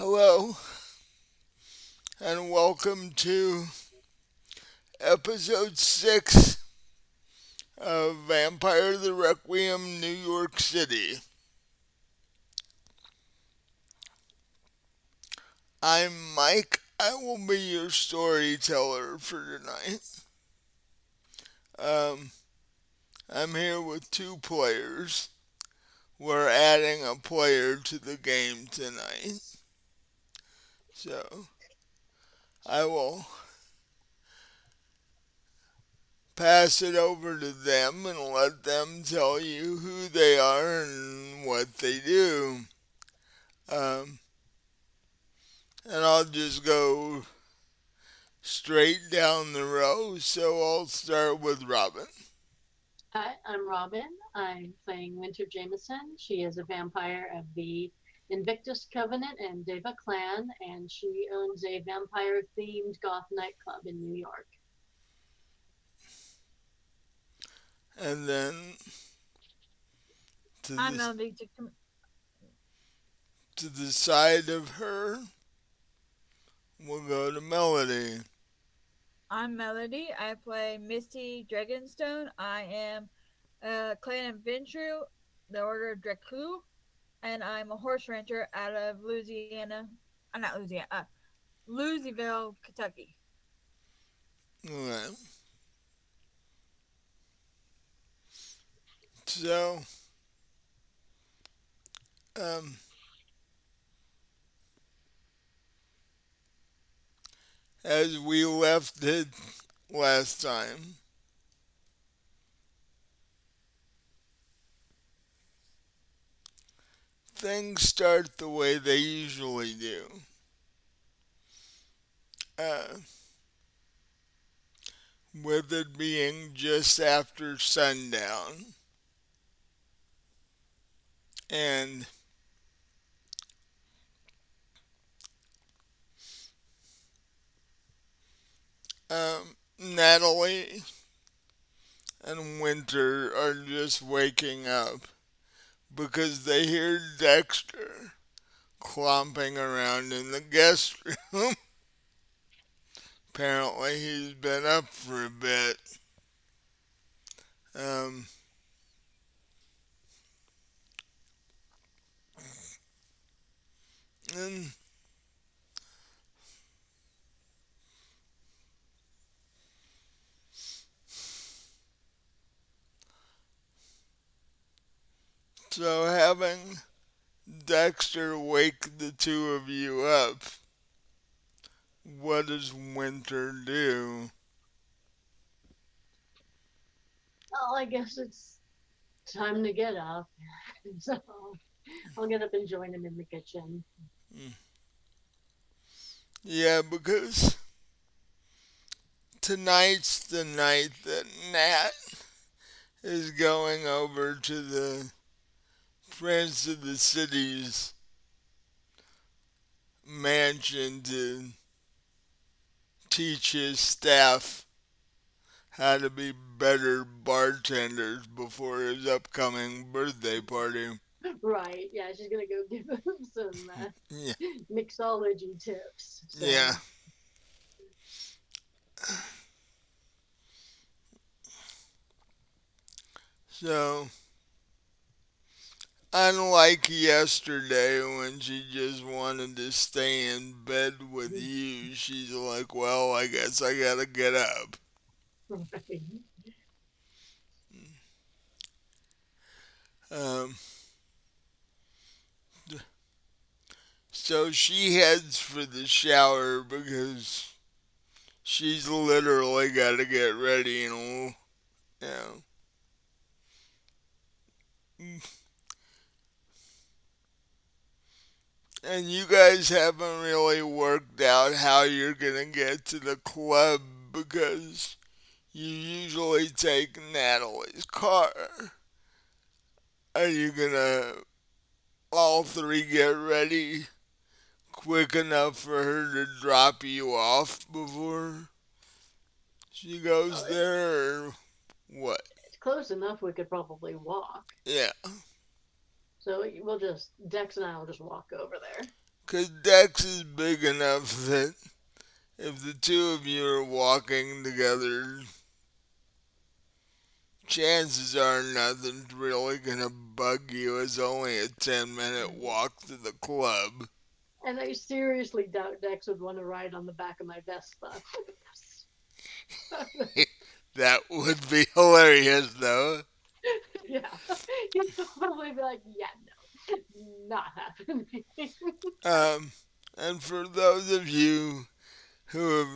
Hello, and welcome to episode 6 of Vampire the Requiem, New York City. I'm Mike. I will be your storyteller for tonight. Um, I'm here with two players. We're adding a player to the game tonight. So, I will pass it over to them and let them tell you who they are and what they do. Um, and I'll just go straight down the row, so I'll start with Robin. Hi, I'm Robin. I'm playing Winter Jameson. She is a vampire of the Invictus Covenant and Deva clan, and she owns a vampire themed goth nightclub in New York. And then to I'm the Melody. to the side of her, we'll go to Melody. I'm Melody. I play Misty Dragonstone. I am a clan of Ventru, the Order of Dracu, and I'm a horse rancher out of Louisiana. Not Louisiana. Louisville, Kentucky. Alright. So, um, as we left it last time, things start the way they usually do. Uh, with it being just after sundown, and Natalie and Winter are just waking up because they hear Dexter clomping around in the guest room. Apparently, he's been up for a bit. Um, and so, having Dexter wake the two of you up, what does Winter do? Well, I guess it's time to get up. So I'll get up and join him in the kitchen. Yeah, because tonight's the night that Nat is going over to the Prince of the City's mansion to teach his staff how to be better bartenders before his upcoming birthday party. Right, yeah, she's gonna go give him some Yeah, mixology tips. yeah. So, So, unlike yesterday when she just wanted to stay in bed with you, she's like, well, I guess I gotta get up. right. Um, so she heads for the shower because she's literally gotta get ready and, you know. And you guys haven't really worked out how you're gonna get to the club because you usually take Natalie's car. Are you gonna all three get ready quick enough for her to drop you off before she Well, goes there or what? it's close enough we could probably walk. Yeah, So we'll just Dex and I will just walk over there. Dex is big enough that if the two of you are walking together, chances are nothing's really gonna bug you. It's only a 10-minute walk to the club. And I seriously doubt Dex would want to ride on the back of my Vespa. That would be hilarious, though. Yeah. He'd probably be like, yeah, no, not happening. Um, and for those of you who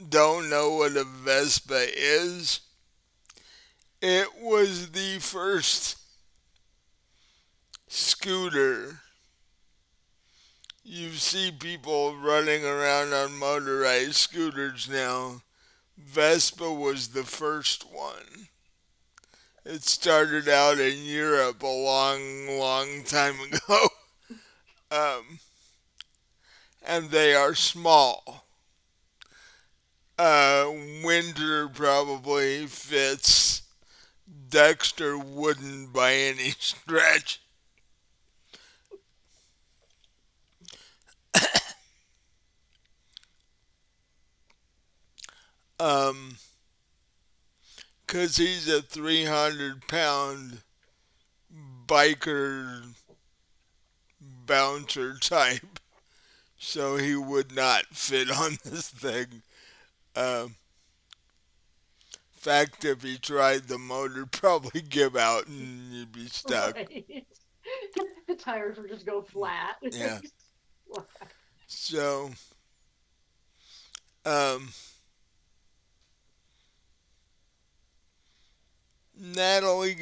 don't know what a Vespa is, it was the first scooter. You see people running around on motorized scooters now. Vespa was the first one. It started out in Europe a long, long time ago. Um, and they are small. Winter probably fits. Dexter wouldn't by any stretch. Um, 'Cause he's a 300-pound biker bouncer type. So he would not fit on this thing. In fact, if he tried, the motor'd probably give out and you'd be stuck. Right. The tires would just go flat. Yeah. So, um, Natalie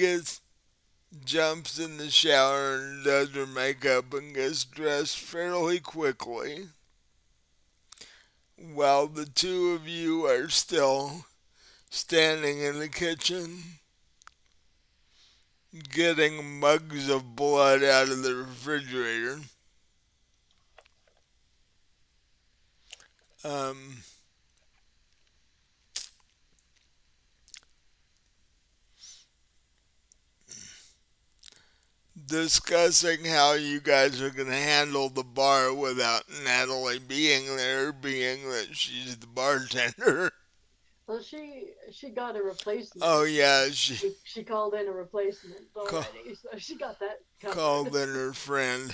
jumps in the shower and does her makeup and gets dressed fairly quickly, while the two of you are still standing in the kitchen getting mugs of blood out of the refrigerator. Um, Discussing how you guys are going to handle the bar without Natalie being there, being that she's the bartender. Well, she got a replacement. Oh, yeah, she She called in a replacement ca- already, so she got that called covered. in her friend.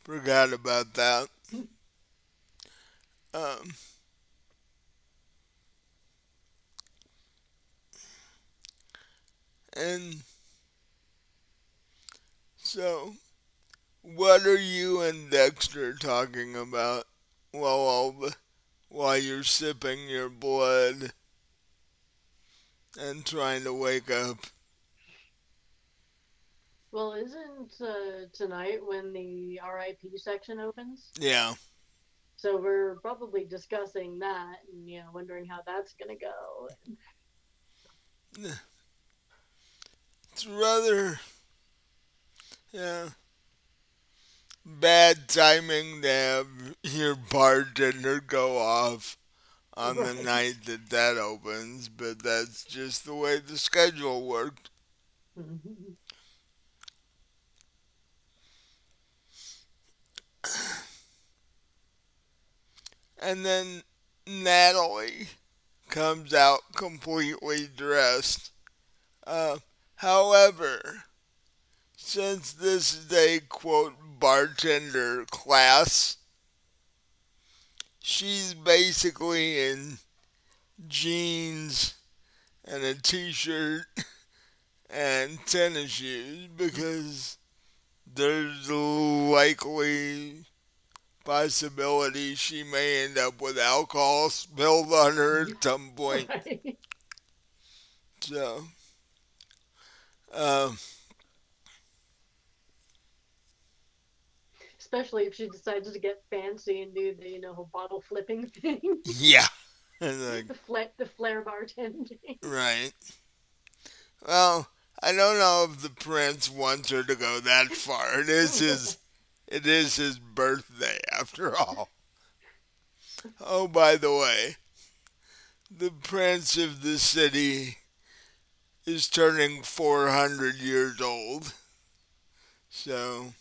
Forgot about that. Um, and so, what are you and Dexter talking about while you're sipping your blood and trying to wake up? Well, isn't tonight when the RIP section opens? Yeah. So we're probably discussing that and wondering how that's gonna go. It's rather, yeah, bad timing to have your bartender go off on the Right. night that opens, but that's just the way the schedule worked. And then Natalie comes out completely dressed. Uh, However, since this is a quote bartender class, she's basically in jeans and a t-shirt and tennis shoes because there's likely possibility she may end up with alcohol spilled on her at some point. Right. So, um, Especially if she decides to get fancy and do the whole bottle flipping thing, yeah, like, the flare bartending. right. Well, I don't know if the prince wants her to go that far. It is his birthday after all. Oh, by the way, the prince of the city is turning 400 years old. So,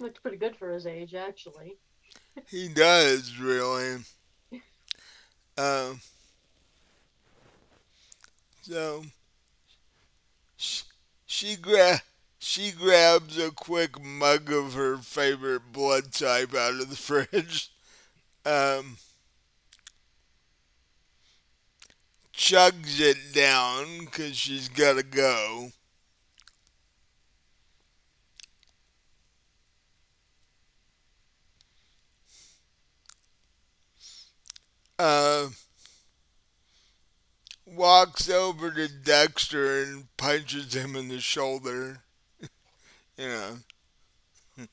Looks pretty good for his age, actually. He does really. Um, so sh- she she grabs a quick mug of her favorite blood type out of the fridge. Um, chugs it down because she's got to go. Uh, walks over to Dexter and punches him in the shoulder. You know,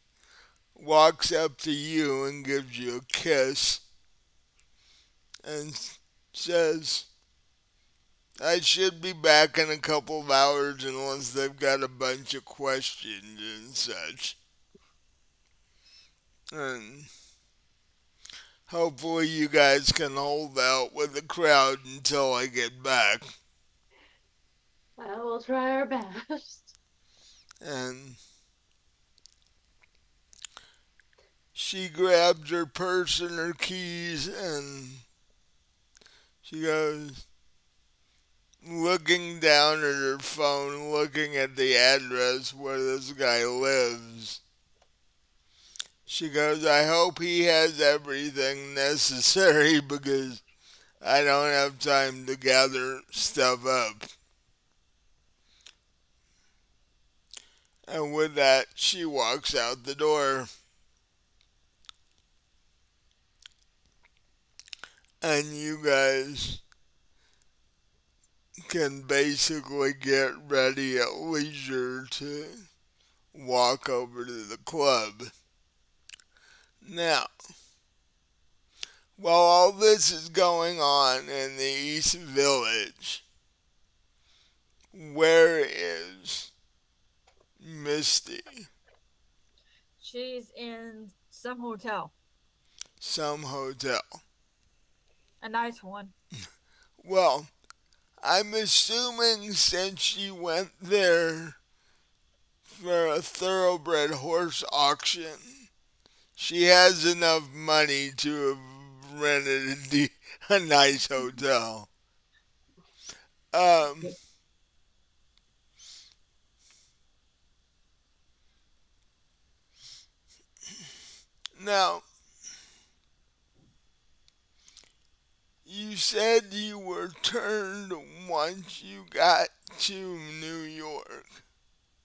walks up to you and gives you a kiss and says, I should be back in a couple of hours unless they've got a bunch of questions and such. And hopefully you guys can hold out with the crowd until I get back. I will try our best. And she grabs her purse and her keys and she goes looking down at her phone, looking at the address where this guy lives. She goes, I hope he has everything necessary because I don't have time to gather stuff up. And with that, she walks out the door. And you guys can basically get ready at leisure to walk over to the club. Now, while all this is going on in the East Village, where is Misty? She's in some hotel, Some hotel. a nice one. Well, I'm assuming since she went there for a thoroughbred horse auction, she has enough money to have rented a nice hotel. Um, now, you said you were turned once you got to New York.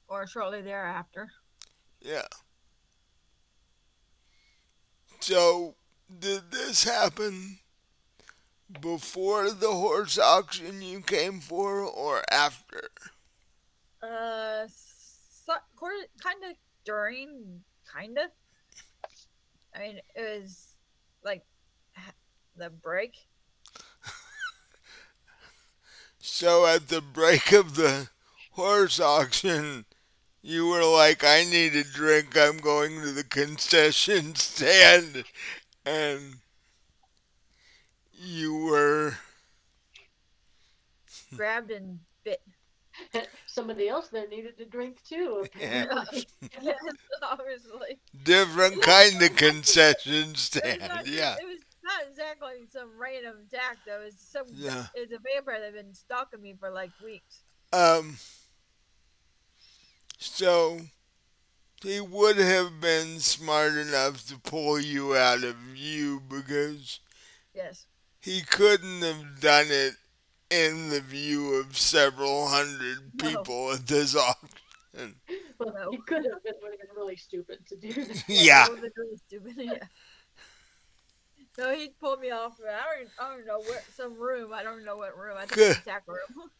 Or shortly thereafter. Yeah. So, did this happen before the horse auction you came for or after? So, kind of during, kind of. I mean, it was like the break. So, at the break of the horse auction, you were like, I need a drink, I'm going to the concession stand. And you were, Grabbed and bit. Somebody else there needed to drink too, yeah, apparently. Yes, obviously. different kind of concession It was stand. not. Yeah, It was not exactly some random attack. Though it was some. yeah. It's a vampire that had been stalking me for like weeks. Um, so he would have been smart enough to pull you out of view because Yes. he couldn't have done it in the view of several hundred No. people at this auction. Well, No. he could have, but it would have been really stupid to do that. Yes, it Yeah, would have been really stupid. Yeah. No, he pulled me off. I don't know what some room. I don't know what room. I think it was good. a tack room.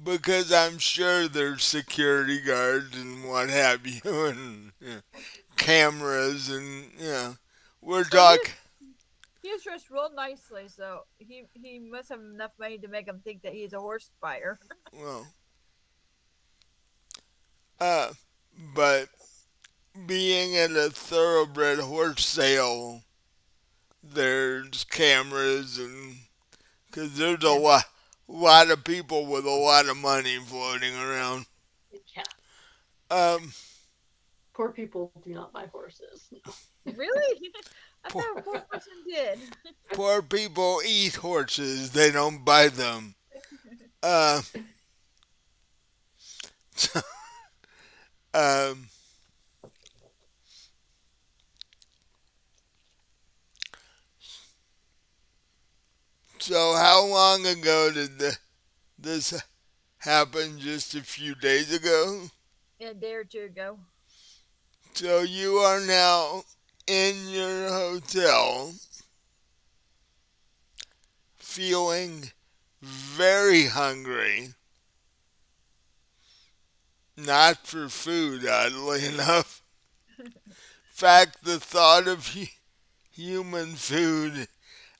Because I'm sure there's security guards and what have you, and cameras, and we're But talking. he was dressed real nicely, so he must have enough money to make him think that he's a horse buyer. Well, uh, but being at a thoroughbred horse sale, there's cameras and because there's Yes. lot of people with a lot of money floating around. Yeah. Um, Poor people do not buy horses. No. Really? I Poor, thought a poor person did. poor people eat horses, they don't buy them. Uh, um, so, how long ago did this happen? Just a few days ago? A day or two ago. So, you are now in your hotel feeling very hungry. Not for food, oddly enough. In fact, the thought of human food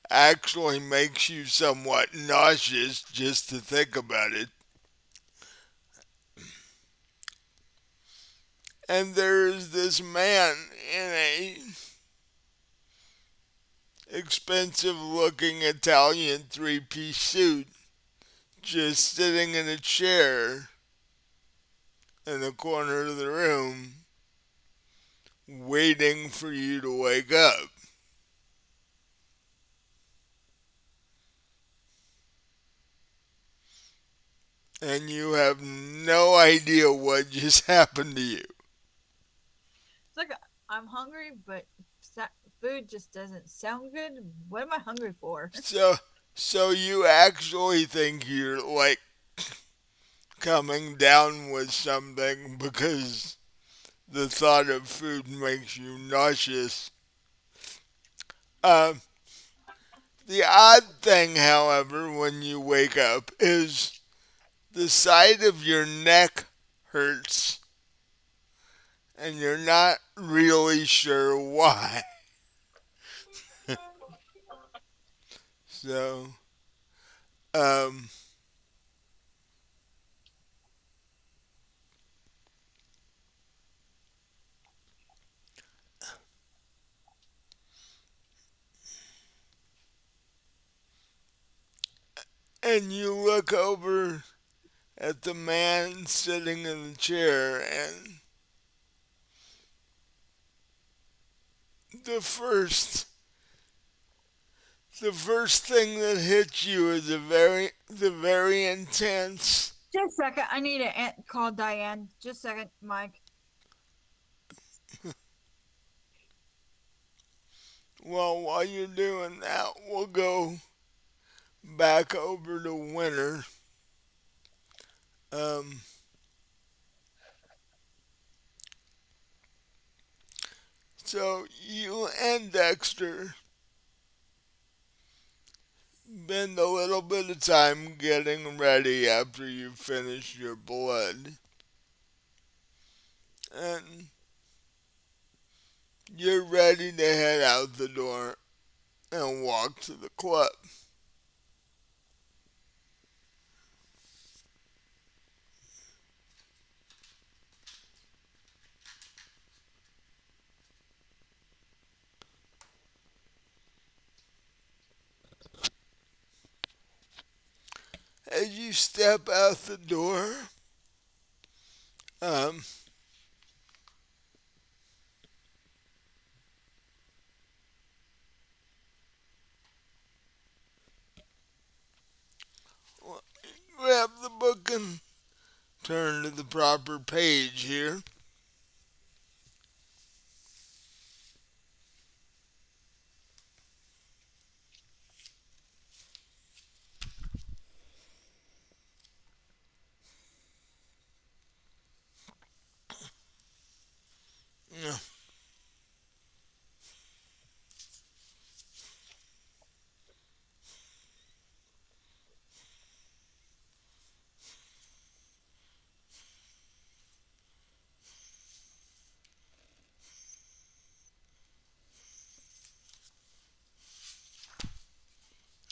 actually makes you somewhat nauseous just to think about it. And there's this man in a expensive looking Italian three-piece suit just sitting in a chair in the corner of the room waiting for you to wake up. And you have no idea what just happened to you. It's like I'm hungry, but food just doesn't sound good. What am I hungry for? So so you actually think you're like coming down with something because the thought of food makes you nauseous. Uh, the odd thing, however, when you wake up is the side of your neck hurts and you're not really sure why. So, um, and you look over at the man sitting in the chair, and the first the first thing that hits you is the very intense. Just a second. I need to call Diane. Just a second, Mike. Well, while you're doing that, we'll go back over to winter. Um, so you and Dexter spend a little bit of time getting ready after you finish your blood, and you're ready to head out the door and walk to the club. As you step out the door, um, grab the book and turn to the proper page here. Yeah.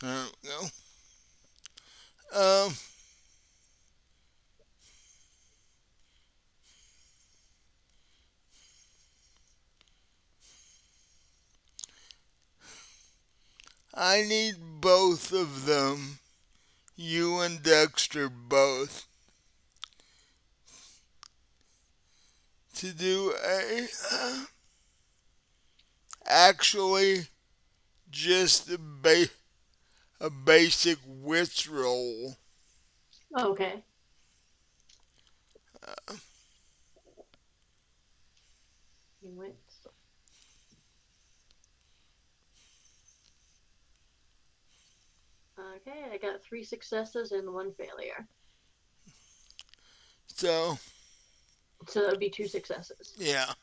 There we go. Um, I need both of them, you and Dexter both, to do actually just a basic witch roll. Okay. Uh, You went. Okay, I got 3 successes and 1 failure. so, So that would be 2 successes. yeah.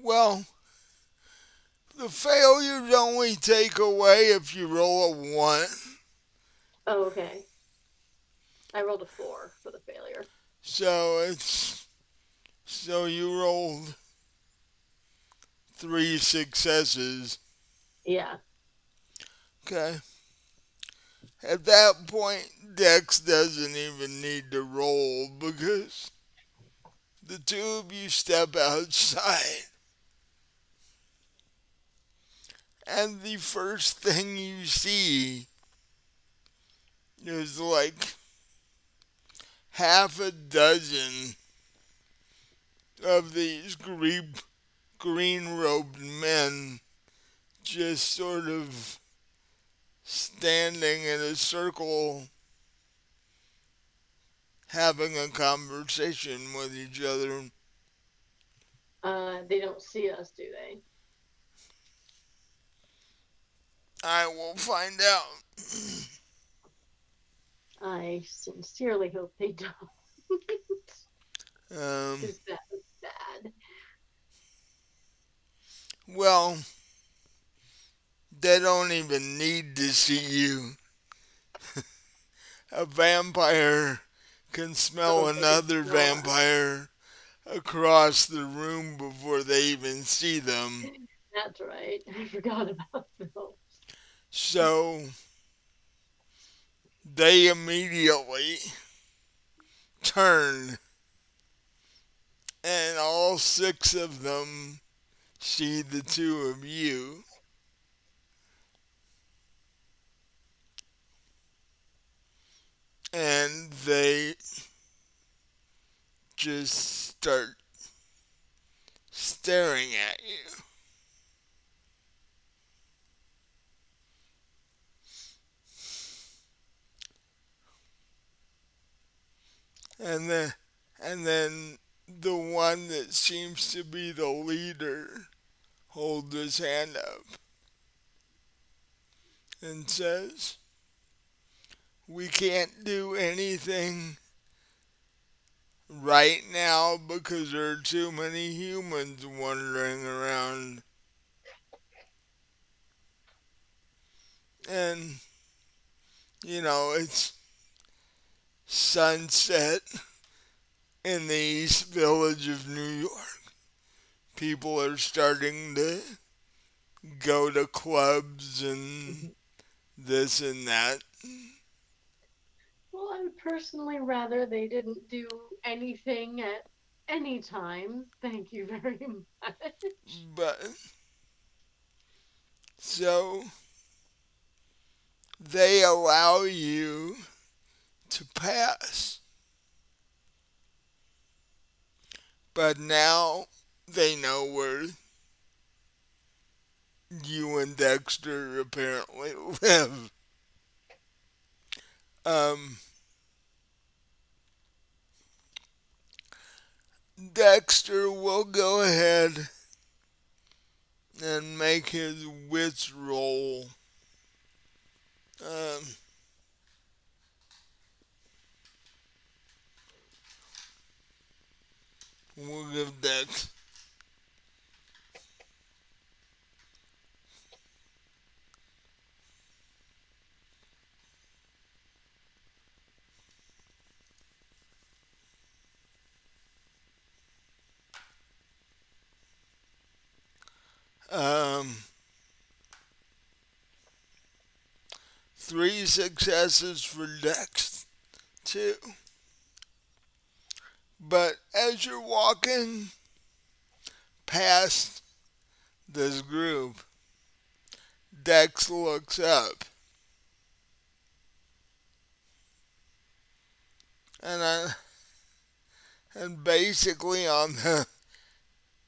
Well, the failures only take away if you roll a 1. Oh, okay. I rolled a 4 for the failure. So you rolled 3 successes. Yeah. Okay. At that point, Dex doesn't even need to roll because the two of you step outside, and the first thing you see is like half a dozen of these green robed men just sort of standing in a circle having a conversation with each other. They don't see us, do they? I will find out. I sincerely hope they don't, Um, because that was bad. well, they don't even need to see you. A vampire can smell Oh, they can another smell us. vampire across the room before they even see them. That's right. I forgot about those. So they immediately turn, and all 6 of them see the two of you, and they just start staring at you. And then the one that seems to be the leader holds his hand up and says, "We can't do anything right now because there are too many humans wandering around." And, it's sunset in the East Village of New York. People are starting to go to clubs and this and that. Well, I would personally rather they didn't do anything at any time. Thank you very much. But, so, they allow you to pass. But now they know where you and Dexter apparently live. Um, Dexter will go ahead and make his wits roll. Um, we'll give Dex. Um, 3 successes for Dex, too. But as you're walking past this group, Dex looks up, and and basically on the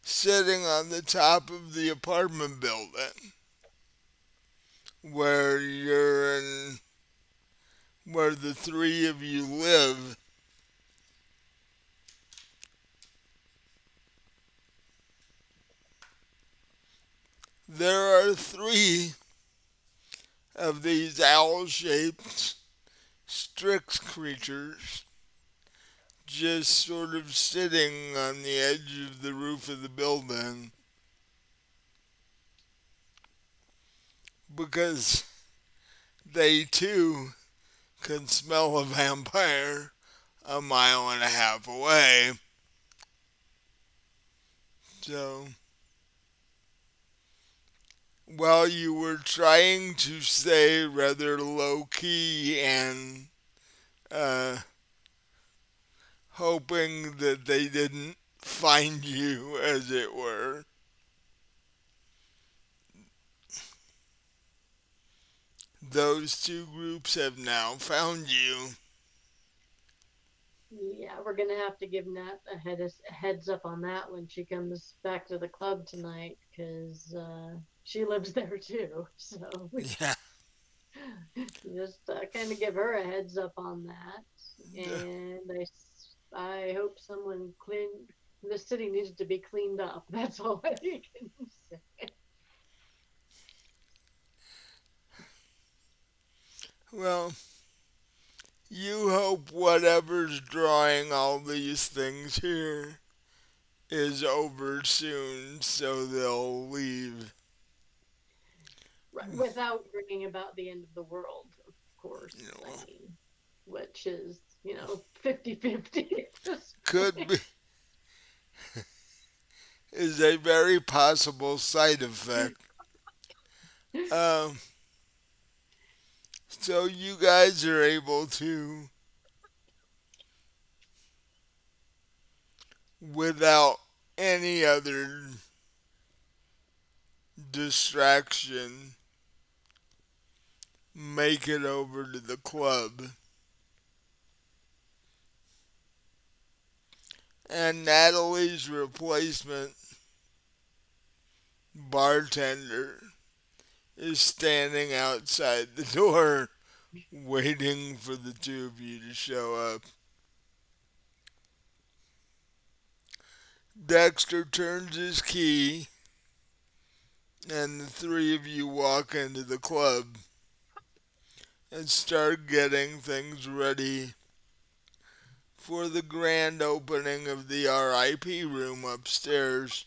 sitting on the top of the apartment building where you're in, where the three of you live. There are three of these owl-shaped Strix creatures just sort of sitting on the edge of the roof of the building because they too can smell a vampire a mile and a half away. So while you were trying to stay rather low key and uh, hoping that they didn't find you, as it were, those two groups have now found you. Yeah, we're gonna have to give Nat a heads up on that when she comes back to the club tonight, because she lives there too. So we Yeah. just kind of give her a heads up on that. And I hope someone cleaned. The city needs to be cleaned up. That's all I can say. Well, you hope whatever's drawing all these things here is over soon so they'll leave. Right, without bringing about the end of the world, of You course. I know, mean, which is 50-50 at this could point. be is a very possible side effect. Um, so you guys are able to, without any other distraction, make it over to the club. And Natalie's replacement bartender is standing outside the door waiting for the two of you to show up. Dexter turns his key and the three of you walk into the club and start getting things ready for the grand opening of the RIP room upstairs.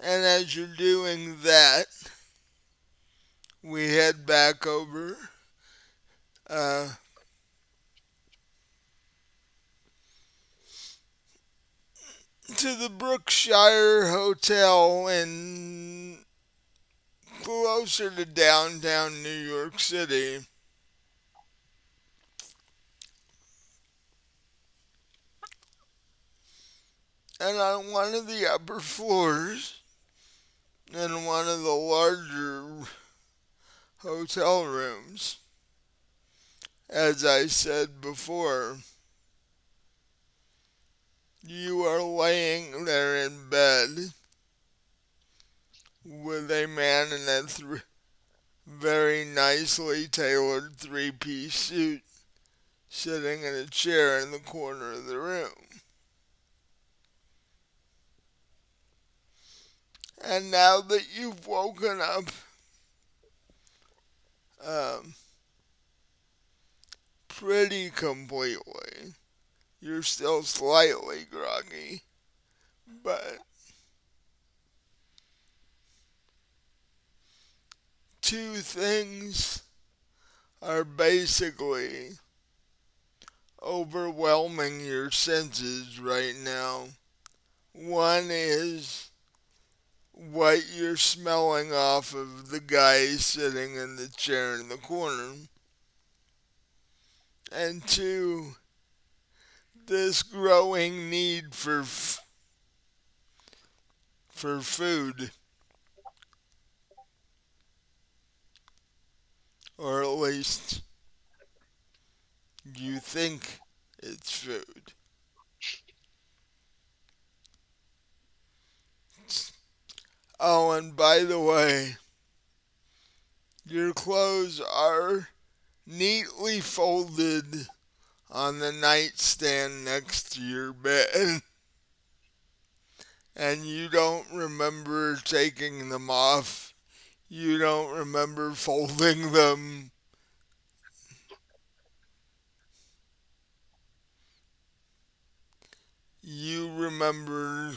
And as you're doing that, we head back over uh, to the Brookshire Hotel in closer to downtown New York City. And on one of the upper floors, in one of the larger hotel rooms, as I said before, you are laying there in bed with a man in a very nicely tailored three-piece suit sitting in a chair in the corner of the room. And now that you've woken up, um, pretty completely, you're still slightly groggy, but two things are basically overwhelming your senses right now. One is what you're smelling off of the guy sitting in the chair in the corner, and two, this growing need for food. or at least you think it's food. Oh, and by the way, your clothes are neatly folded on the nightstand next to your bed, and you don't remember taking them off. You don't remember folding them. You remember,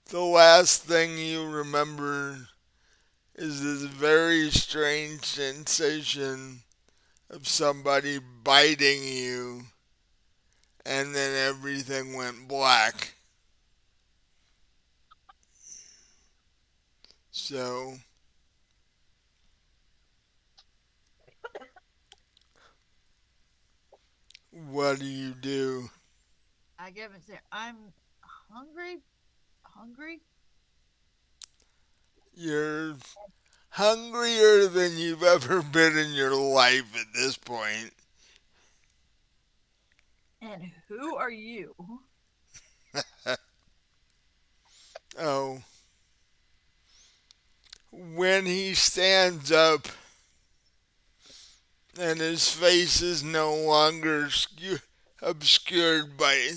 the last thing you remember is this very strange sensation of somebody biting you, and then everything went black. So, what do you do? I give it. Say, I'm hungry. Hungry. You're hungrier than you've ever been in your life at this point. And who are you? Oh, when he stands up and his face is no longer obscured by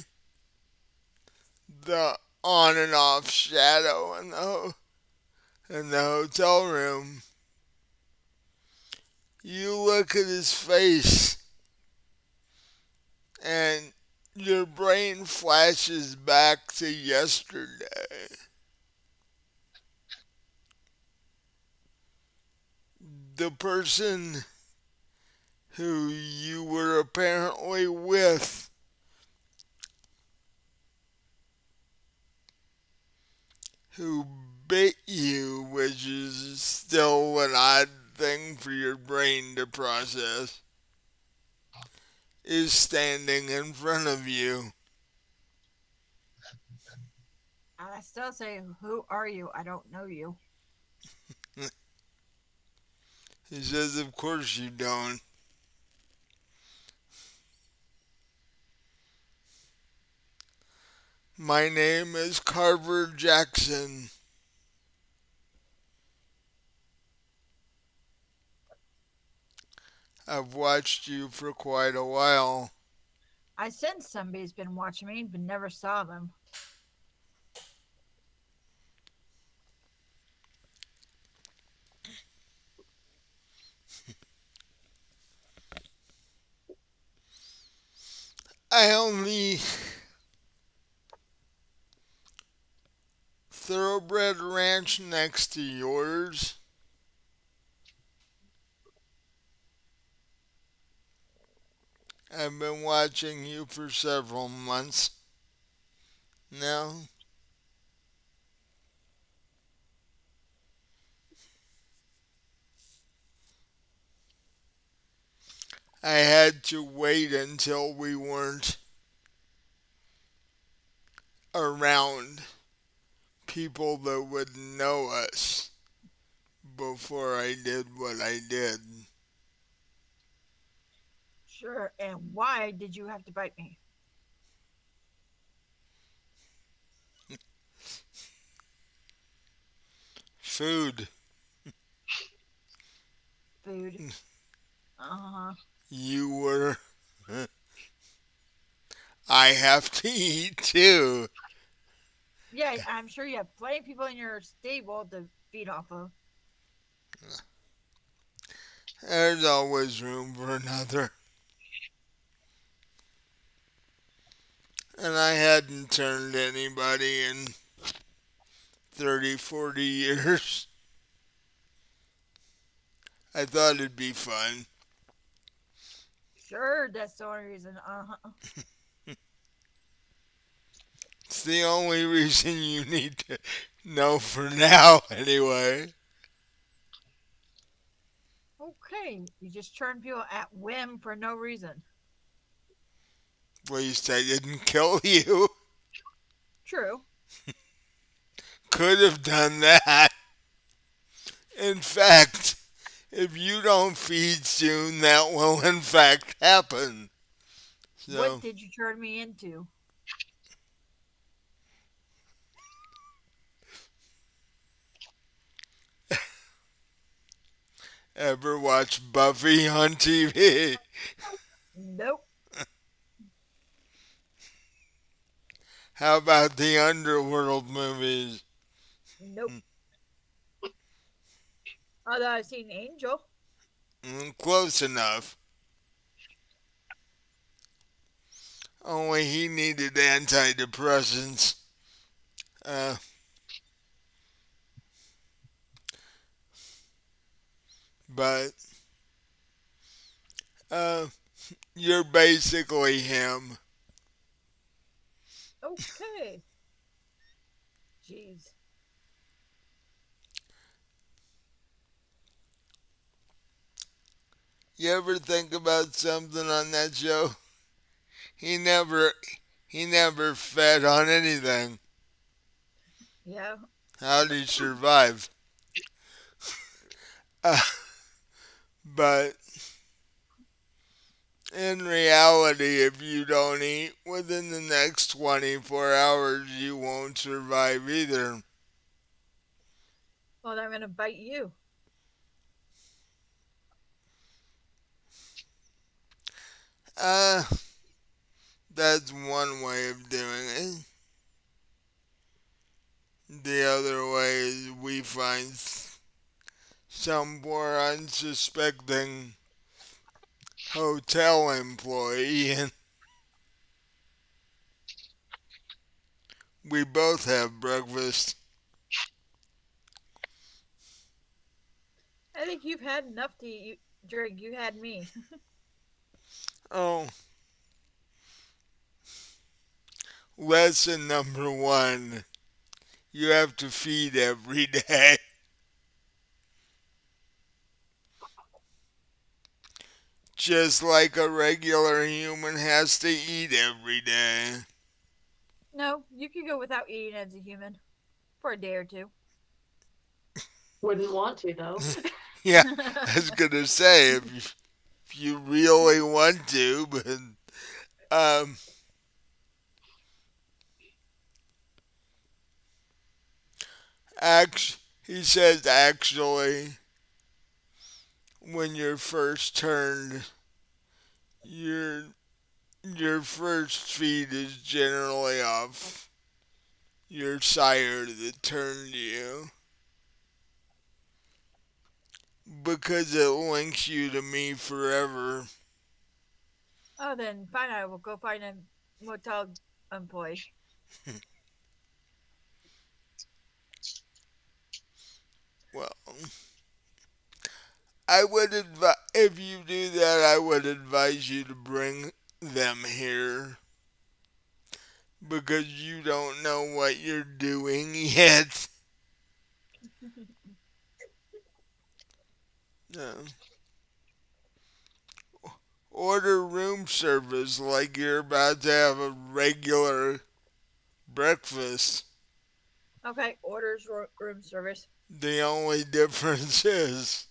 the on and off shadow in the hotel room, you look at his face and your brain flashes back to yesterday. The person who you were apparently with, who bit you, which is still an odd thing for your brain to process, is standing in front of you. I still say, who are you? I don't know you. He says, "Of course you don't. My name is Carver Jackson. I've watched you for quite a while. I sense somebody's been watching me, but never saw them. I only thoroughbred ranch next to yours. I've been watching you for several months now. I had to wait until we weren't around people that would know us before I did what I did. Sure. And why did you have to bite me? Food. Food. Uh huh. You were. I have to eat too. Yeah, I'm sure you have plenty of people in your stable to feed off of. There's always room for another. And I hadn't turned anybody in 30, 40 years. I thought it'd be fun. Sure, that's the only reason. Uh huh. It's the only reason you need to know for now, anyway. Okay, you just turn people at whim for no reason. At least I didn't kill you. True. Could have done that. In fact, if you don't feed soon, that will in fact happen. What So, did you turn me into? ever watch Buffy on TV? Nope. How about the Underworld movies? Nope. Although I've seen Angel. Close enough. Only he needed antidepressants. Uh, but uh, you're basically him. Okay. Jeez. You ever think about something on that show? He never he never fed on anything. Yeah. How did he survive? Uh, but in reality, if you don't eat within the next 24 hours, you won't survive either. Well, I'm gonna bite you. Uh, that's one way of doing it. The other way is we find some poor unsuspecting hotel employee and we both have breakfast. I think you've had enough to drink. You had me. Oh, lesson number one, you have to feed every day. Just like a regular human has to eat every day. No, you could go without eating as a human for a day or two. Wouldn't want to though. Yeah, I was gonna say if you really want to, but um, he says actually, when you're first turned, your your first feed is generally off your sire that turned you because it links you to me forever. Oh, then fine. I will go find a motel employee. Well, I would advise if you do that. I would advise you to bring them here because you don't know what you're doing yet. No. Order room service like you're about to have a regular breakfast. Okay, orders room service. The only difference is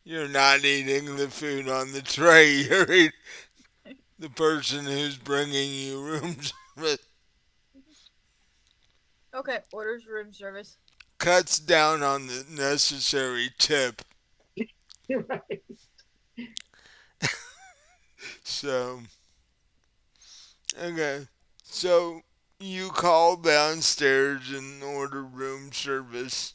you're not eating the food on the tray. You're eating the person who's bringing you room service. Okay, orders room service. Cuts down on the necessary tip. Right. So, okay. So, you call downstairs and order room service.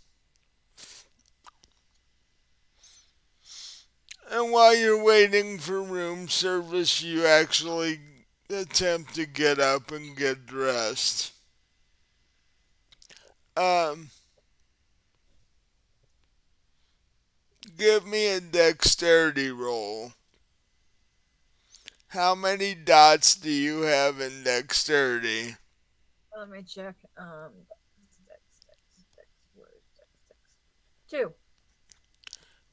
And while you're waiting for room service, you actually attempt to get up and get dressed. Um, give me a dexterity roll. How many dots do you have in dexterity? Let me check. Where's dex? Two.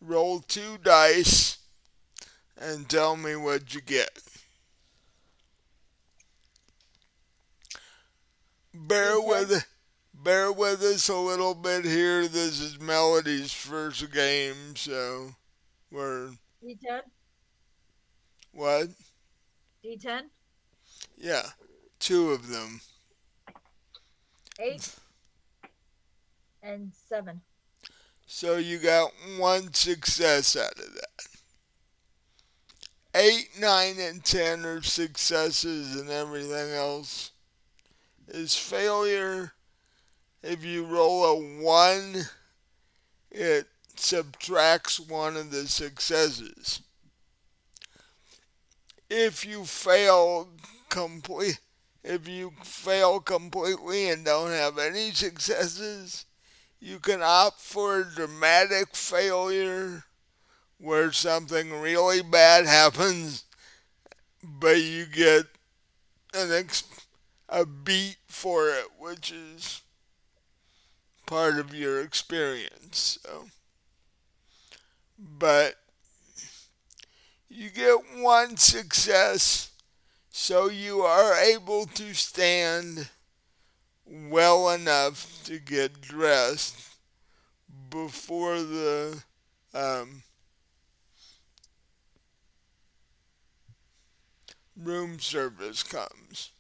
Roll two dice and tell me what you get. Bear Okay. with bear with us a little bit here. This is Melody's first game, so Where D10. what? D10. Yeah, two of them. 8 and 7. So you got one success out of that. 8, 9, and 10 are successes, and everything else is failure. If you roll a 1, it subtracts one of the successes. If you fail complete if you fail completely and don't have any successes, you can opt for a dramatic failure where something really bad happens, but you get a beat for it, which is part of your experience. So, but you get one success, so you are able to stand well enough to get dressed before the um, room service comes.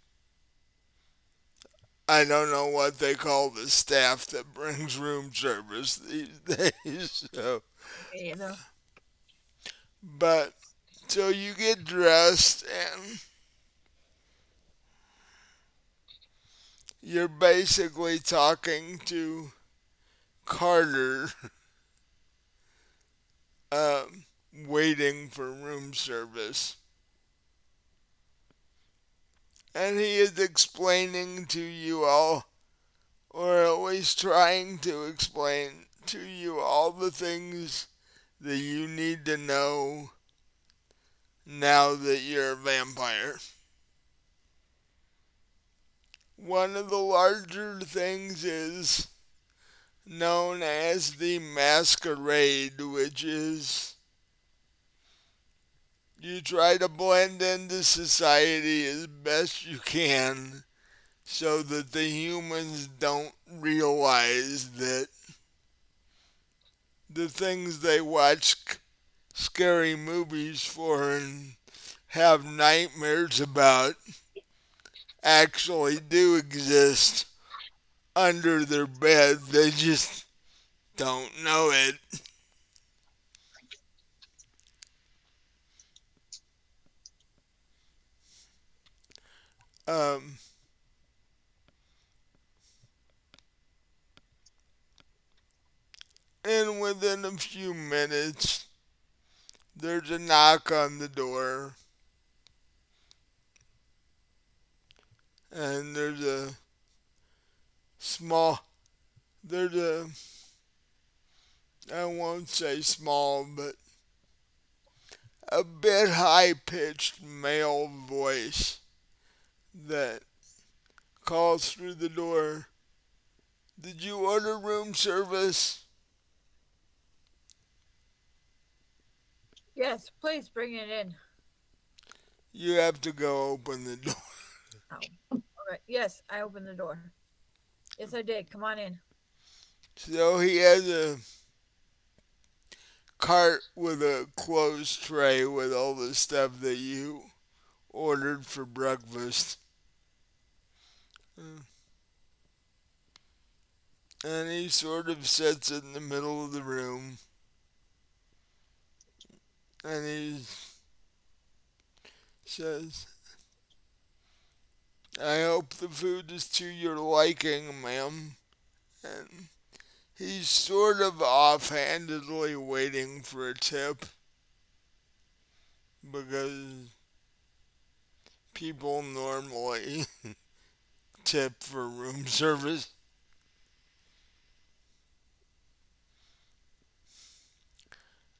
I don't know what they call the staff that brings room service these days. So, Me either. but so you get dressed and you're basically talking to Carter, um, waiting for room service, and he is explaining to you all, or at least trying to explain to you all the things that you need to know now that you're a vampire. One of the larger things is known as the masquerade, which is you try to blend into society as best you can so that the humans don't realize that the things they watch scary movies for and have nightmares about actually do exist under their bed. They just don't know it. Um, and within a few minutes, there's a knock on the door, and small, there's a, I won't say small, but a bit high pitched male voice that calls through the door. Did you order room service? Yes, please bring it in. You have to go open the door. Oh. Alright. Yes, I opened the door. Yes, I did. Come on in. So he has a cart with a closed tray with all the stuff that you ordered for breakfast. And he sort of sits in the middle of the room and he says, I hope the food is to your liking, ma'am. And he's sort of offhandedly waiting for a tip because people normally tip for room service.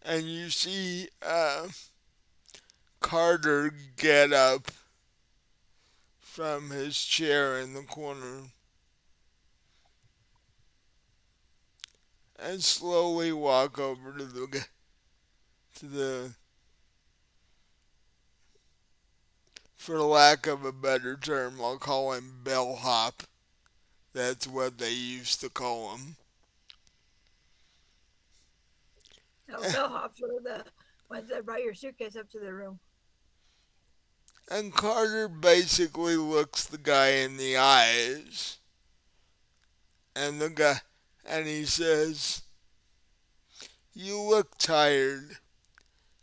And you see Carter get up from his chair in the corner and slowly walk over to the for lack of a better term, I'll call him bellhop. That's what they used to call him. No bellhops are the ones that brought your suitcase up to the room. And Carter basically looks the guy in the eyes, and the guy, and he says, "You look tired.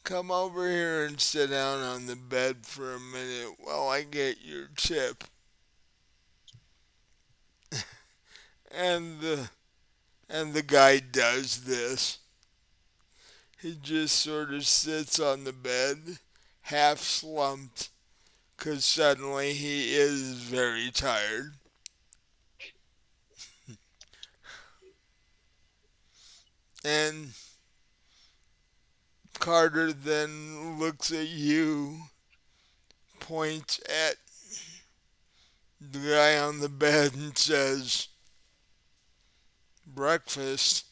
Come over here and sit down on the bed for a minute while I get your tip." And the guy does this. He just sort of sits on the bed, half slumped, 'cause suddenly he is very tired. And Carter then looks at you, points at the guy on the bed, and says, "Breakfast."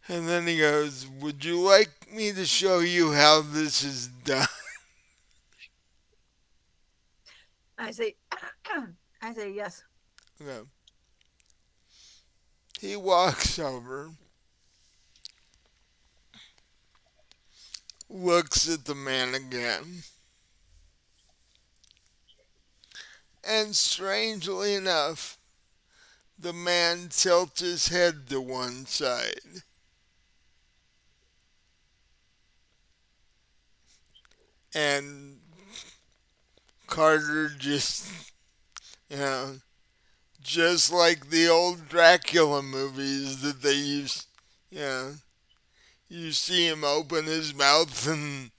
And then he goes, "Would you like me to show you how this is done?" I say, I say yes. Okay. He walks over, looks at the man again, and strangely enough, the man tilts his head to one side. And Carter just, you know, just like the old Dracula movies that they used, you know, you see him open his mouth and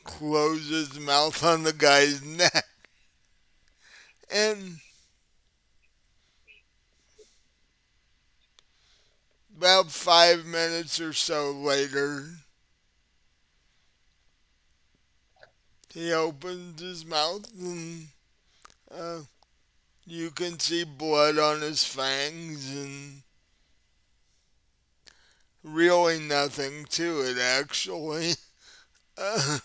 close his mouth on the guy's neck. And about 5 minutes or so later, he opens his mouth and uh, you can see blood on his fangs and really nothing to it, actually. Uh,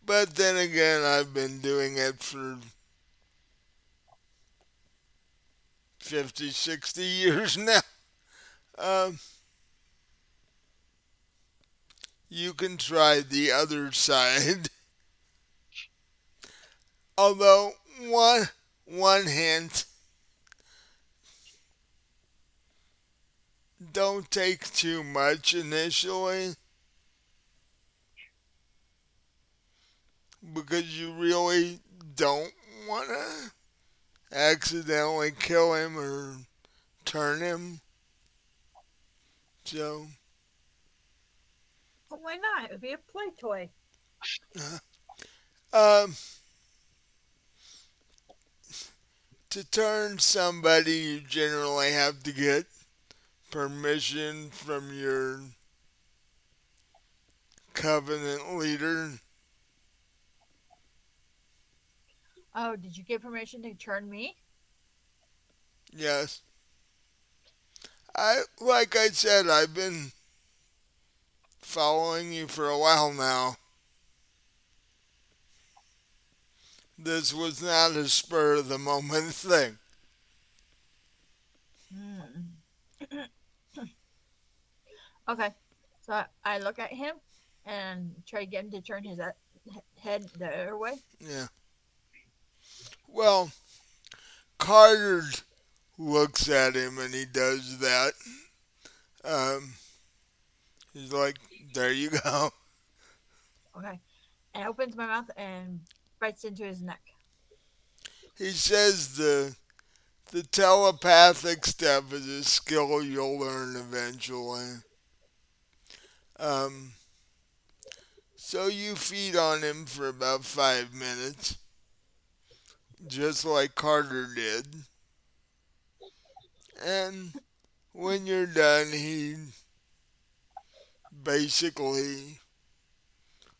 but then again, I've been doing it for 50, 60 years now. Um, you can try the other side. Although, one hint, don't take too much initially because you really don't want to accidentally kill him or turn him. So, But why not? It would be a play toy. um, to turn somebody, you generally have to get permission from your covenant leader. Oh, did you get permission to turn me? Yes. Like I said, I've been following you for a while now. This was not a spur of the moment thing. Hmm. Okay. So I look at him and try to get him to turn his head the other way. Yeah. Well, Carter looks at him and he does that. Um, he's like, "There you go." Okay. And opens my mouth and bites into his neck. He says the telepathic stuff is a skill you'll learn eventually. Um, so you feed on him for about 5 minutes, just like Carter did. And when you're done, he basically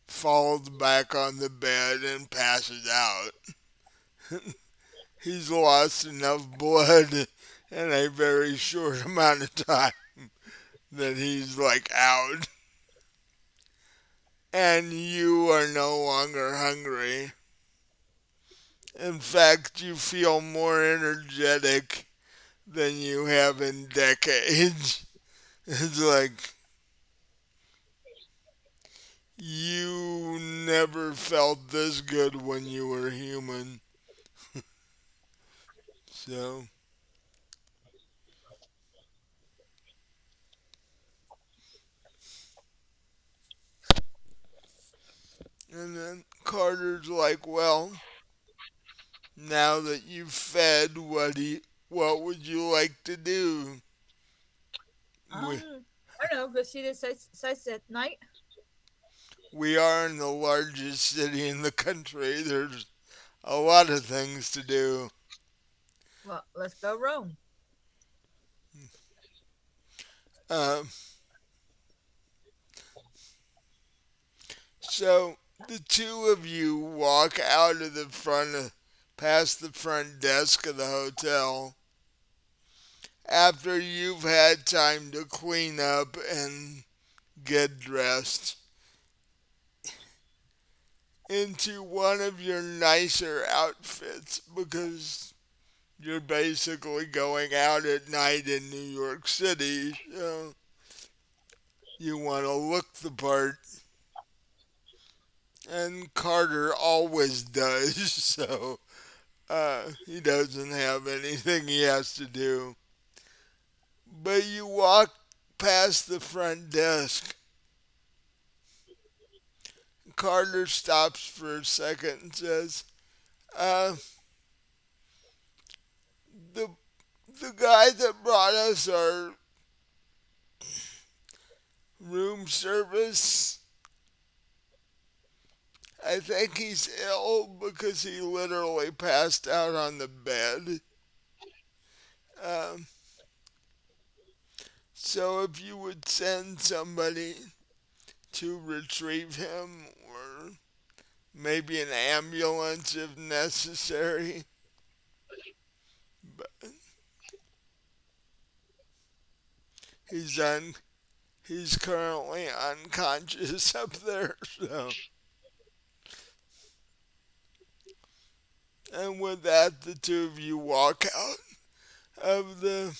falls back on the bed and passes out. He's lost enough blood in a very short amount of time that he's like out. And you are no longer hungry. In fact, you feel more energetic than you have in decades. It's like you never felt this good when you were human. So, and then Carter's like, well, now that you've fed, what would you like to do? We, I don't know. Go see the sights at night. we are in the largest city in the country. There's a lot of things to do. Well, let's go roam. Um, so the two of you walk out of the past the front desk of the hotel after you've had time to clean up and get dressed into one of your nicer outfits because you're basically going out at night in New York City. So you want to look the part, and Carter always does. So he doesn't have anything he has to do. But you walk past the front desk. Carter stops for a second and says, uh, the the guy that brought us our room service, I think he's ill because he literally passed out on the bed. Um, so if you would send somebody to retrieve him, or maybe an ambulance if necessary. But he's un he's currently unconscious up there. So, and with that, the two of you walk out of the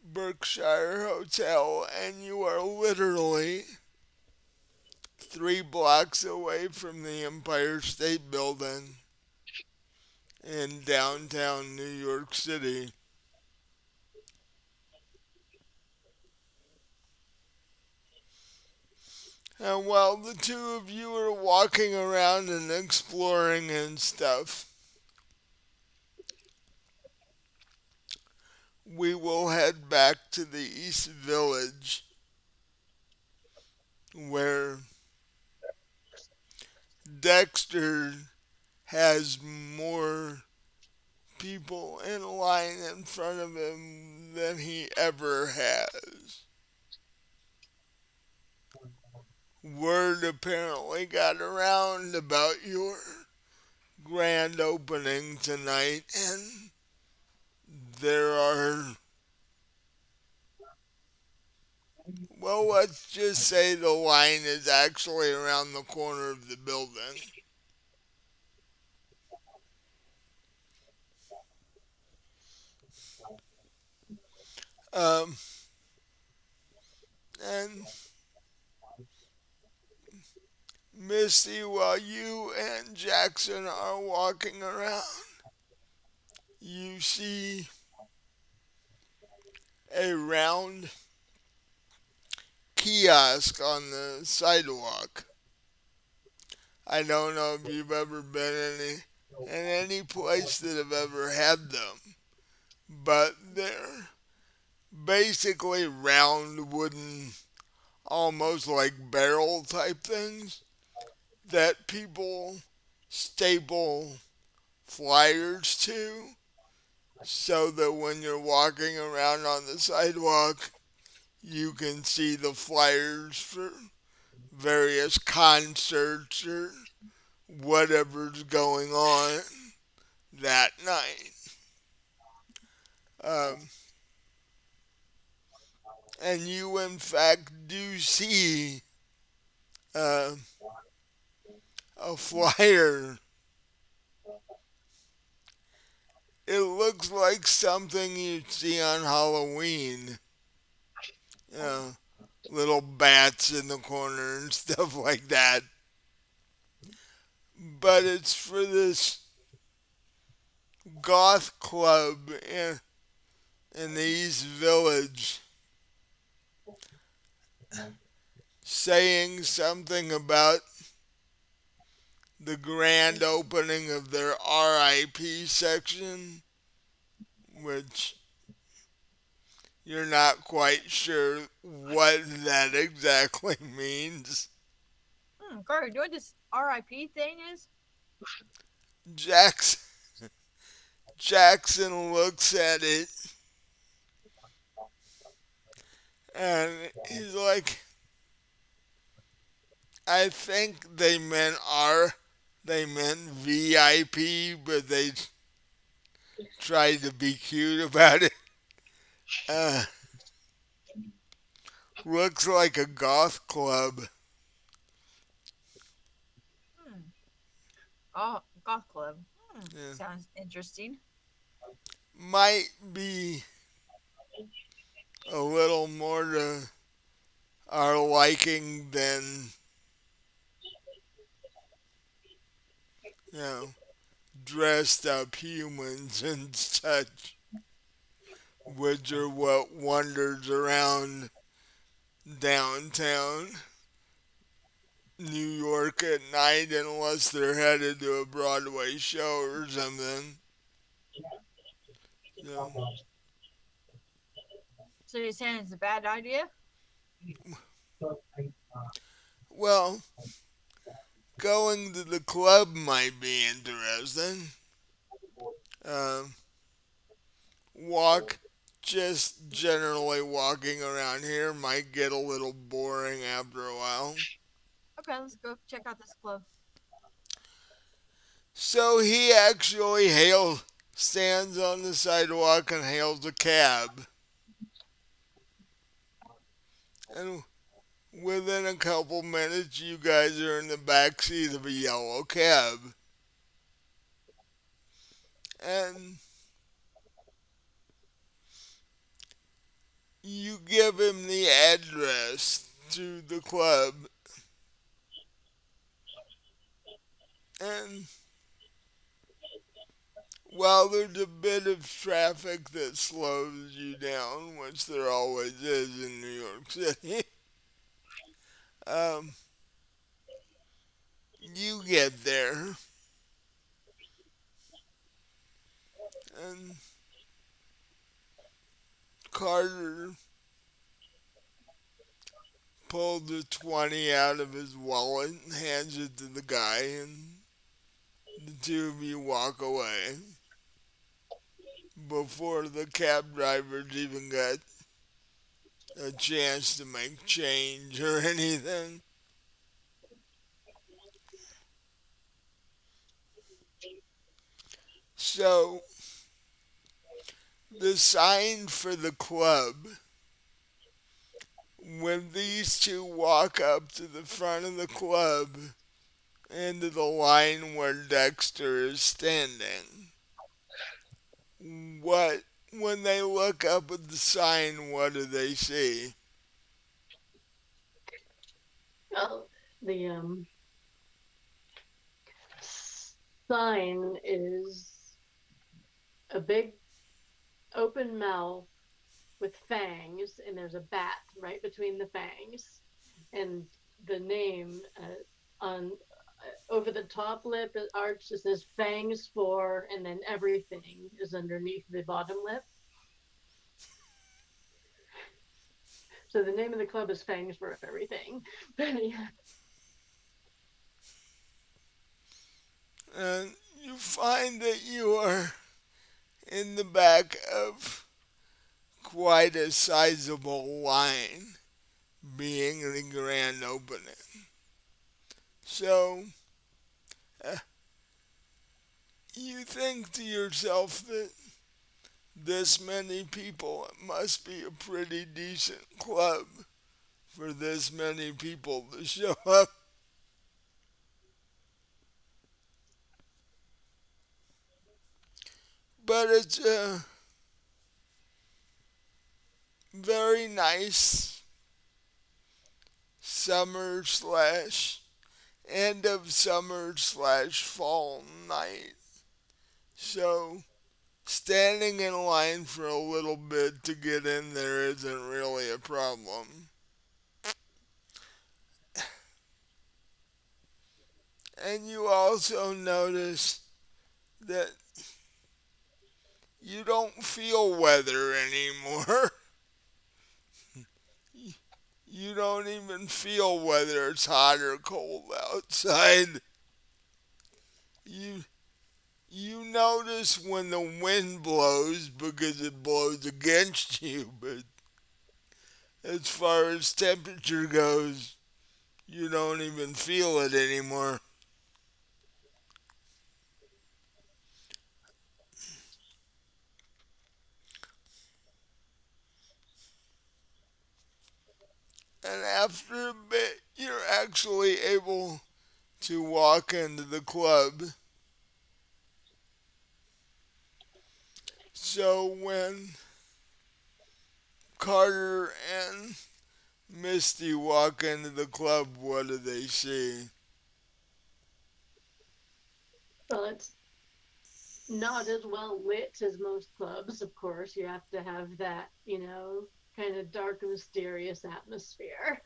Berkshire Hotel, and you are literally 3 blocks away from the Empire State Building in downtown New York City. And while the two of you are walking around and exploring and stuff, we will head back to the East Village where Dexter has more people in line in front of him than he ever has. Word apparently got around about your grand opening tonight, and there are, well, let's just say the line is actually around the corner of the building. Um, and Misty, while you and Jackson are walking around, you see a round kiosk on the sidewalk. I don't know if you've ever been in any place that have ever had them, but they're basically round wooden, almost like barrel type things that people staple flyers to so that when you're walking around on the sidewalk, you can see the flyers for various concerts or whatever's going on that night. Um, and you, in fact, do see uh, a flyer. It looks like something you'd see on Halloween. You know, little bats in the corner and stuff like that. But it's for this goth club in the East Village saying something about the grand opening of their RIP section, which you're not quite sure what that exactly means. Carter, you know what this RIP thing is? Jackson, Jackson looks at it and he's like, I think they meant VIP, but they tried to be cute about it. Uh, looks like a goth club. Hmm. Oh, golf club. Yeah. Sounds interesting. Might be a little more to our liking than, you know, dressed up humans and such, which are what wanders around downtown New York at night unless they're headed to a Broadway show or something. So, So you're saying it's a bad idea? well, going to the club might be interesting. Um, walk, just generally walking around here might get a little boring after a while. Okay, let's go check out this club. So he actually stands on the sidewalk and hails a cab. And within a couple minutes, you guys are in the back seat of a yellow cab. And you give him the address to the club. And while there's a bit of traffic that slows you down, which there always is in New York City, um, you get there. And Carter pulled the 20 out of his wallet and hands it to the guy, and the two of you walk away before the cab drivers even got a chance to make change or anything. So, the sign for the club, when these two walk up to the front of the club into the line where Dexter is standing, what when they look up at the sign, what do they see? Well, the sign is a big open mouth with fangs, and there's a bat right between the fangs, and the name on over the top lip arch it says fangs for, and then everything is underneath the bottom lip. So the name of the club is Fangs for Everything. Yeah. And you find that you are in the back of quite a sizable line, being the grand opening. So, uh, you think to yourself that this many people, it must be a pretty decent club for this many people to show up. but it's a very nice summer slash end of summer slash fall night. So standing in line for a little bit to get in there isn't really a problem. And you also notice that you don't feel weather anymore. You don't even feel whether it's hot or cold outside. You you notice when the wind blows because it blows against you, but as far as temperature goes, you don't even feel it anymore. And after a bit, you're actually able to walk into the club. So when Carter and Misty walk into the club, what do they see? Well, it's not as well lit as most clubs, of course. You have to have that, kind of dark, mysterious atmosphere.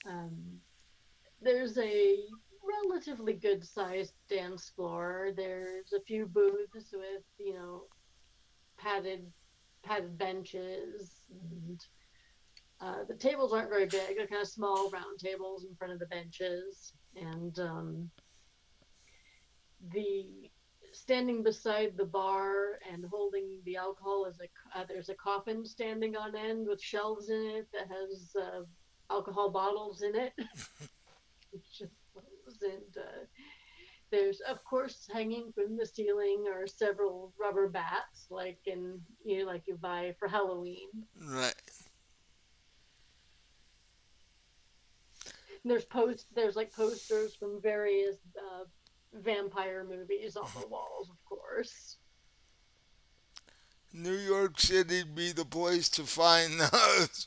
um, there's a relatively good sized dance floor. There's a few booths with, padded padded benches, and the tables aren't very big. They're kind of small round tables in front of the benches, and the standing beside the bar and holding the alcohol is there's a coffin standing on end with shelves in it that has alcohol bottles in it. And there's, of course, hanging from the ceiling are several rubber bats, like you buy for Halloween. Right. And there's like posters from various vampire movies on the walls, of course. New York City'd be the place to find those,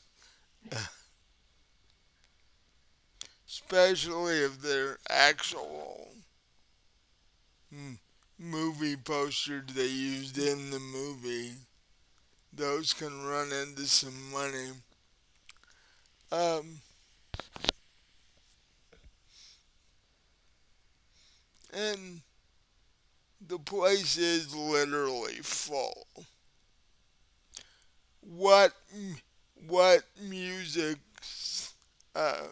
especially if they're actual mm, movie posters they used in the movie. Those can run into some money. Um, and the place is literally full. What what music uh,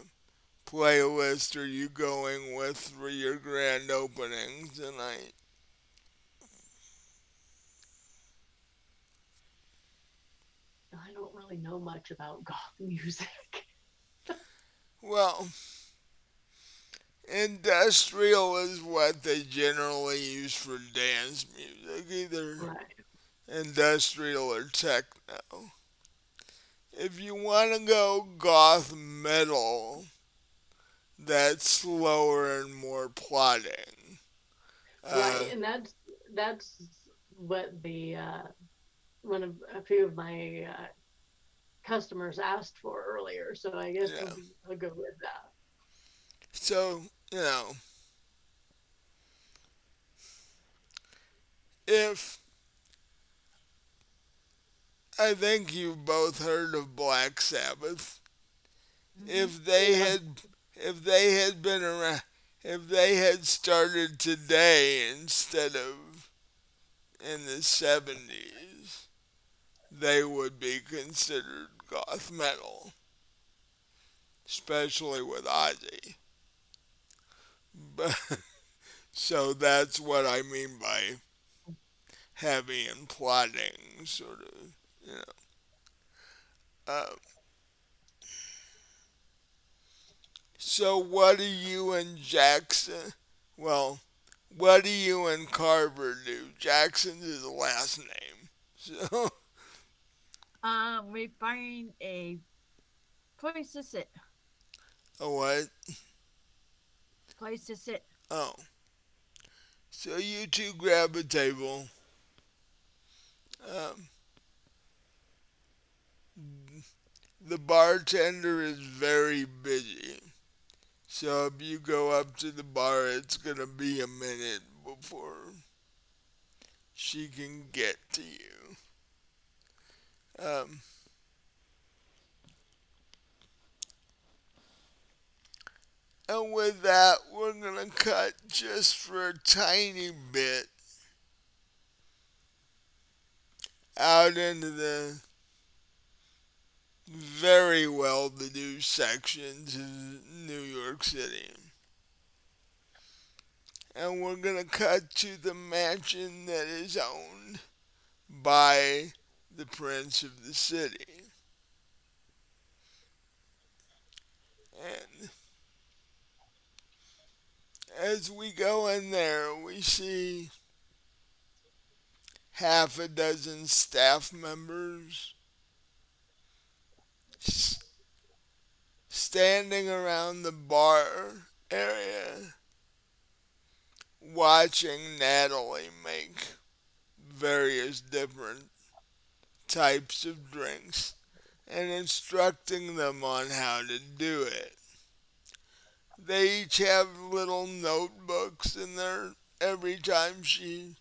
playlist are you going with for your grand opening tonight? I don't really know much about goth music. Well, industrial is what they generally use for dance music, either Right. industrial or techno. If you want to go goth metal, that's slower and more plotting. Uh, Right, and that's what the one of a few of my customers asked for earlier. So I guess yeah. I'll go with that. So, you know, if I think you've both heard of Black Sabbath, if they Yeah. had if they had been around if they had started today instead of in the 70s, they would be considered goth metal, especially with Ozzy. But so that's what I mean by heavy and plotting, sort of. You know. Uh, so what do you and Jackson? Well, what do you and Carver do? Jackson's his last name. So, We find a place to sit. oh what? Place to sit. Oh, So you two grab a table. Um, the bartender is very busy. So if you go up to the bar, it's going to be a minute before she can get to you. Um, and with that, we're going to cut just for a tiny bit out into the very well-to-do sections of New York City. And we're going to cut to the mansion that is owned by the prince of the city. And as we go in there, we see half a dozen staff members standing around the bar area watching Natalie make various different types of drinks and instructing them on how to do it. They each have little notebooks in there. Every time she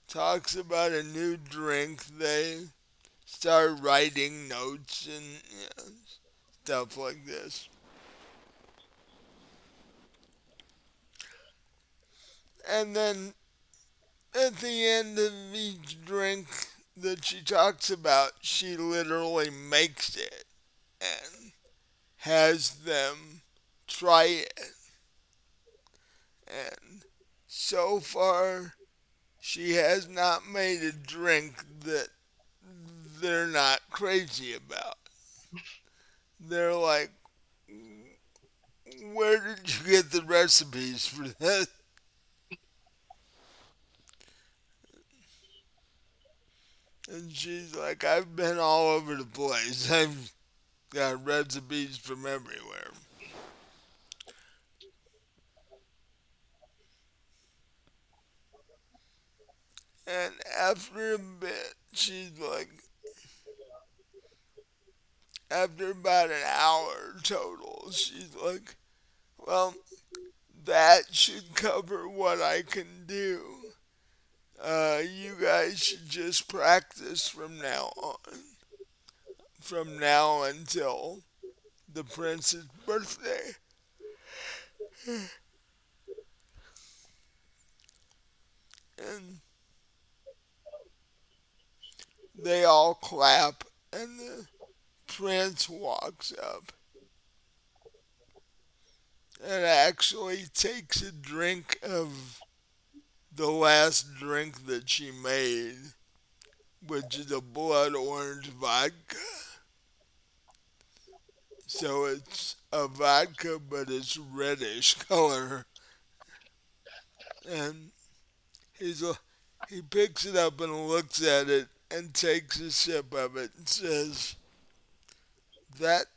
talks about a new drink, they start writing notes and stuff like this. And then at the end of each drink that she talks about, she literally makes it and has them try it. And so far, she has not made a drink that they're not crazy about. They're like, where did you get the recipes for this? And she's like, I've been all over the place. I've got recipes from everywhere. And after a bit, she's like, after about an hour total, she's like, well, that should cover what I can do. You guys should just practice from now on, from now until the prince's birthday. And they all clap, and the prince walks up and actually takes a drink of the last drink that she made, which is a blood orange vodka. So it's a vodka, but it's reddish color. And he's he picks it up and looks at it and takes a sip of it and says, "That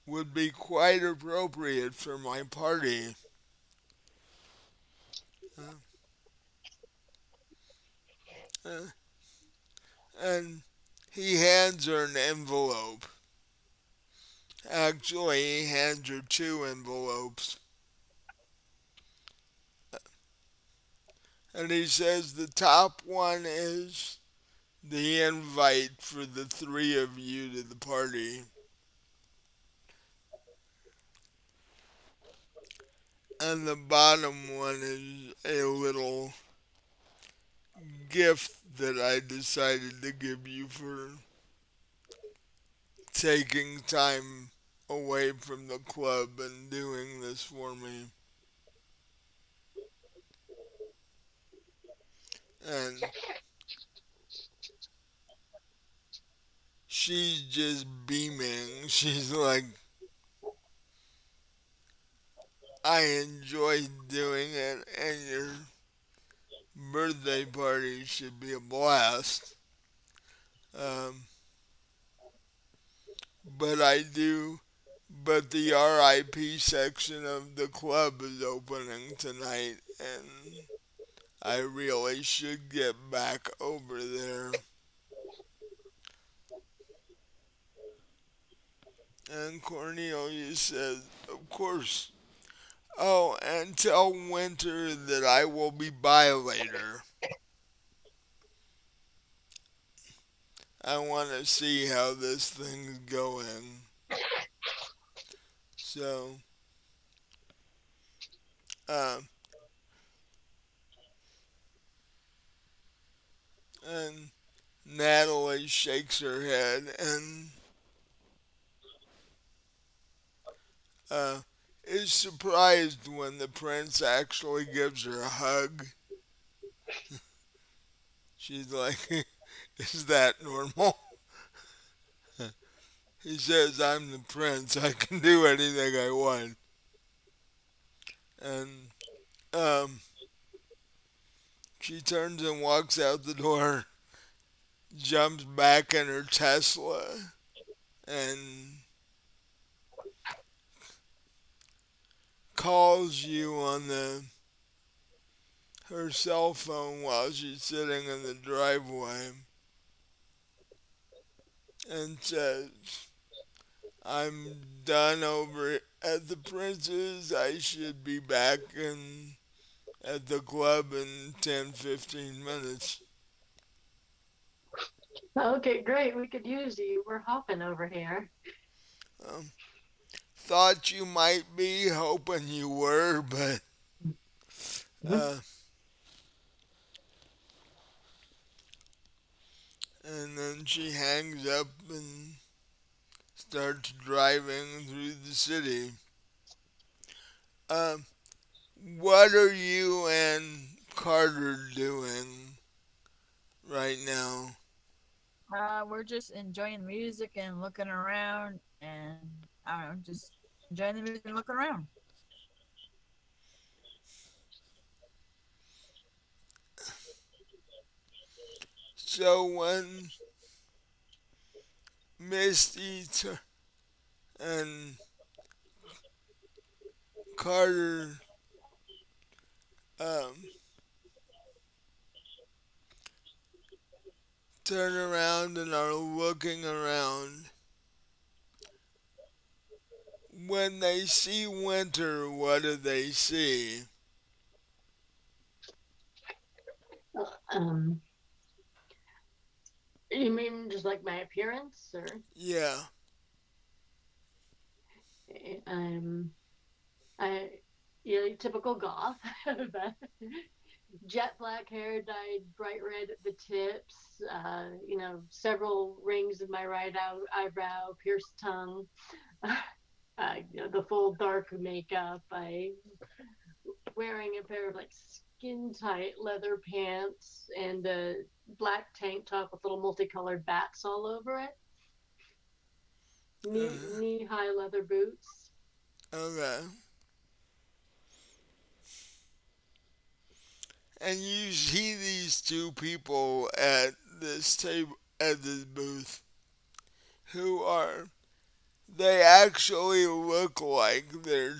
would be quite appropriate for my party." Uh, uh, and he hands her an envelope. Actually, he hands her two envelopes. And he says the top one is the invite for the three of you to the party. And the bottom one is a little gift that I decided to give you for taking time away from the club and doing this for me. And she's just beaming. She's like, I enjoyed doing it, and your birthday party should be a blast. Um, but I do, but the RIP section of the club is opening tonight, and I really should get back over there. And Cornelia said, of course. Oh, and tell Winter that I will be by later. I want to see how this thing's going. So, uh, and Natalie shakes her head and uh, is surprised when the prince actually gives her a hug. She's like, is that normal? He says, I'm the prince. I can do anything I want. And um, she turns and walks out the door, jumps back in her Tesla, and calls you on her cell phone while she's sitting in the driveway and says, I'm done over at the Prince's. I should be back at the club in 10-15 minutes. Okay, great. We could use you. We're hopping over here. Um, Thought you might be, hoping you were, but uh, and then she hangs up and starts driving through the city. Um, what are you and Carter doing right now? We're just enjoying the music and looking around, and I don't know, just enjoying the music and looking around. So when Misty and Carter um, turn around and are looking around, when they see Winter, what do they see? Um, you mean just like my appearance, or Yeah, um, I, yeah, typical goth, but jet black hair dyed bright red at the tips. Several rings in my right eyebrow, pierced tongue. The full dark makeup. I wearing a pair of like skin tight leather pants and a black tank top with little multicolored bats all over it. uh, Knee high leather boots. okay. And you see these two people at this table, at this booth, who are, they actually look like they're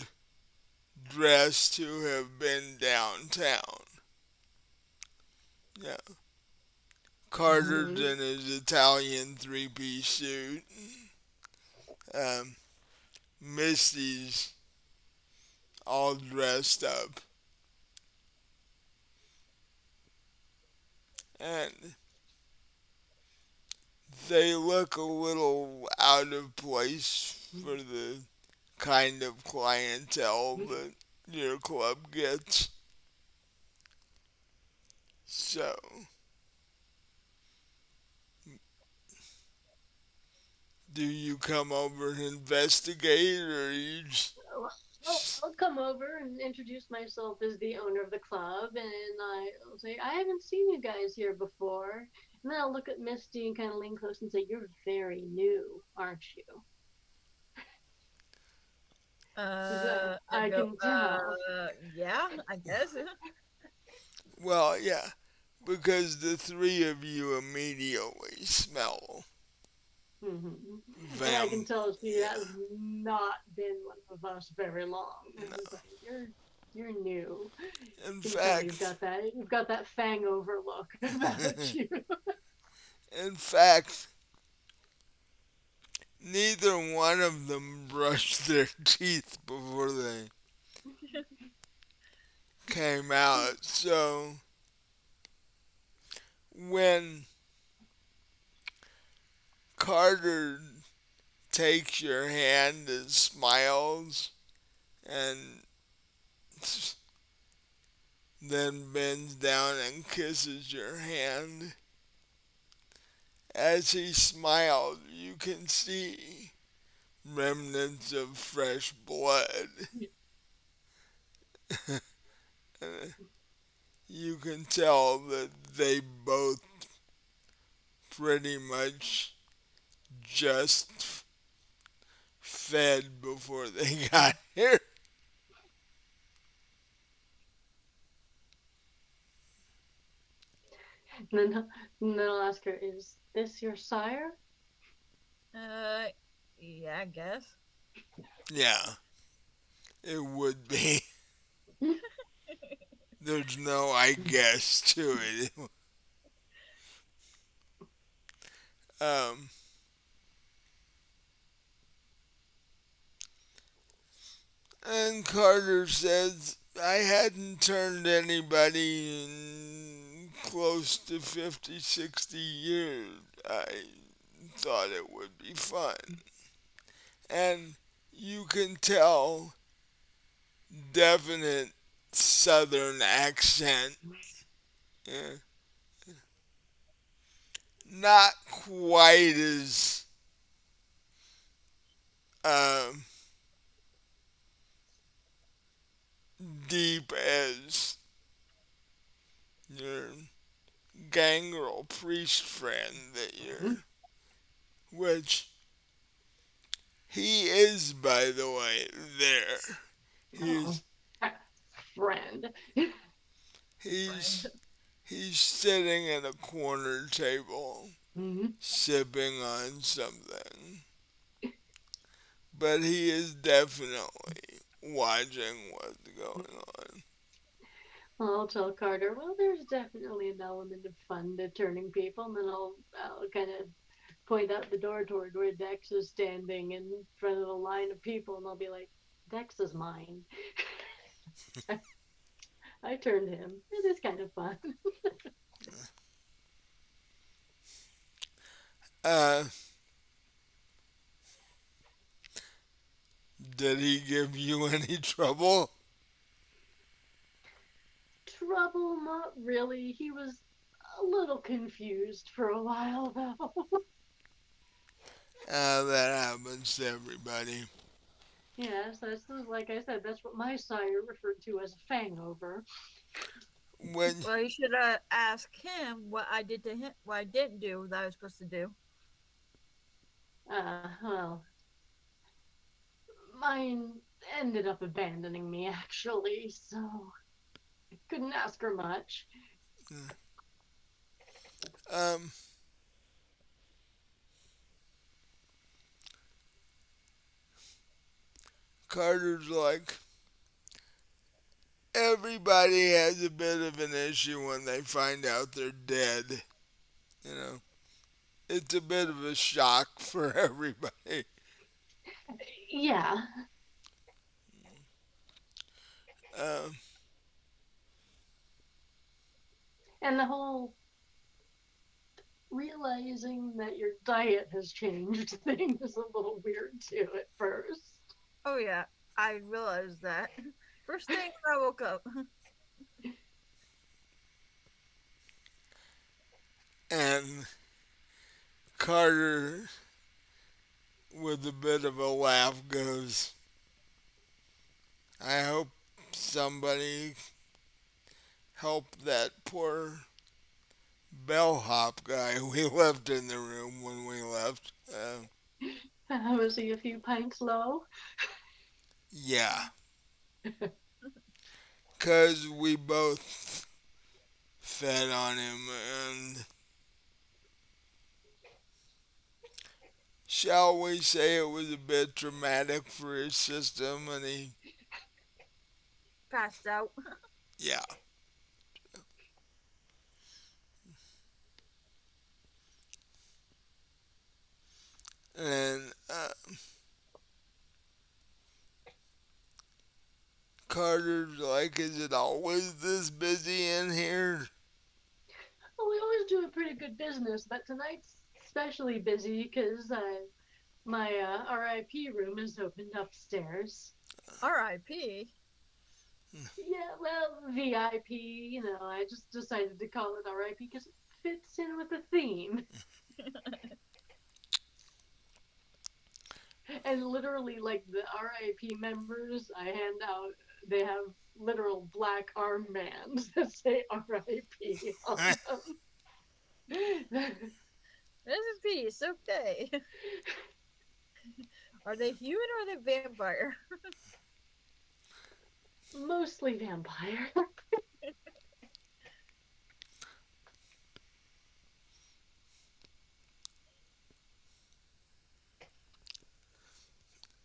dressed to have been downtown. Yeah, Carter's Mm-hmm. in his Italian three-piece suit. Um, Misty's all dressed up, and they look a little out of place for the kind of clientele that your club gets. So, do you come over and investigate, or you just... I'll come over and introduce myself as the owner of the club, and I'll say, I haven't seen you guys here before. And then I'll look at Misty and kind of lean close and say, you're very new, aren't you? I I go, can tell. yeah, I guess. Well, yeah, because the three of you immediately smell Mm-hmm. And I can vamp. tell she has Yeah, not been one of us very long. And no. it's like, you're You're new. In You can tell you've fact, got that fang over look about you. in fact, neither one of them brushed their teeth before they came out. So when Carter takes your hand and smiles and then bends down and kisses your hand, as he smiles, you can see remnants of fresh blood. You can tell that they both pretty much just fed before they got here. And then I'll ask her, "Is this your sire?" Uh, yeah, I guess. Yeah, it would be. There's no I guess to it. Um, and Carter says, I hadn't turned anybody in close to 50, 60 years. I thought it would be fun. And you can tell definite southern accent. Yeah. Not quite as um, deep as your gangrel priest friend that you're, which he is, by the way, there. Oh, He's friend. Friend. he's he's sitting at a corner table Mhm. sipping on something, but he is definitely watching what's going on. I'll tell Carter, well, there's definitely an element of fun to turning people, and then I'll kind of point out the door toward where Dex is standing in front of a line of people, and I'll be like, Dex is mine. I turned him. It is kind of fun. Uh, did he give you any trouble? Trouble, not really. He was a little confused for a while, though. That happens to everybody. Yes, that's like I said, that's what my sire referred to as a fangover. When Well, you should ask him what I did to him, what I didn't do that I was supposed to do. Well, mine ended up abandoning me actually, so I couldn't ask her much. um, Carter's like, everybody has a bit of an issue when they find out they're dead. You know, it's a bit of a shock for everybody. Yeah, Um, and the whole realizing that your diet has changed thing is a little weird too at first. Oh yeah, I realized that. First thing when I woke up. and Carter, with a bit of a laugh, goes, I hope somebody helped that poor bellhop guy we left in the room when we left. Was he a few pints low? Yeah, because we both fed on him, and shall we say it was a bit traumatic for his system, and he passed out. Yeah. And Carter's like, is it always this busy in here? Well, we always do a pretty good business, but tonight's especially busy because my RIP room is opened upstairs. R.I.P. Yeah, well, VIP, I just decided to call it RIP because it fits in with the theme. And literally, like the RIP members, I hand out, they have literal black armbands that say RIP on them. Rest in peace. Okay. Are they human or are they vampire? Mostly vampire.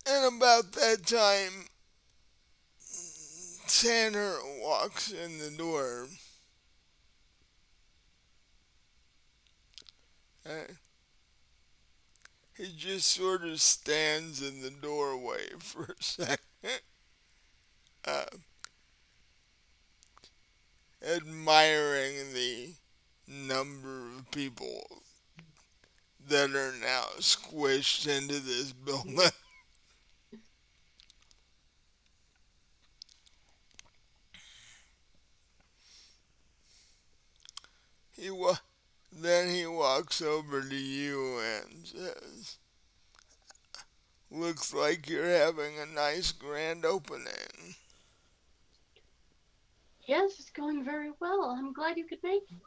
And about that time, Tanner walks in the door. Uh, he just sort of stands in the doorway for a second, uh, admiring the number of people that are now squished into this building. he wa- then he walks over to you and says, "Looks like you're having a nice grand opening." Yes, it's going very well. I'm glad you could make it.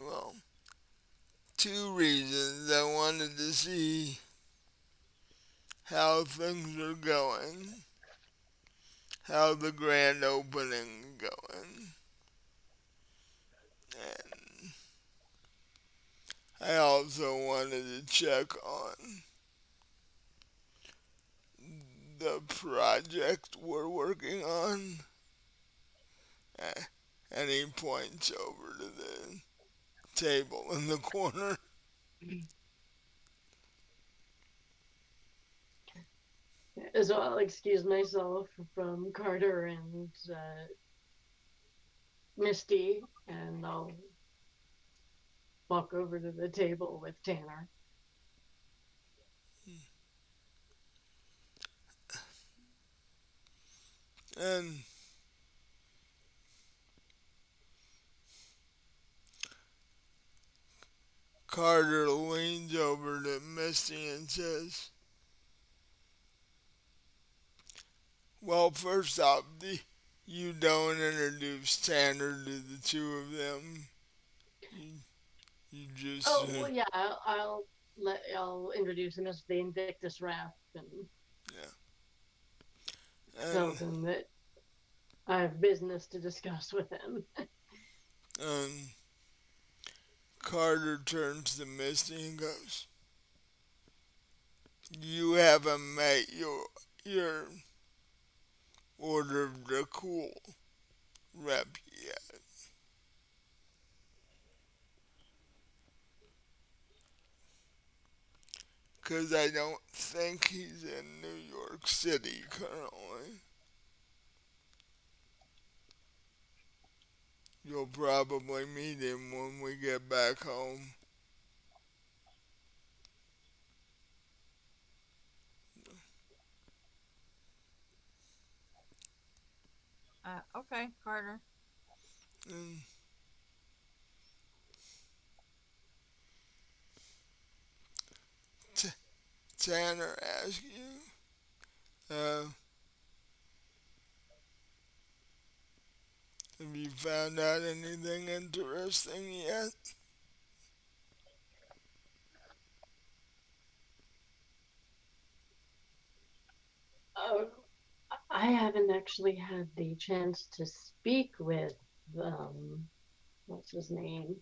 Well, two reasons. I wanted to see how things are going, how the grand opening going, and I also wanted to check on the project we're working on. Uh, and he points over to the table in the corner. So I'll excuse myself from Carter and Misty, and I'll walk over to the table with Tanner. And Carter leans over to Misty and says, "Well, first off, you don't introduce Tanner to the two of them. You, you just, Oh well, yeah, I'll introduce him as the Invictus Wrath and yeah. tell And, him that I have business to discuss with him. and Carter turns to Misty and goes, "You haven't met your Order of the Cool rep yet. 'Cause I don't think he's in New York City currently. You'll probably meet him when we get back home." Okay, Carter. And T- Tanner asks you, uh, "Have you found out anything interesting yet?" Oh, I haven't actually had the chance to speak with what's his name?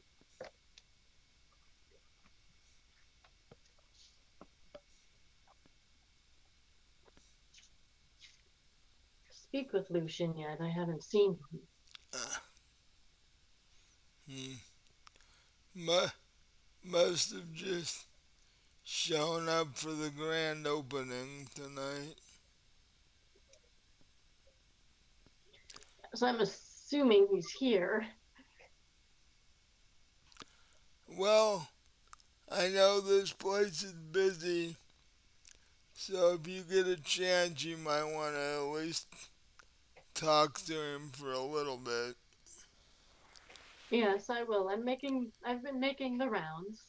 speak with Lucian yet. I haven't seen him. Uh, hmm, mu- must have just shown up for the grand opening tonight. So I'm assuming he's here. Well, I know this place is busy, so if you get a chance, you might want to at least talk to him for a little bit. Yes, I will. I've been making the rounds.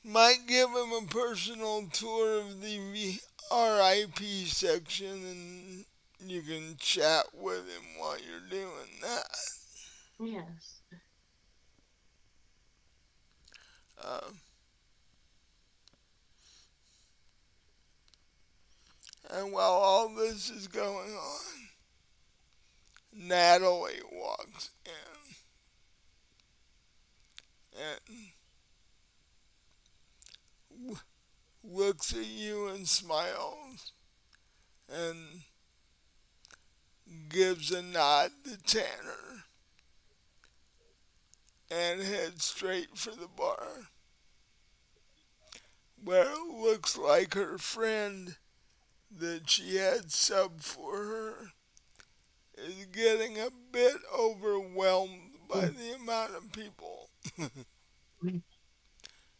Might give him a personal tour of the RIP section and you can chat with him while you're doing that. Yes. Um, and while all this is going on, Natalie walks in and looks at you and smiles and gives a nod to Tanner and heads straight for the bar, where it looks like her friend that she had subbed for her is getting a bit overwhelmed by the amount of people.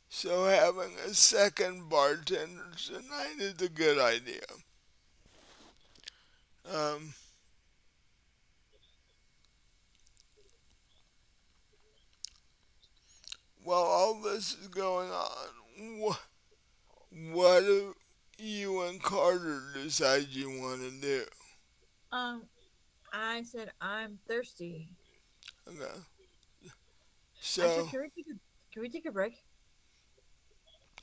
So having a second bartender tonight is a good idea. Um, while all this is going on, what do you and Carter decide you want to do? Um, I said I'm thirsty. Okay. Actually, So can we take a break?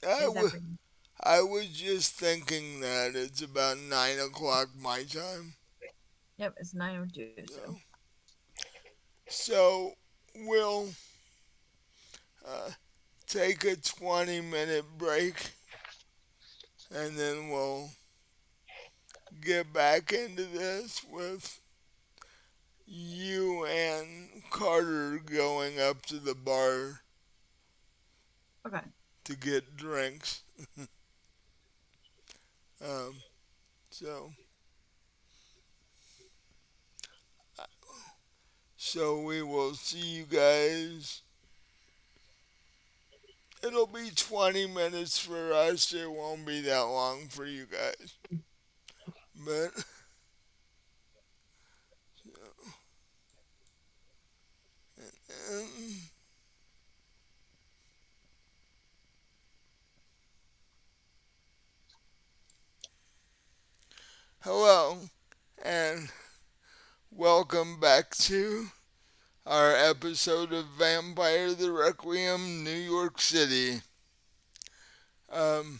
I, Is that w- for you? I was just thinking that it's about 9 o'clock my time. Yep, it's 9:02. So So, so we'll uh, take a 20-minute break and then we'll get back into this with you and Carter going up to the bar okay. to get drinks. Um, so, so we will see you guys. It'll be 20 minutes for us. It won't be that long for you guys. But, um, hello and welcome back to our episode of Vampire the Requiem, New York City. Um,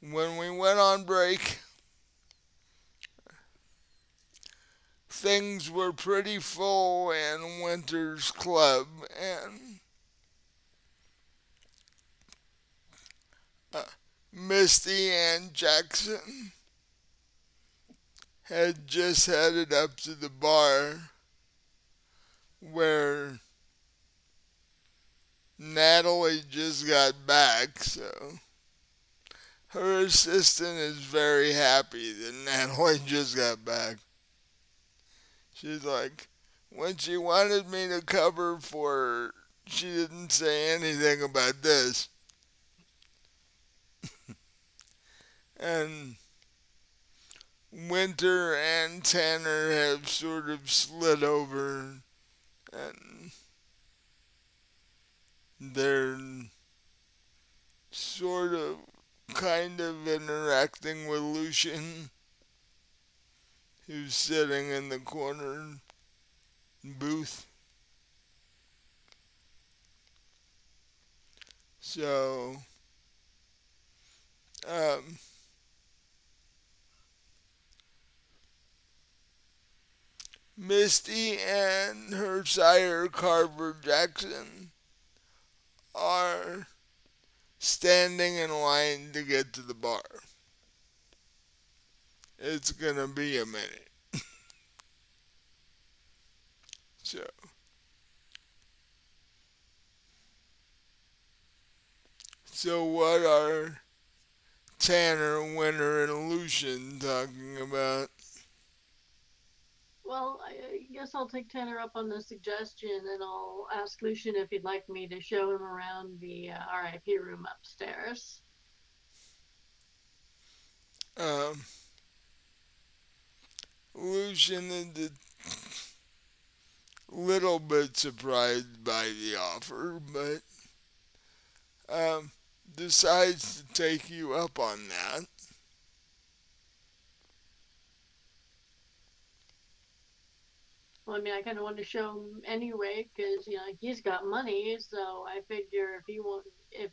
when we went on break, things were pretty full in Winter's Club, and uh, Misty and Jackson had just headed up to the bar where Natalie just got back, so her assistant is very happy that Natalie just got back. She's like, when she wanted me to cover for her, she didn't say anything about this. And Winter and Tanner have sort of slid over and they're sort of kind of interacting with Lucian, who's sitting in the corner booth. So, um, Misty and her sire Carver Jackson are standing in line to get to the bar. it's gonna be a minute. So, so what are Tanner, Winter, and Lucian talking about? Well, I guess I'll take Tanner up on the suggestion and I'll ask Lucian if he'd like me to show him around the RIP room upstairs. Um, Lucian is a little bit surprised by the offer, but um, decides to take you up on that. Well, I mean, I kind of wanted to show him anyway because he's got money, so I figure if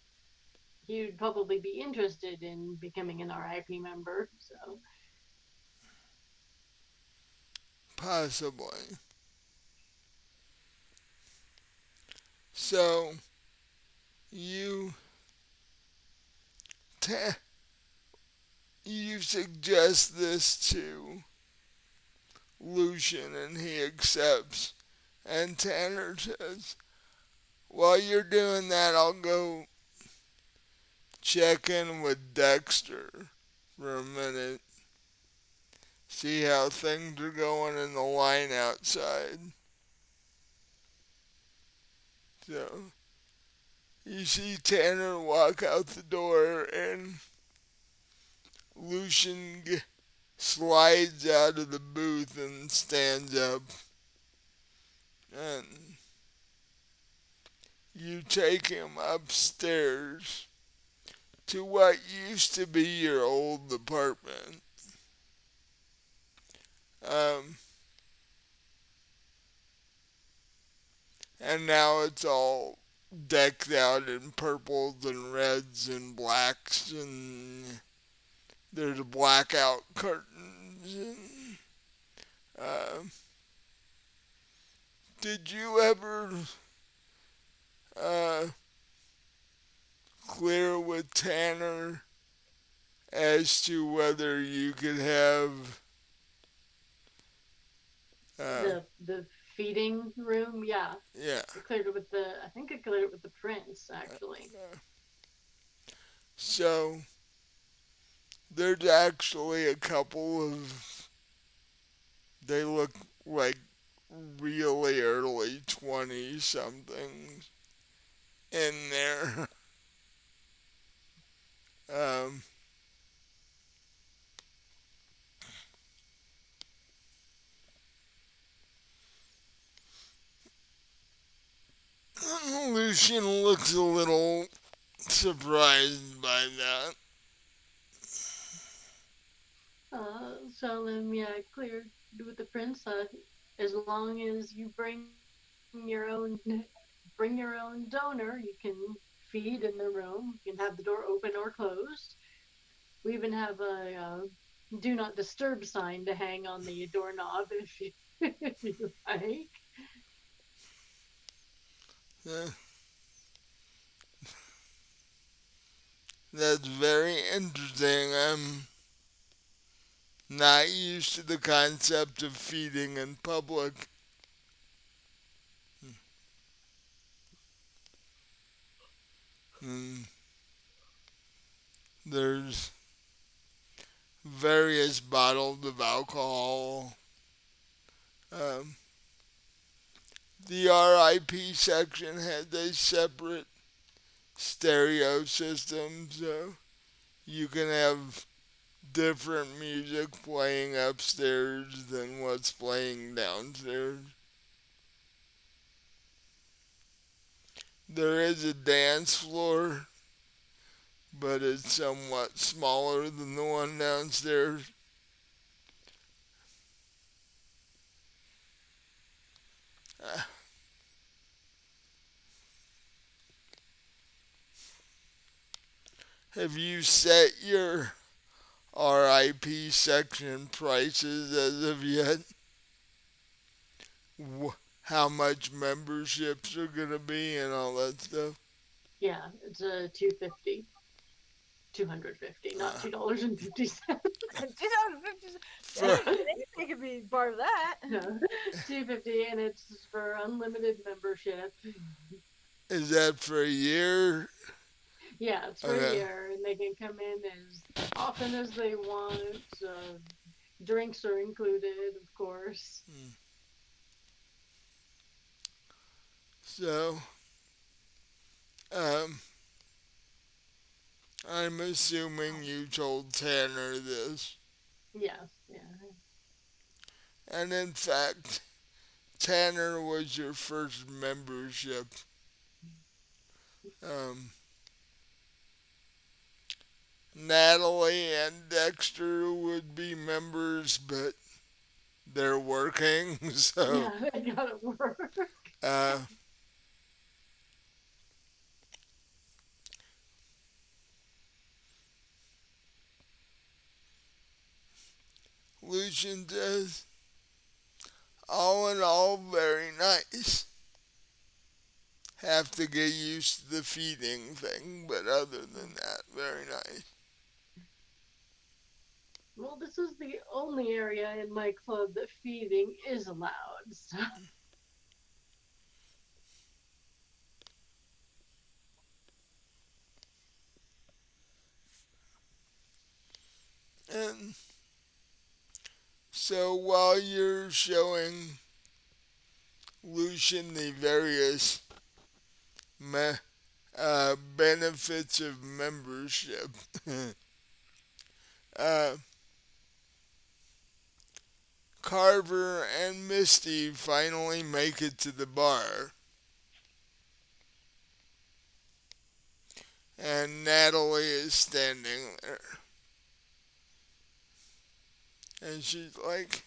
he'd probably be interested in becoming an RIP member. So Possibly. So you ta- you suggest this to Lucian and he accepts. And Tanner says, while you're doing that, I'll go check in with Dexter for a minute, see how things are going in the line outside. So you see Tanner walk out the door, and Lucian slides out of the booth and stands up. And you take him upstairs to what used to be your old apartment. Um, and now it's all decked out in purples and reds and blacks, and there's blackout curtains. And, uh, did you ever uh, clear with Tanner as to whether you could have uh, the feeding room, yeah, yeah. I think I cleared it with the prince actually. So there's actually a couple of, they look like really early 20 somethings in there. Um, Lucian looks a little surprised by that. Salem, yeah, cleared with the prince. As long as you bring your own donor, you can feed in the room. You can have the door open or closed. We even have a do not disturb sign to hang on the doorknob if you, if you like. Uh, that's very interesting. I'm not used to the concept of feeding in public. And there's various bottles of alcohol. Um, the RIP section has a separate stereo system, so you can have different music playing upstairs than what's playing downstairs. There is a dance floor, but it's somewhat smaller than the one downstairs. Uh, have you set your RIP section prices as of yet? How much memberships are going to be and all that stuff? Yeah, it's a 250. $250, not Uh, $2.50. 2050. for Dang, they could be part of that. No, 250, and it's for unlimited membership. is that for a year? Yeah, it's for a Okay. year, and they can come in as often as they want. Drinks are included, of course. So, um, I'm assuming you told Tanner this, Yes, yeah. and in fact, Tanner was your first membership. Um, Natalie and Dexter would be members, but they're working, so Yeah, they gotta work. uh, Lucian does. All in all, very nice. Have to get used to the feeding thing, but other than that, very nice. Well, this is the only area in my club that feeding is allowed. So. And so while you're showing Lucian the various benefits of membership, uh, Carver and Misty finally make it to the bar, and Natalie is standing there, and she's like,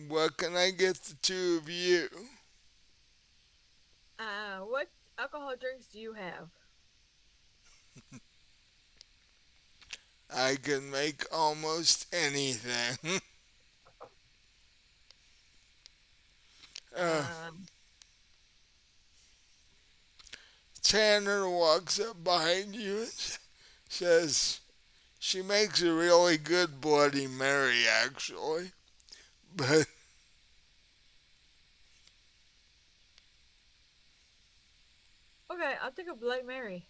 "What can I get the two of you?" What alcohol drinks do you have? I can make almost anything. uh, Um, Tanner walks up behind you and says, "She makes a really good Bloody Mary, actually." But okay, I'll take a Bloody Mary.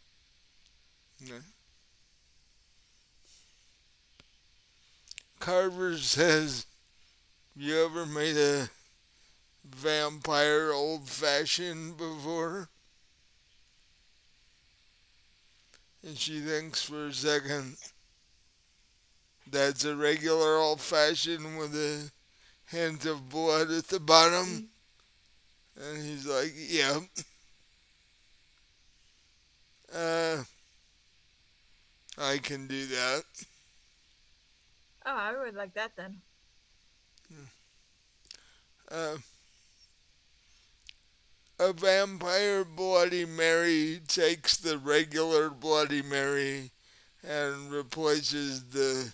Carver says, "You ever made a vampire old fashioned before?" And she thinks for a second. "That's a regular old fashioned with a hint of blood at the bottom." And he's like, "Yep. Uh, I can do that." Oh, I would like that then. Uh, a vampire Bloody Mary takes the regular Bloody Mary and replaces the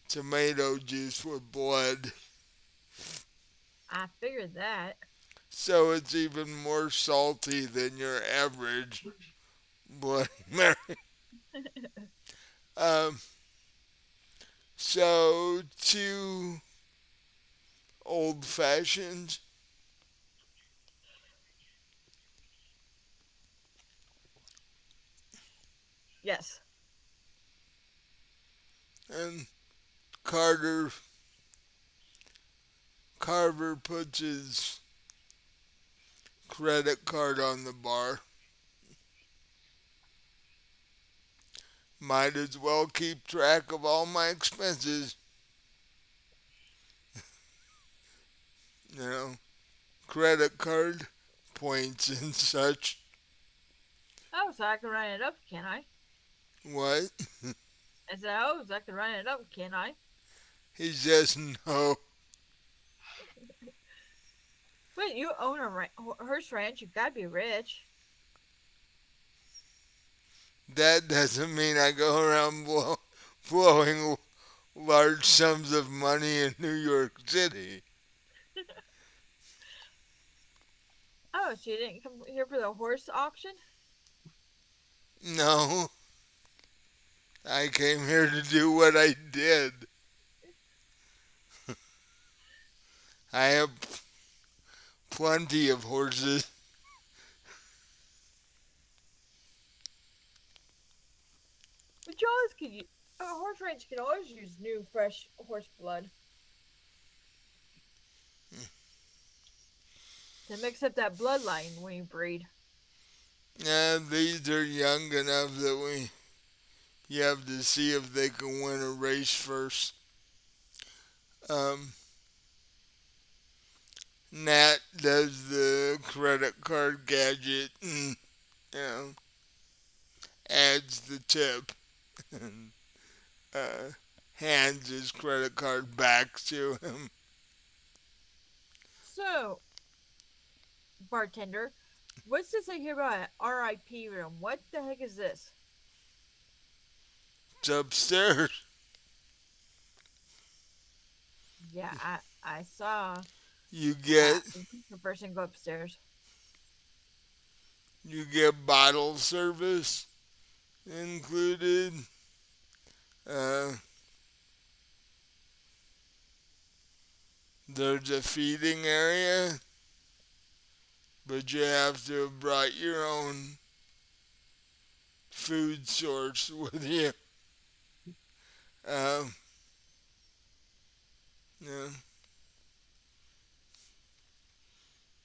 tomato juice with blood. I figured that. So it's even more salty than your average Bloody Mary. Um, so two old fashions, Yes. and Carter Carver puts his credit card on the bar. Might as well keep track of all my expenses, you know, credit card points and such. Oh, so I can run it up, can I? What? I said, oh, so I can run it up, can I? He says no. Wait, you own a horse ranch. You gotta be rich. That doesn't mean I go around blowing large sums of money in New York City. Oh, so you didn't come here for the horse auction? No, I came here to do what I did. I have plenty of horses. But you always could use, a horse ranch can always use new, fresh horse blood to mix up that bloodline when you breed. These are young enough that you have to see if they can win a race first. Um, Nat does the credit card gadget and you know adds the tip and uh, hands his credit card back to him. So, bartender, what's this I hear about an RIP room? What the heck is this? It's upstairs. Yeah, I saw You get a person go upstairs. you get bottle service included. Uh, there's a feeding area, but you have to have brought your own food source with you. Um, yeah,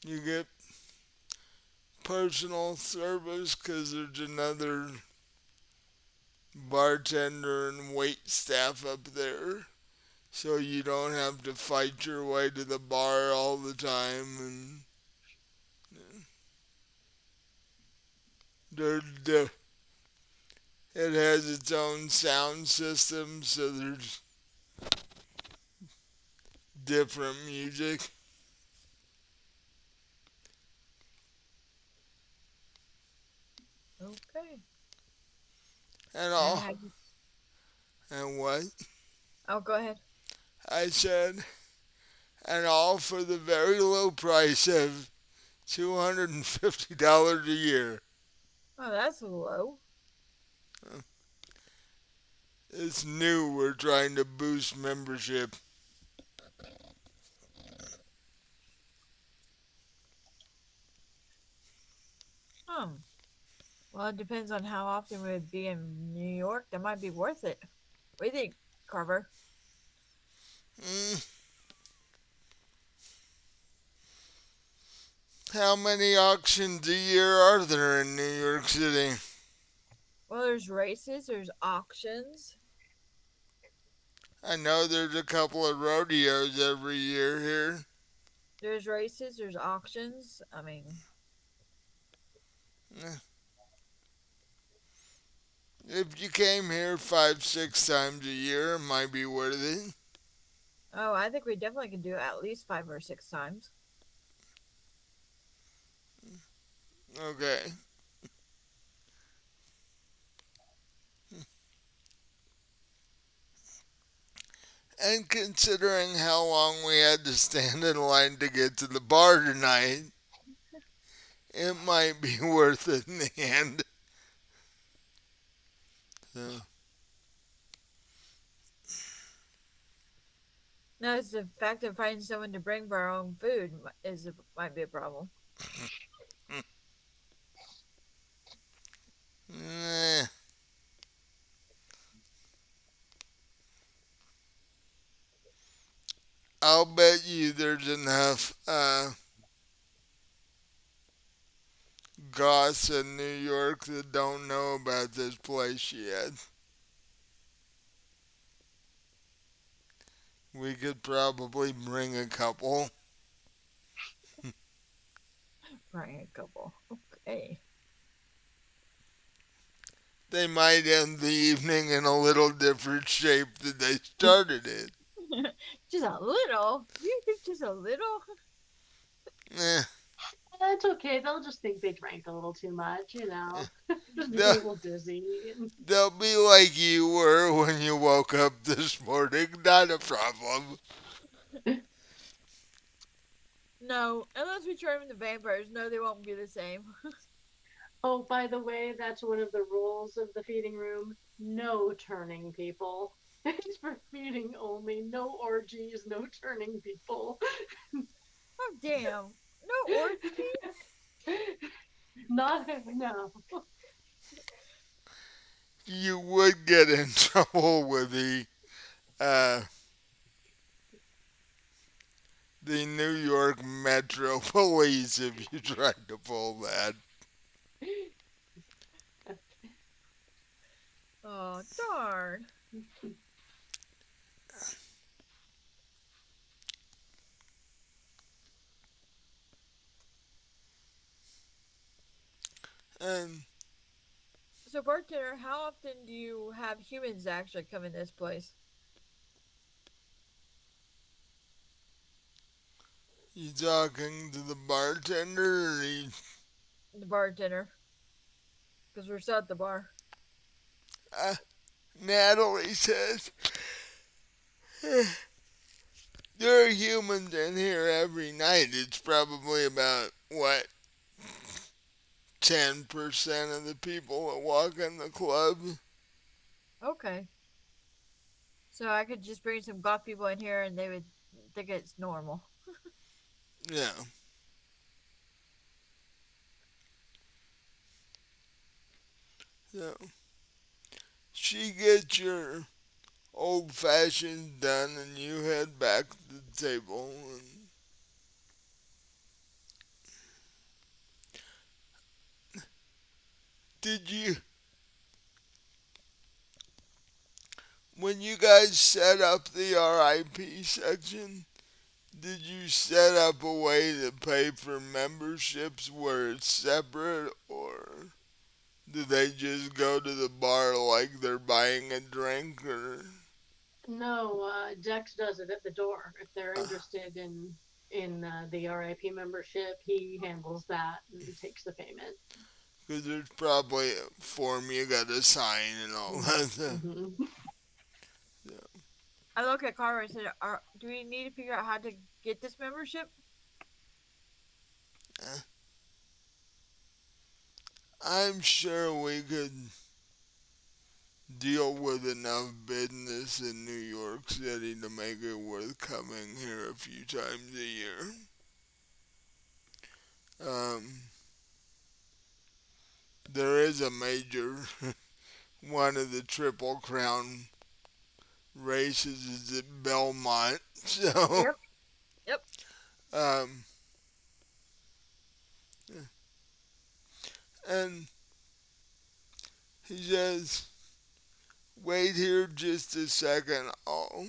you get personal service because there's another bartender and wait staff up there, so you don't have to fight your way to the bar all the time. And the it has its own sound system, so there's different music Okay. and And all. have And what oh, go ahead. I said, and all for the very low price of $250 a year. Oh, that's low. It's new. We're trying to boost membership. Hmm. Well, it depends on how often we would be in New York. That might be worth it. What do you think, Carver? Mm, how many auctions a year are there in New York City? Well, there's races, there's auctions, I know there's a couple of rodeos every year here. there's auctions. I mean, Eh, if you came here 5, 6 times a year, it might be worth it. oh, I think we definitely can do it at least 5 or 6 times. Okay. And considering how long we had to stand in line to get to the bar tonight, it might be worth it in the end. So, No, it's the fact of finding someone to bring for our own food might be a problem. eh, I'll bet you there's enough goths in New York that don't know about this place yet. We could probably bring a couple. Bring a couple. Okay. They might end the evening in a little different shape than they started it. Just a little. You think just a little? Eh, It's okay. They'll just think they drank a little too much, just be a they'll, little dizzy. they'll be like you were when you woke up this morning. Not a problem. No, unless we turn them into vampires. No, they won't be the same. Oh, by the way, that's one of the rules of the feeding room. No turning people. It's for feeding only. No orgies, no turning people. Oh damn! No orgies. Not no. You would get in trouble with uh, the New York Metro Police if you tried to pull that. Oh darn! And So bartender, how often do you have humans actually come in this place? you talking to the bartender or The bartender, because we're still at the bar. uh, Natalie says there are humans in here every night. It's probably about what 10% of the people that walk in the club. Okay. So I could just bring some goth people in here and they would think it's normal. Yeah. So she gets your old fashioned done and you head back to the table. And did you, when you guys set up the RIP section, did you set up a way to pay for memberships where it's separate, or do they just go to the bar like they're buying a drink? Or No, Dex does it at the door. If they're uh, interested in the RIP membership, he handles that and takes the payment. because there's probably a form you gotta sign and all that stuff. Mm-hmm. So, I look at Carver and said, "Do we need to figure out how to get this membership?" uh, I'm sure we could deal with enough business in New York City to make it worth coming here a few times a year. Um, there is a major one of the Triple Crown races is at Belmont, so Yep. Yep. um, and he says, "Wait here just a second. I'll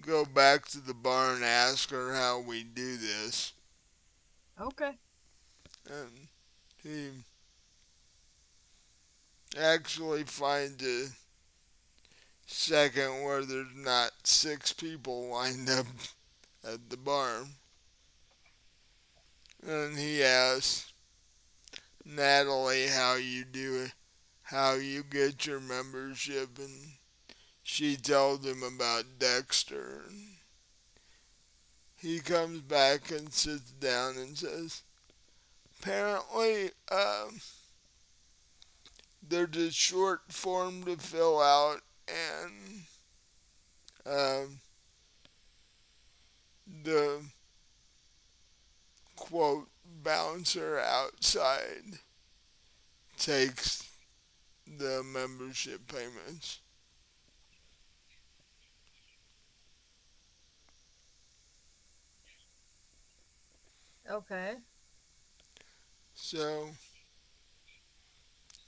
go back to the bar and ask her how we do this." Okay. And he actually finds a second where there's not six people lined up at the bar. And he asks Natalie how you do it, how you get your membership, and she tells him about Dexter. He comes back and sits down and says, apparently, there's a short form to fill out, and um, the quote bouncer outside takes the membership payments. Okay. So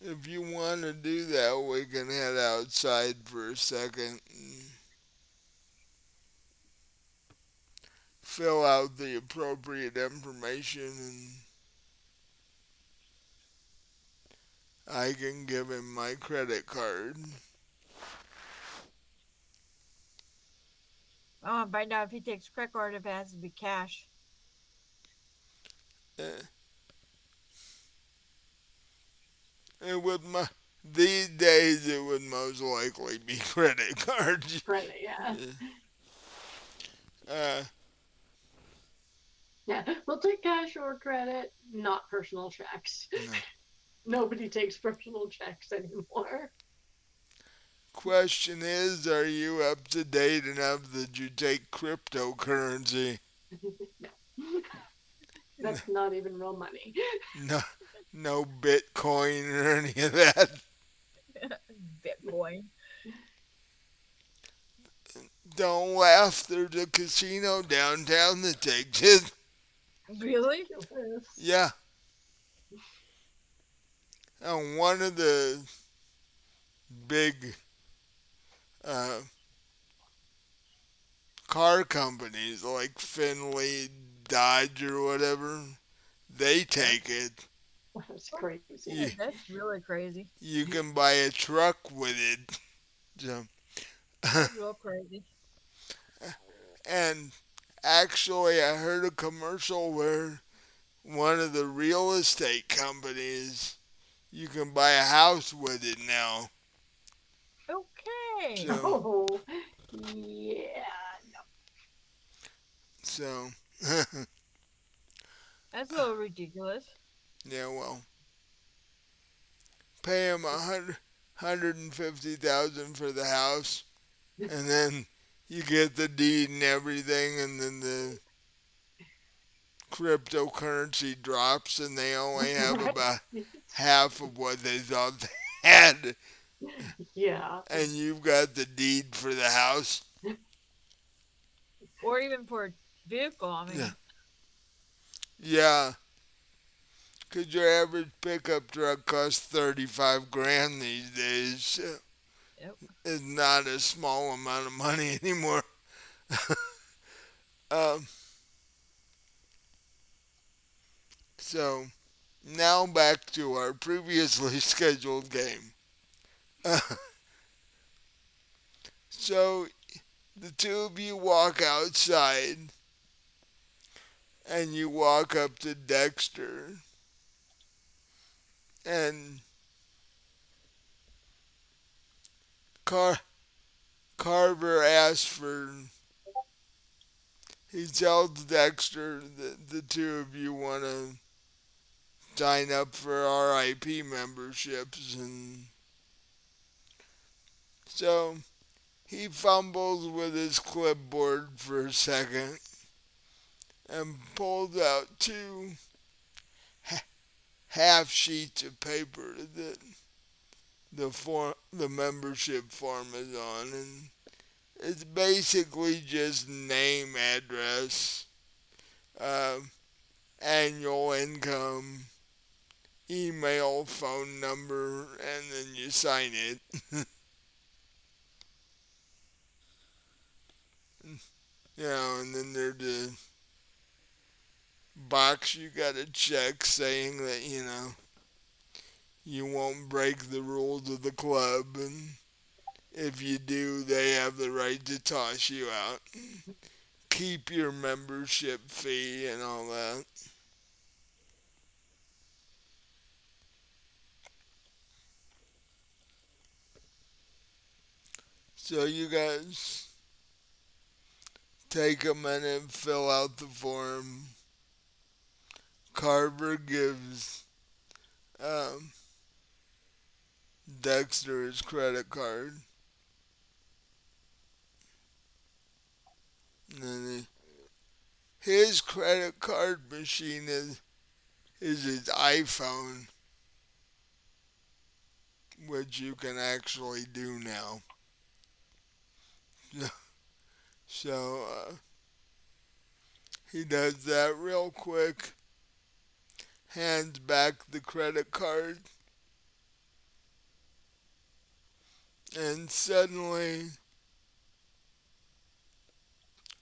if you want to do that, we can head outside for a second and fill out the appropriate information, and I can give him my credit card. I want to find out if he takes credit card if it has to be cash. Uh, and with my these days, it would most likely be credit cards. Credit, yeah. uh, Yeah, we'll take cash or credit, not personal checks. no. Nobody takes personal checks anymore. Question is, are you up to date enough that you take cryptocurrency? No, that's not even real money. No, no Bitcoin or any of that. Bitcoin. Don't laugh. There's a casino downtown that takes it. Really? Ridiculous. Yeah, and one of the big uh, car companies like Finley, Dodge, or whatever, they Yeah. take it. That's You, crazy. That's really crazy. you can buy a truck with it. So, That's real crazy. and actually, I heard a commercial where one of the real estate companies, you can buy a house with it now. Okay. So, Oh, yeah. so, That's a little ridiculous. yeah, well, pay him 150,000 for the house, and then you get the deed and everything, and then the cryptocurrency drops, and they only have Right. about half of what they thought they had, Yeah. and you've got the deed for the house. Or even for a vehicle. I Yeah, mean, yeah. Cause your average pickup truck costs 35 grand these days. So yep. it's not a small amount of money anymore. Um, so now back to our previously scheduled game. Uh, so the two of you walk outside and you walk up to Dexter and Car- Carver asks for. He tells Dexter that the two of you want to sign up for RIP memberships, and so he fumbles with his clipboard for a second and pulls out two half sheets of paper that the membership form is on, and it's basically just name, address, uh, annual income, email, phone number, and then you sign it. And then there's the box you gotta check saying that, you won't break the rules of the club, and if you do, they have the right to toss you out. Keep your membership fee and all that. So you guys take a minute, fill out the form. Carver gives um, Dexter his credit card. And then his credit card machine is his iPhone, which you can actually do now. So he does that real quick, hands back the credit card, and suddenly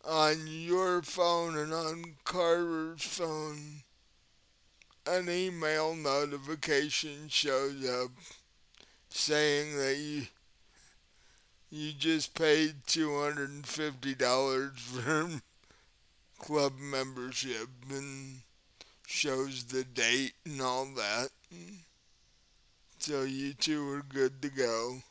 on your phone and on Carter's phone, an email notification shows up saying that you just paid $250 for club membership, and shows the date and all that. So you two are good to go.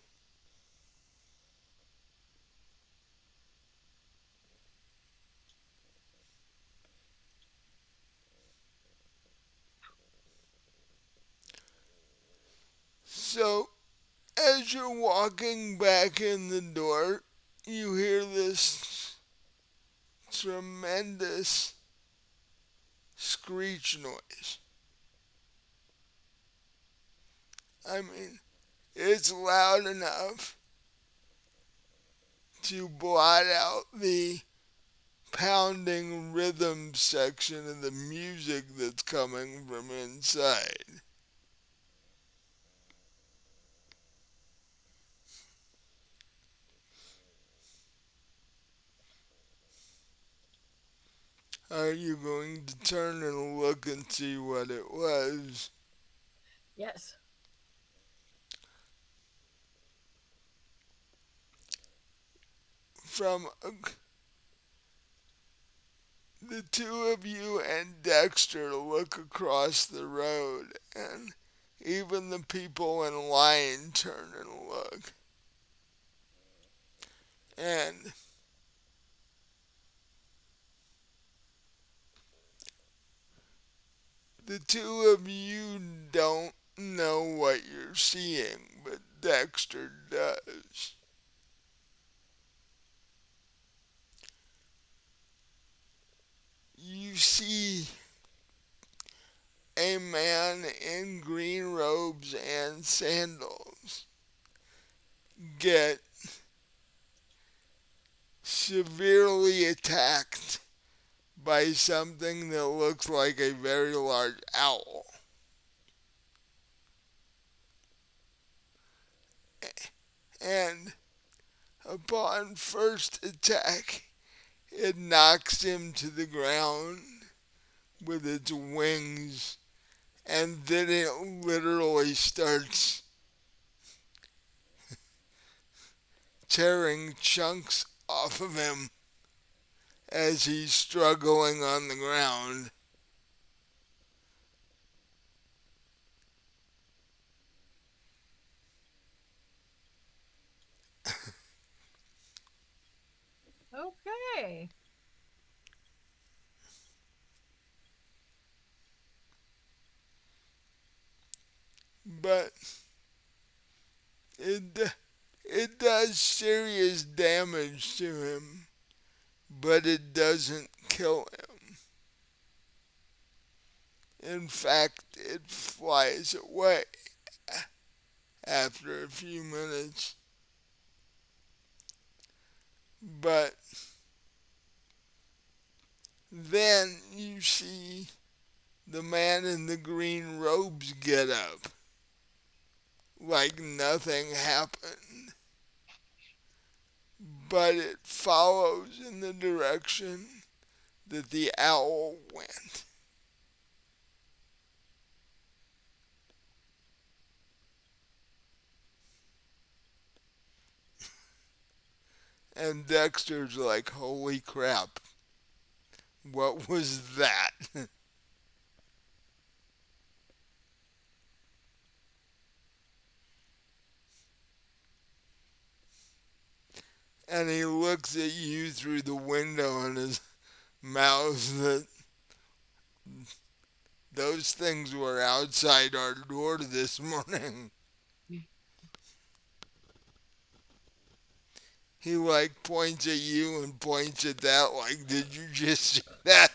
So as you're walking back in the door, you hear this tremendous screech noise. I mean, it's loud enough to blot out the pounding rhythm section of the music that's coming from inside. Are you going to turn and look and see what it was? Yes. From the two of you and Dexter look across the road, and even the people in line turn and look. And the two of you don't know what you're seeing, but Dexter does. You see a man in green robes and sandals get severely attacked by something that looks like a very large owl. And upon first attack, it knocks him to the ground with its wings, and then it literally starts tearing chunks off of him as he's struggling on the ground. Okay. But it, it does serious damage to him, but it doesn't kill him. In fact, it flies away after a few minutes. But then you see the man in the green robes get up like nothing happened. But it follows in the direction that the owl went. And Dexter's like, holy crap, what was that? And he looks at you through the window in his mouth that those things were outside our door this morning. He like points at you and points at that like, did you just see that?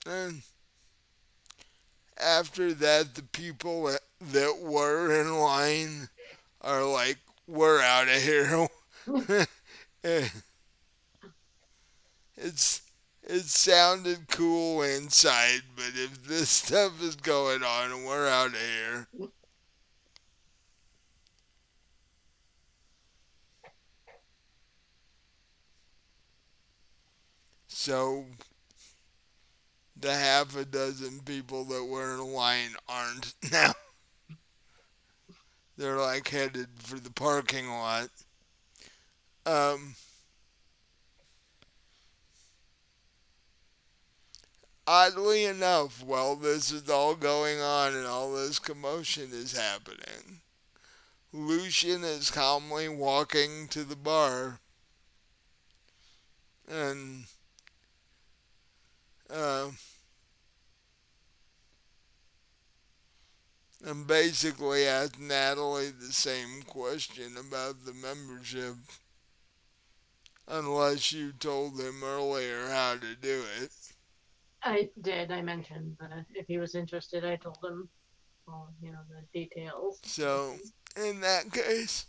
And after that, the people that were in line are like, we're out of here. it's it sounded cool inside, but if this stuff is going on, we're out of here. So the half a dozen people that were in line aren't now. They're like headed for the parking lot. Um, Oddly enough, while this is all going on and all this commotion is happening, Lucian is calmly walking to the bar, and uh, and basically asked Natalie the same question about the membership, unless you told him earlier how to do it. I did. I mentioned that if he was interested, I told him all, the details. So, in that case,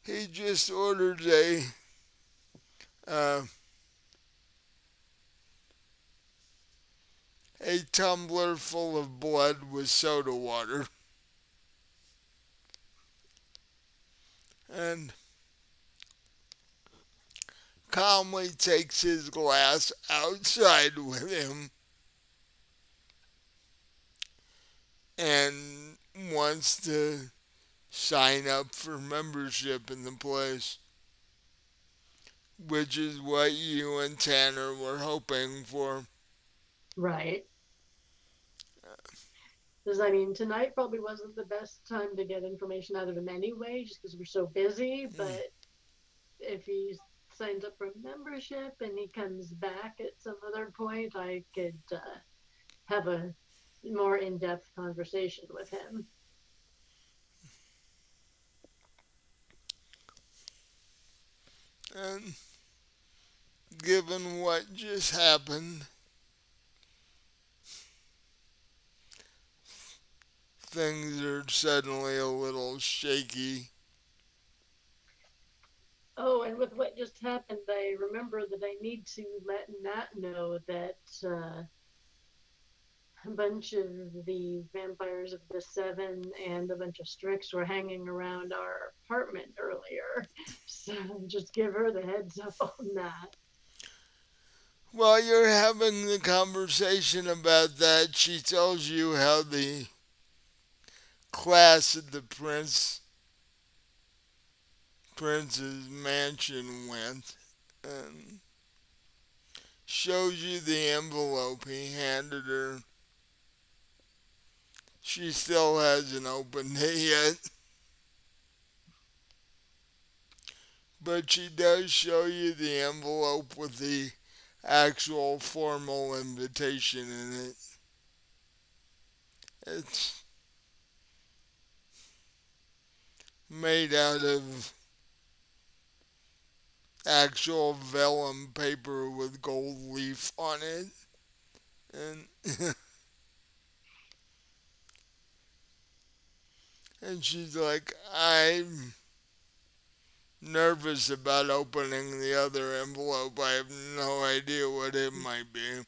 he just ordered uh, a tumbler full of blood with soda water, and calmly takes his glass outside with him and wants to sign up for membership in the place, which is what you and Tanner were hoping for. Right. Because, I mean, tonight probably wasn't the best time to get information out of him anyway, just because we're so busy. But if he signs up for membership and he comes back at some other point, I could have a more in depth conversation with him. And given what just happened, things are suddenly a little shaky. Oh, and with what just happened, I remember that I need to let Nat know that a bunch of the vampires of the Seven and a bunch of Strix were hanging around our apartment earlier. So just give her the heads up on that. While you're having the conversation about that, she tells you how the class at the prince's mansion went, and shows you the envelope he handed her. She still hasn't opened it yet, but she does show you the envelope with the actual formal invitation in it. It's made out of actual vellum paper with gold leaf on it. And and she's like, I'm nervous about opening the other envelope. I have no idea what it might be.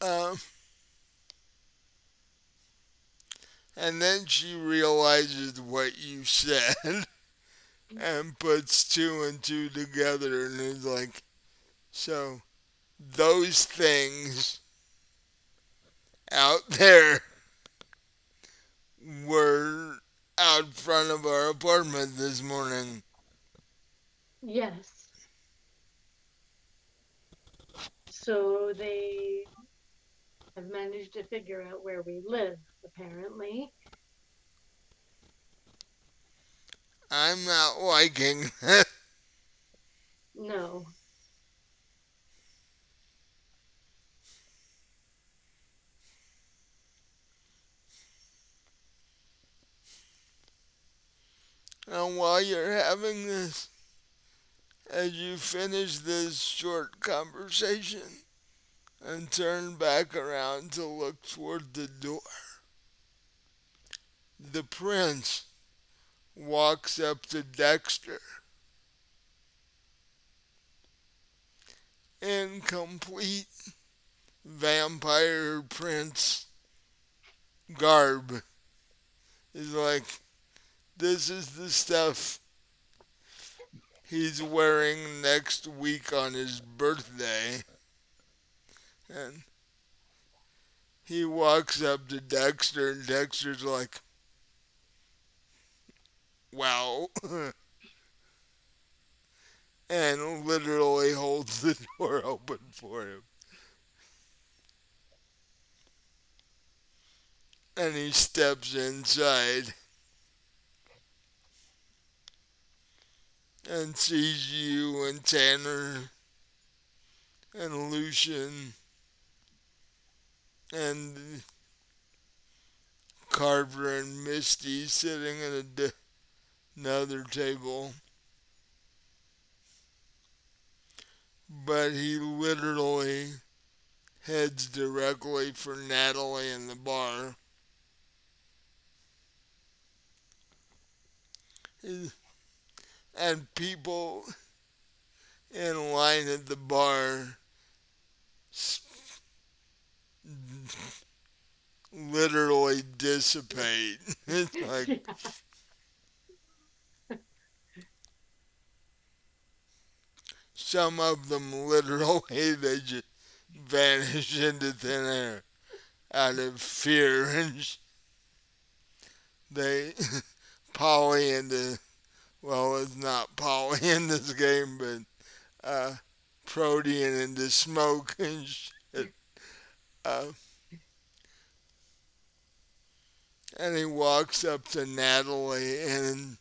Um, and then she realizes what you said and puts two and two together and is like, so those things out there were out front of our apartment this morning. Yes. So they have managed to figure out where we live, apparently. I'm not liking that. No. And while you're having this, as you finish this short conversation and turn back around to look toward the door, the prince walks up to Dexter in complete vampire prince garb. He's like, this is the stuff he's wearing next week on his birthday. And he walks up to Dexter, and Dexter's like, wow. And literally holds the door open for him. and he steps inside and sees you and Tanner and Lucian and Carver and Misty sitting at another table. But he literally heads directly for Natalie in the bar. And people in line at the bar literally dissipate. It's like Yeah. some of them literally they just vanish into thin air out of fear, and they poly into, well, it's not poly in this game, but protein into smoke and shit. Uh, and he walks up to Natalie and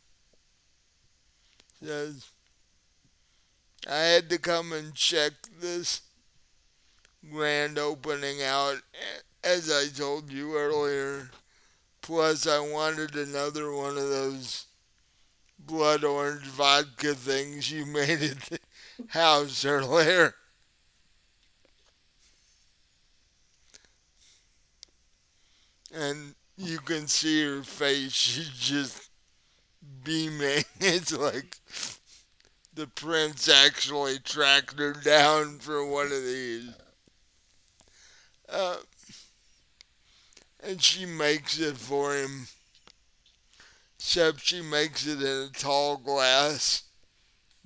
says, I had to come and check this grand opening out, as I told you earlier. Plus, I wanted another one of those blood orange vodka things you made at the house earlier. And you can see her face. She's just beaming. It's like the prince actually tracked her down for one of these. Uh, and she makes it for him, except she makes it in a tall glass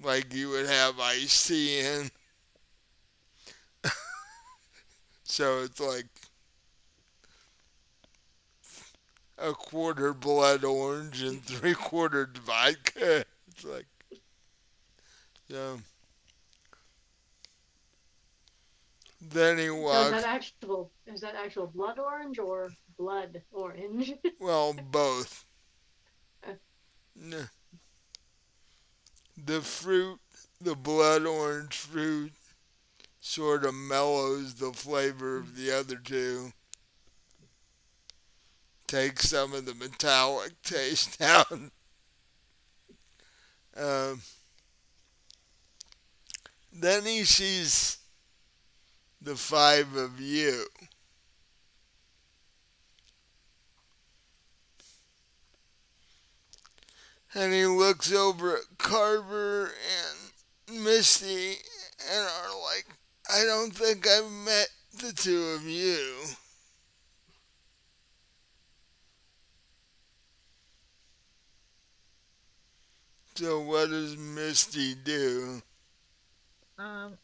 like you would have iced tea in. So it's like a quarter blood orange and three-quarter vodka. It's like, so. Then he So is that walks, actual blood orange or blood orange? well, both. The fruit, the blood orange fruit, sort of mellows the flavor of the other two. Takes some of the metallic taste out. Um, then he sees the five of you. And he looks over at Carver and Misty and are like, I don't think I've met the two of you. So what does Misty do? Um,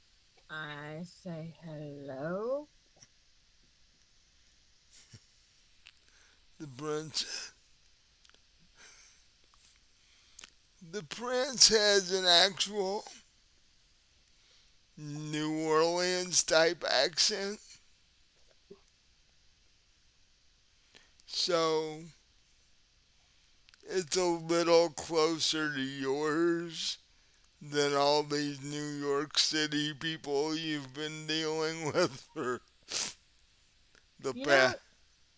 I say hello. The prince. The prince has an actual New Orleans type accent. So it's a little closer to yours than all these New York City people you've been dealing with for the You past. know,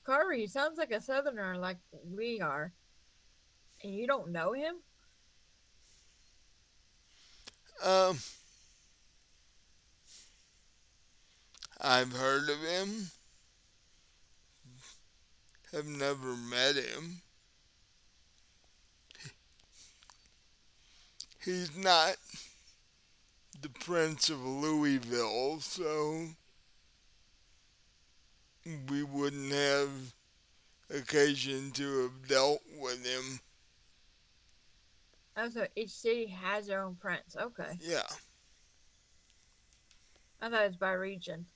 Carver, he sounds like a southerner like we are. And you don't know him? Um, I've heard of him, have never met him. He's not the Prince of Louisville, so we wouldn't have occasion to have dealt with him. Oh, so each city has their own prince. Okay. Yeah, I thought it was by region.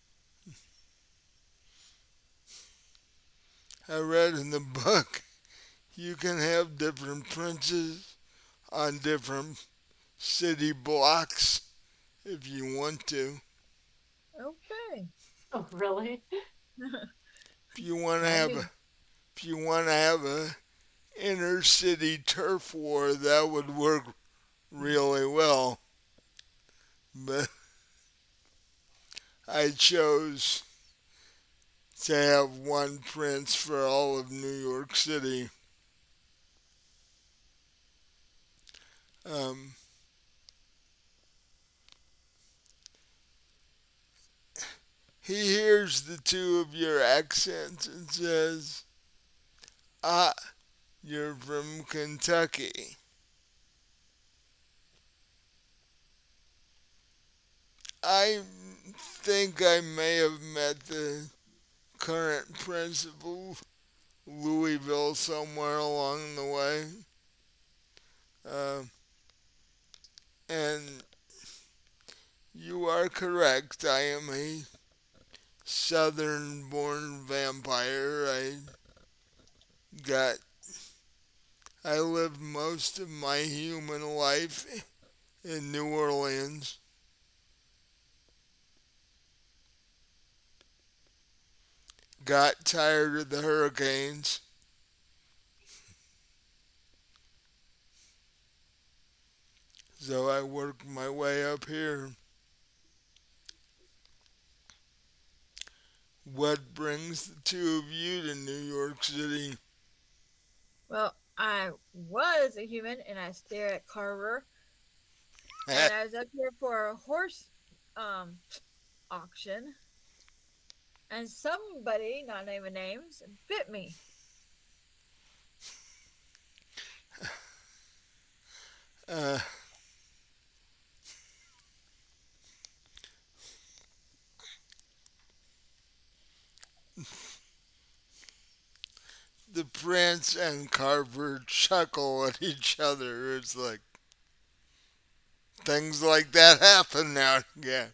I read in the book you can have different princes on different city blocks if you want to. Okay. Oh, really? If you want to I have knew. if you want to have a inner city turf war, that would work really well. But I chose to have one prince for all of New York City. Um, he hears the two of your accents and says, "Ah, you're from Kentucky." I think I may have met the current principal, Louisville, somewhere along the way. Uh, and you are correct. I am a southern born vampire. Got I lived most of my human life in New Orleans. Got tired of the hurricanes, so I worked my way up here. What brings the two of you to New York City? Well, I was a human and I stare at Carver, and I was up here for a horse um auction, and somebody, not naming names, bit me. uh, the prince and Carver chuckle at each other. It's like things like that happen now and again.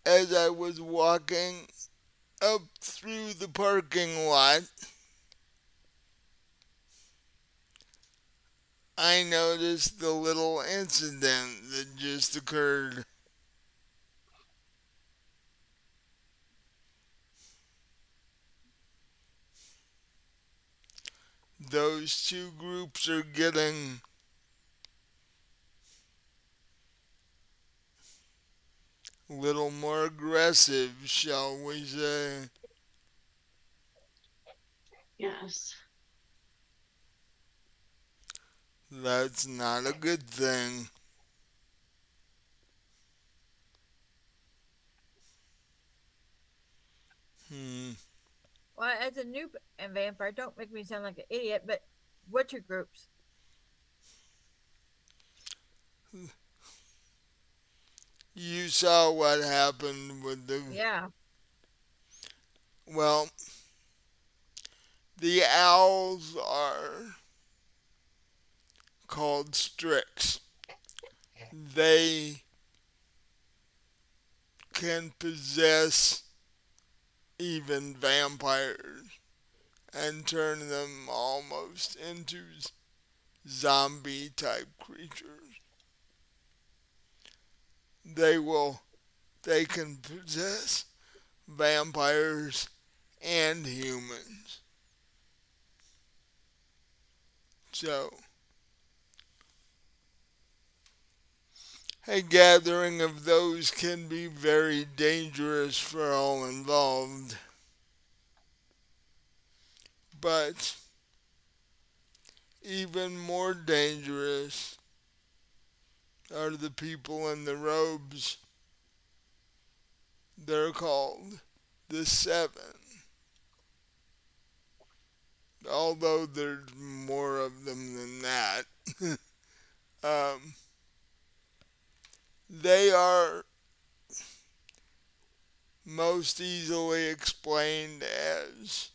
As I was walking up through the parking lot, I noticed the little incident that just occurred. Those two groups are getting a little more aggressive, shall we say. Yes. That's not a good thing. Hmm. Well, as a new vampire, don't make me sound like an idiot, but what's your groups? You saw what happened with the. Yeah. Well, the owls are called Strix. They can possess even vampires and turn them almost into zombie type creatures. They will they can possess vampires and humans. So a gathering of those can be very dangerous for all involved. But even more dangerous are the people in the robes. They're called the Seven, although there's more of them than that. um, they are most easily explained as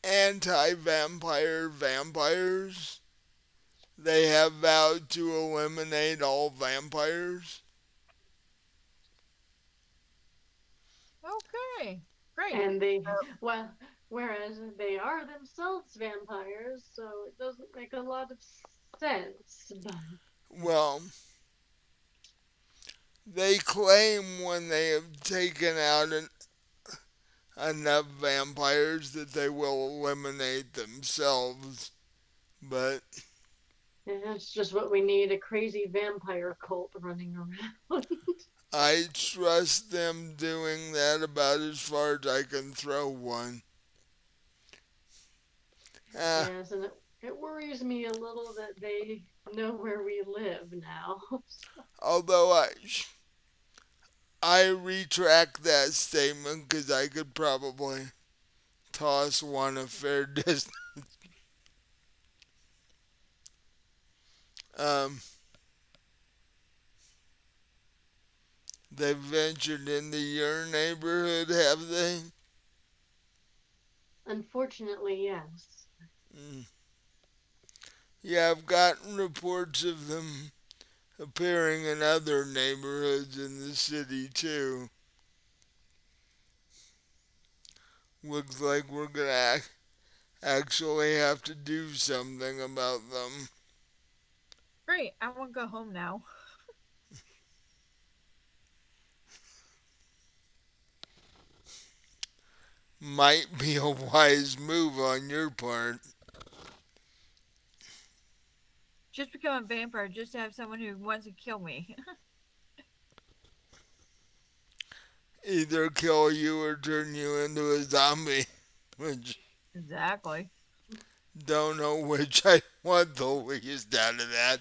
anti vampire vampires. They have vowed to eliminate all vampires. Okay. Great. And they, So, well, whereas they are themselves vampires, so it doesn't make a lot of sense. But Well, they claim when they have taken out enough vampires that they will eliminate themselves. But yeah, it's just what we need, a crazy vampire cult running around. I trust them doing that about as far as I can throw one. Uh, Yes, and it worries me a little that they know where we live now. although I retract that statement because I could probably toss one a fair distance. Um, they ventured into your neighborhood, have they? Unfortunately, yes. Mm. Yeah, I've gotten reports of them appearing in other neighborhoods in the city too. Looks like we're gonna actually have to do something about them. great. I want to go home now. Might be a wise move on your part. Just become a vampire just to have someone who wants to kill me. Either kill you or turn you into a zombie. Which Exactly. don't know which I want the least out of that.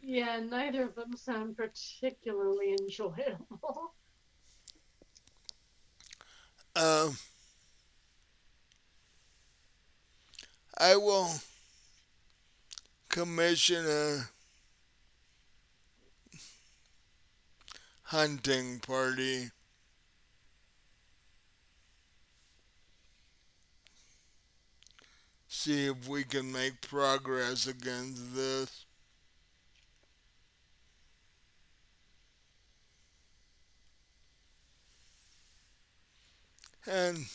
Yeah, neither of them sound particularly enjoyable. Um, I will commission a hunting party. See if we can make progress against this. And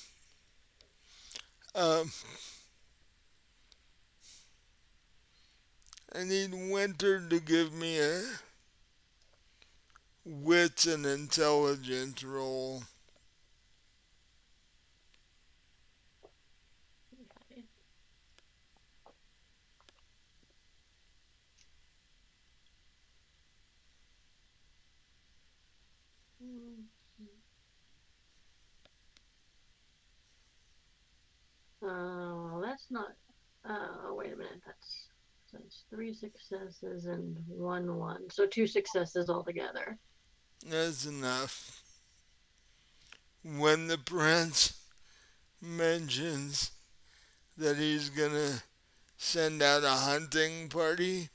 um, I need Winter to give me a wits and intelligence roll. Well, that's not. Wait a minute. That's three successes and one one. So two successes altogether. That's enough. When the prince mentions that he's gonna send out a hunting party,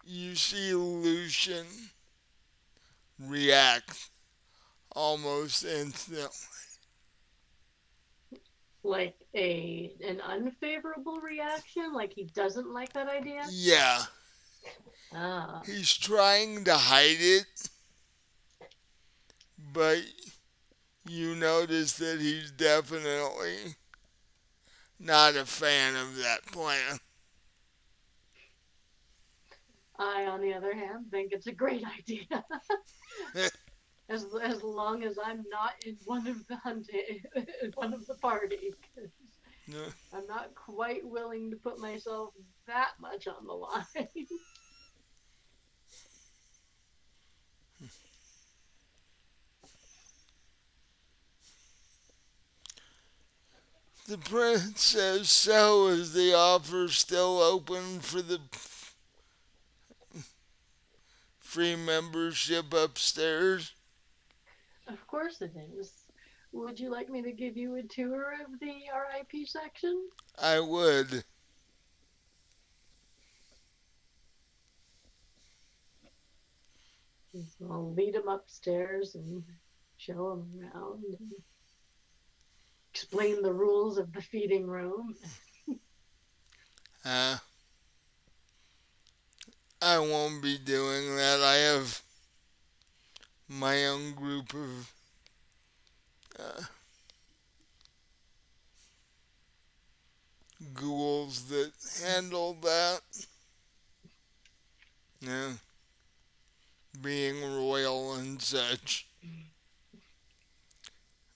you see Lucian react almost instantly. Like an unfavorable reaction, like he doesn't like that idea. Yeah, Ah, he's trying to hide it, but you notice that he's definitely not a fan of that plan. I, on the other hand, think it's a great idea. As long as I'm not in one of the hunting, one of the party, because I'm not quite willing to put myself that much on the line. The prince says, so is the offer still open for the free membership upstairs? Of course it is. Would you like me to give you a tour of the RIP section? I would. So I'll lead him upstairs and show him around and explain the rules of the feeding room. Uh, I won't be doing that. I have my own group uh, ghouls that handle that. Yeah, being royal and such.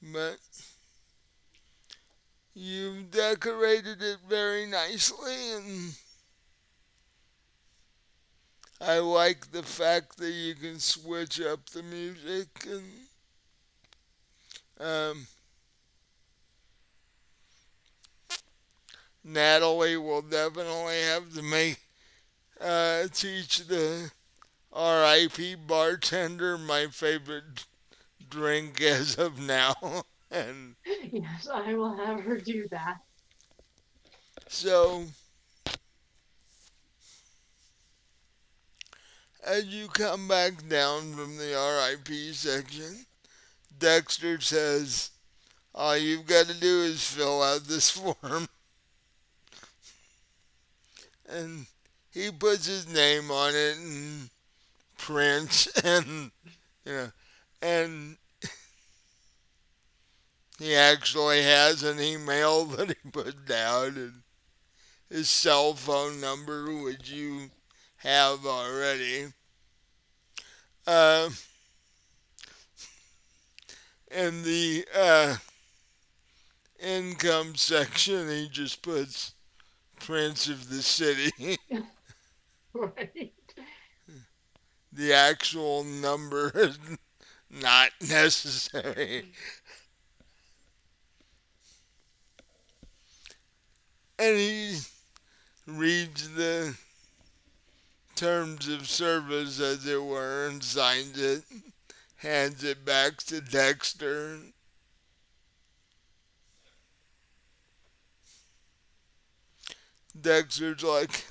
But you've decorated it very nicely, and I like the fact that you can switch up the music. And um, Natalie will definitely have to teach the R.I.P. bartender my favorite drink as of now. And Yes, I will have her do that. so, as you come back down from the R.I.P. section, Dexter says, all you've got to do is fill out this form. And he puts his name on it and prints and, you know, and he actually has an email that he put down and his cell phone number, which you have already. Uh, in the income section, he just puts Prince of the City. Right. The actual number is not necessary. And he reads the terms of service, as it were, and signs it, hands it back to Dexter. Dexter's like,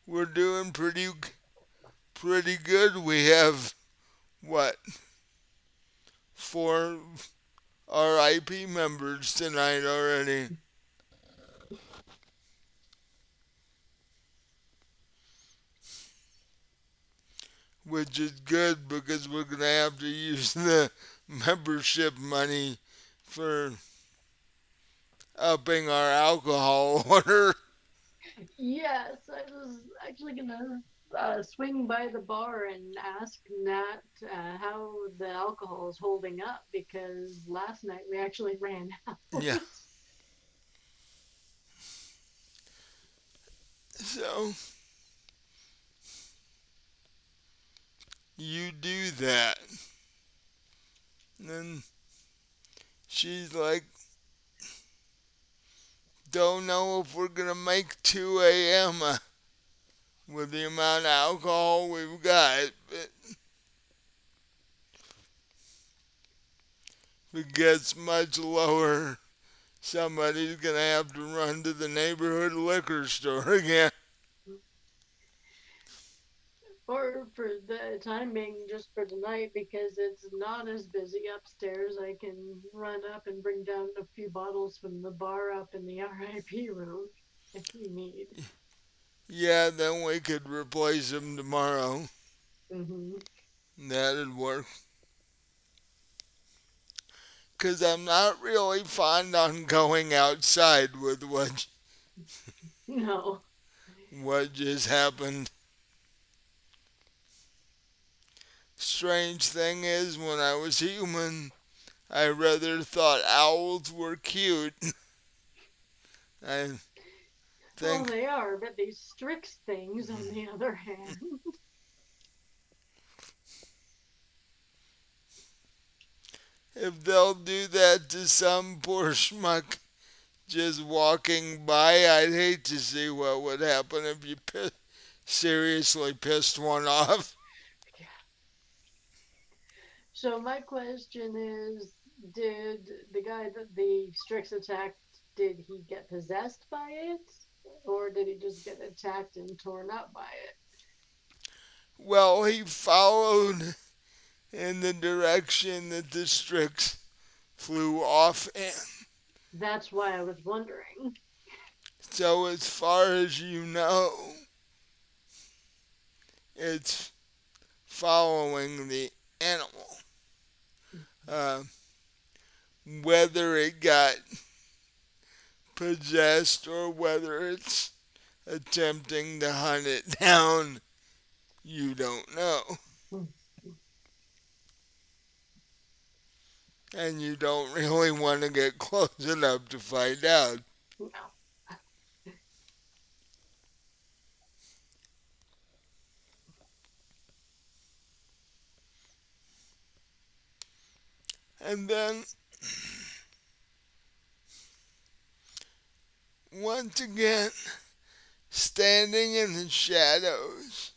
we're doing pretty good. We have what, 4 RIP members tonight already, which is good because we're gonna have to use the membership money for upping our alcohol order. Yes, I was actually gonna swing by the bar and ask Nat how the alcohol is holding up because last night we actually ran out. Yeah. So you do that. And then she's like, don't know if we're gonna make 2 a.m. With the amount of alcohol we've got. But if it gets much lower, somebody's gonna have to run to the neighborhood liquor store again. Or for the time being, just for tonight, because it's not as busy upstairs, I can run up and bring down a few bottles from the bar up in the RIP room if we need. Yeah, then we could replace them tomorrow. Hmm. That'd work. 'Cause I'm not really fond on going outside with No. what just happened. Strange thing is, when I was human, I rather thought owls were cute. I Well, think, they are, but these Strix things, on the other hand. if they'll do that to some poor schmuck just walking by, I'd hate to see what would happen if you seriously pissed one off. So my question is, did the guy that the Strix attacked, did he get possessed by it? Or did he just get attacked and torn up by it? Well, he followed in the direction that the Strix flew off in. That's why I was wondering. So, as far as you know, it's following the animal. Uh, whether it got possessed or whether it's attempting to hunt it down, you don't know. And you don't really want to get close enough to find out. And then, once again, standing in the shadows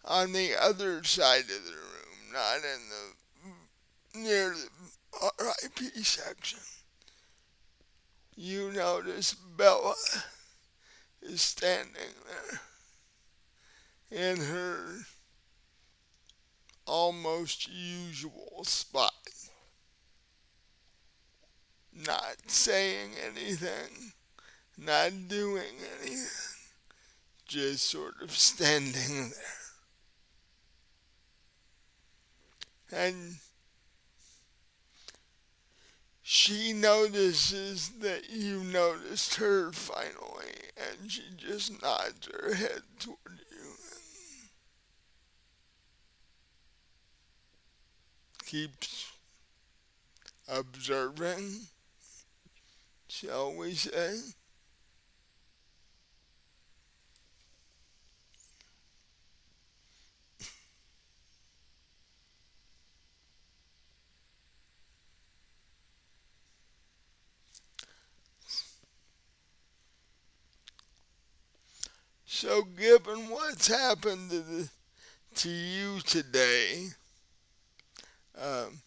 on the other side of the room, not in the near the RIP section, you notice Bella is standing there in her almost usual spot, not saying anything, not doing anything, just sort of standing there. And she notices that you noticed her finally, and she just nods her head toward you and keeps observing, shall we say. So, given what's happened to you today, um,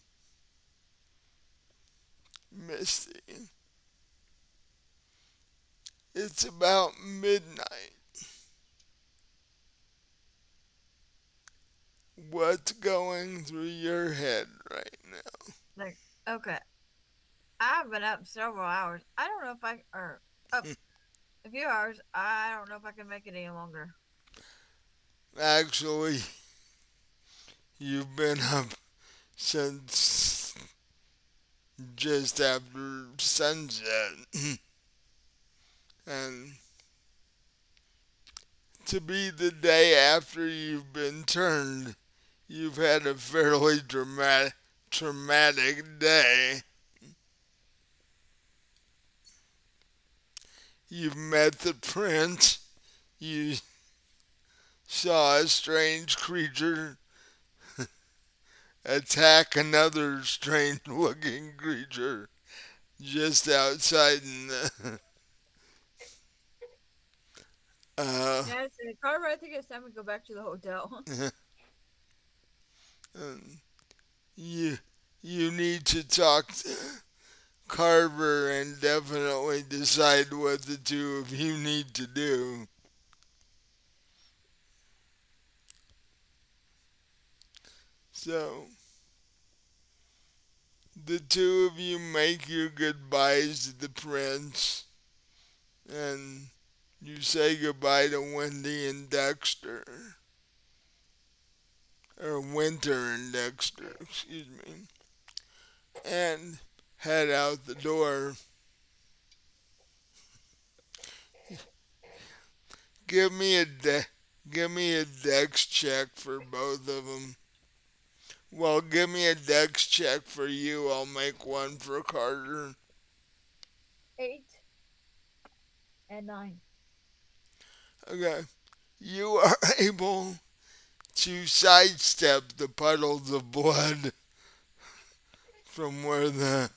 Misty, it's about midnight. What's going through your head right now? Like, okay, I've been up several hours. I don't know if I or up a few hours. I don't know if I can make it any longer. Actually, you've been up since just after sunset. And to be the day after you've been turned, you've had a fairly traumatic day. You've met the prince. You saw a strange creature attack another strange looking creature just outside in the uh, Yes, Carver, I think it's time we go back to the hotel. you you need to talk to Carver and definitely decide what the two of you need to do. So the two of you make your goodbyes to the prince, and you say goodbye to Wendy and Dexter, or Winter and Dexter, excuse me, and head out the door. Give me a give me a dex check for both of them. Well, give me a dex check for you. I'll make one for Carter. 8 and 9. Okay. You are able to sidestep the puddles of blood from where the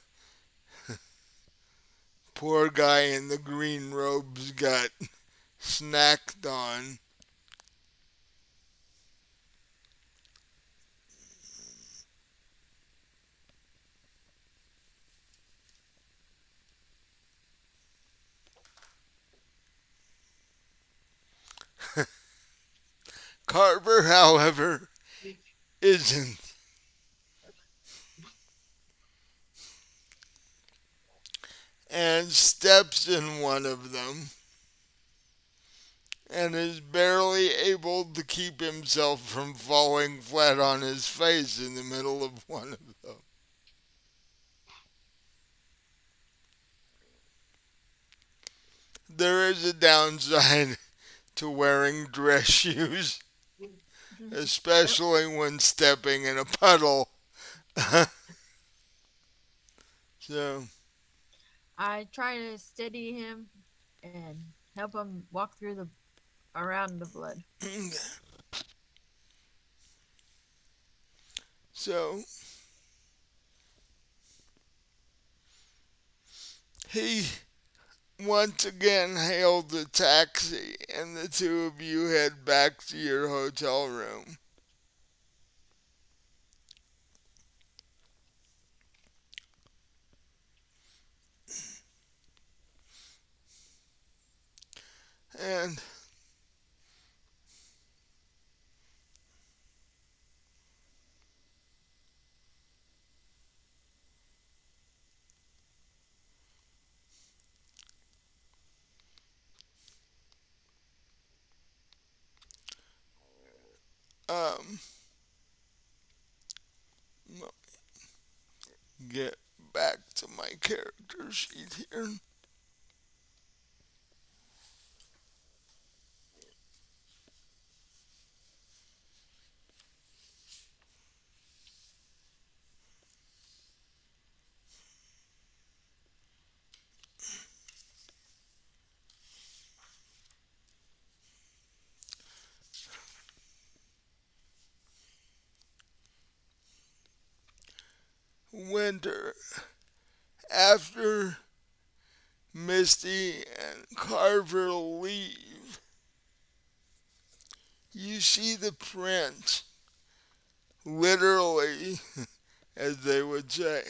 poor guy in the green robes got snacked on. Carver, however, isn't, and steps in one of them and is barely able to keep himself from falling flat on his face in the middle of one of them. there is a downside to wearing dress shoes, Yep. especially when stepping in a puddle. So, I try to steady him and help him walk through the around the blood. so he once again hailed a taxi, and the two of you head back to your hotel room. And um, get back to my character sheet here. Winter. After Misty and Carver leave, you see the prince, literally, as they would say,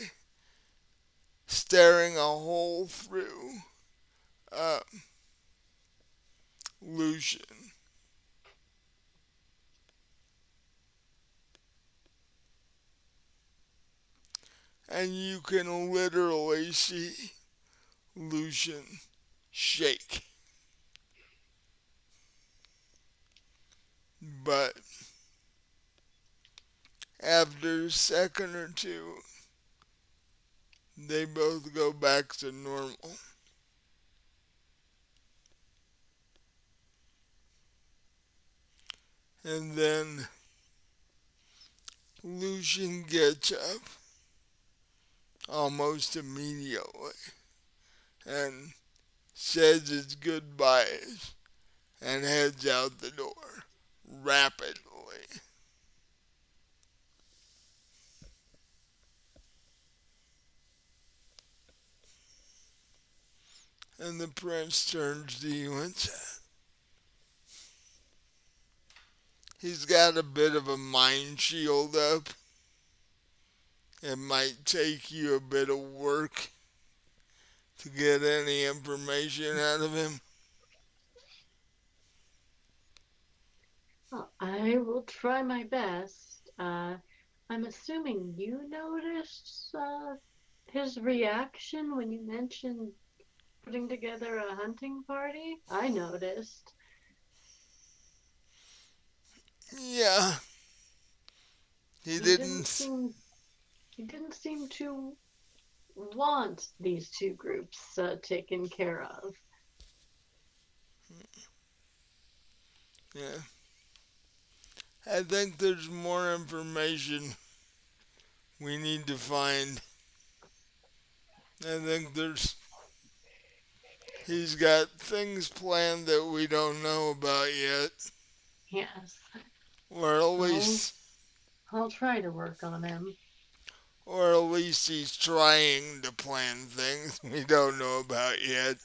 staring a hole through uh, Lucian. And you can literally see Lucian shake. But after a second or two, they both go back to normal. And then Lucian gets up almost immediately and says his goodbyes and heads out the door rapidly. And the prince turns to you and says, he's got a bit of a mind shield up. It might take you a bit of work to get any information out of him. Well, I will try my best. I'm assuming you noticed his reaction when you mentioned putting together a hunting party. I noticed. Yeah, he He didn't didn't. seem he didn't seem to want these two groups taken care of. Yeah, I think there's more information we need to find. I think he's got things planned that we don't know about yet, Yes. or at I'll least, I'll try to work on him. he's trying to plan things we don't know about yet.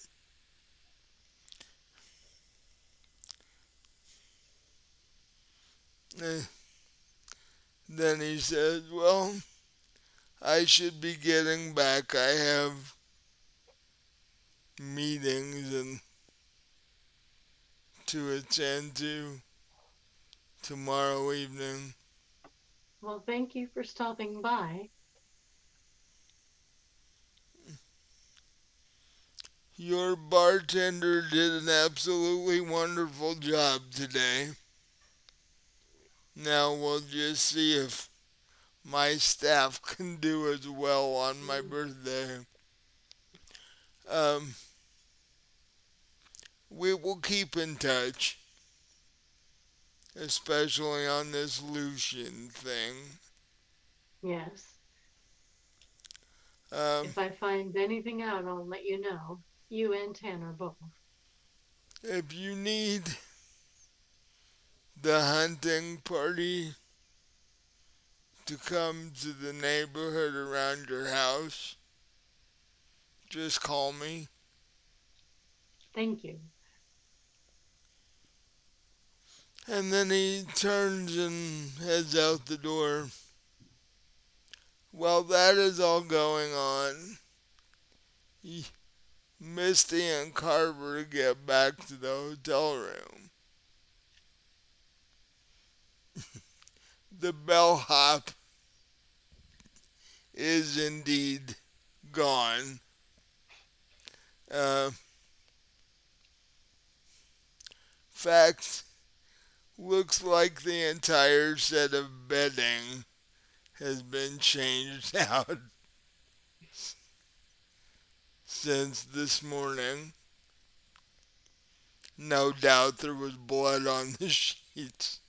Eh, Then he says, "Well, I should be getting back. I have meetings and to attend to tomorrow evening." Well, thank you for stopping by. Your bartender did an absolutely wonderful job today. Now we'll just see if my staff can do as well on my birthday. Um, we will keep in touch, especially on this Lucian thing. Yes. Um, If I find anything out, I'll let you know. You and Tanner both. if you need the hunting party to come to the neighborhood around your house, just call me. Thank you. And then he turns and heads out the door. While that is all going on, Misty and Carver get back to the hotel room. The bellhop is indeed gone. Uh, fact, looks like the entire set of bedding has been changed out since this morning. No doubt there was blood on the sheets.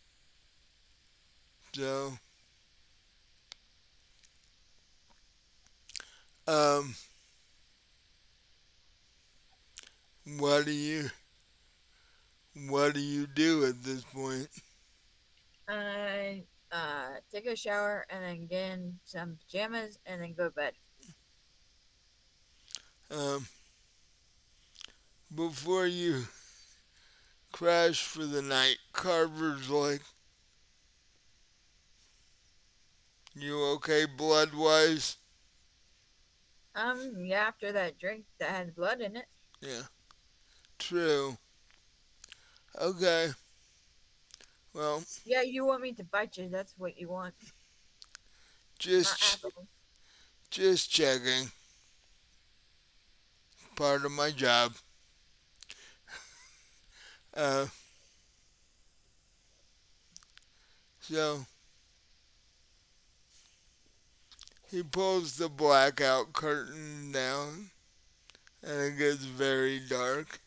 So, um, what do you what do you do at this point? I take a shower and then get in some pajamas and then go to bed. Um, before you crash for the night, Carver's like, "You okay, blood wise?" Yeah, after that drink that had blood in it. Yeah, true. Okay, well, Yeah, you want me to bite you? That's what you want, not just apple. just checking. Part of my job. Uh, so he pulls the blackout curtain down, and it gets very dark.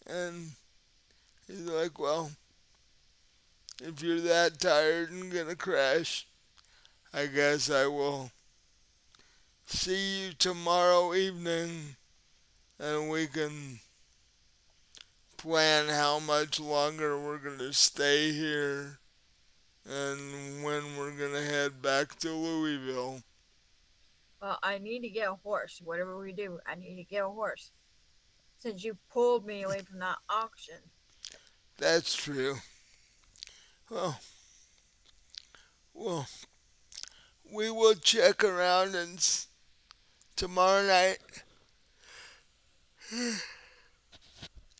And he's like, "Well, if you're that tired and gonna crash, I guess I will see you tomorrow evening, and we can plan how much longer we're gonna stay here and when we're gonna head back to Louisville." Well, I need to get a horse. Whatever we do, I need to get a horse. Since you pulled me away from that auction. That's true. Well, well, we will check around and tomorrow night.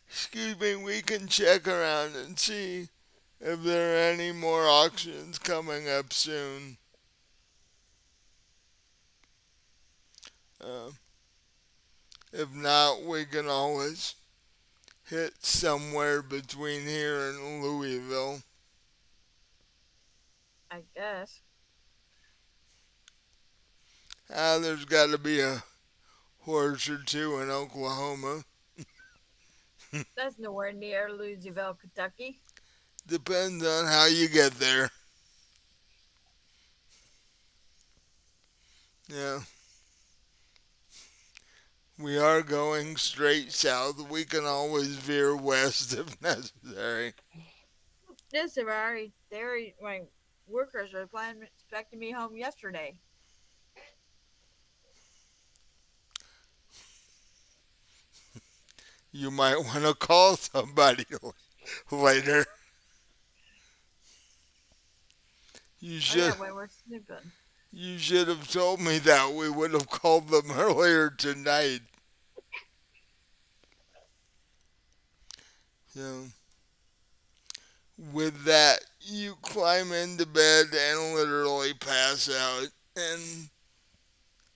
Excuse me. We can check around and see if there are any more auctions coming up soon. Uh, if not, we can always hit somewhere between here and Louisville. I guess. There's got to be a horse or two in Oklahoma. That's nowhere near Louisville, Kentucky. Depends on how you get there. Yeah, we are going straight south. We can always veer west if necessary. This is already, my workers were planning expecting me home yesterday. You might want to call somebody later. You Oh yeah, should when we're sleeping. you should have told me that. We would have called them earlier tonight. So with that, you climb into bed and literally pass out. And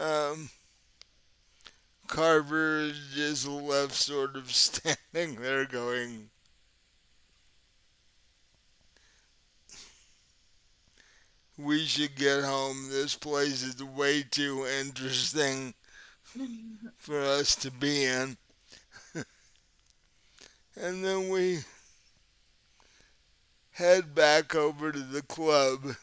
um, Carver is just left sort of standing there going, "We should get home. This place is way too interesting for us to be in." And then we head back over to the club.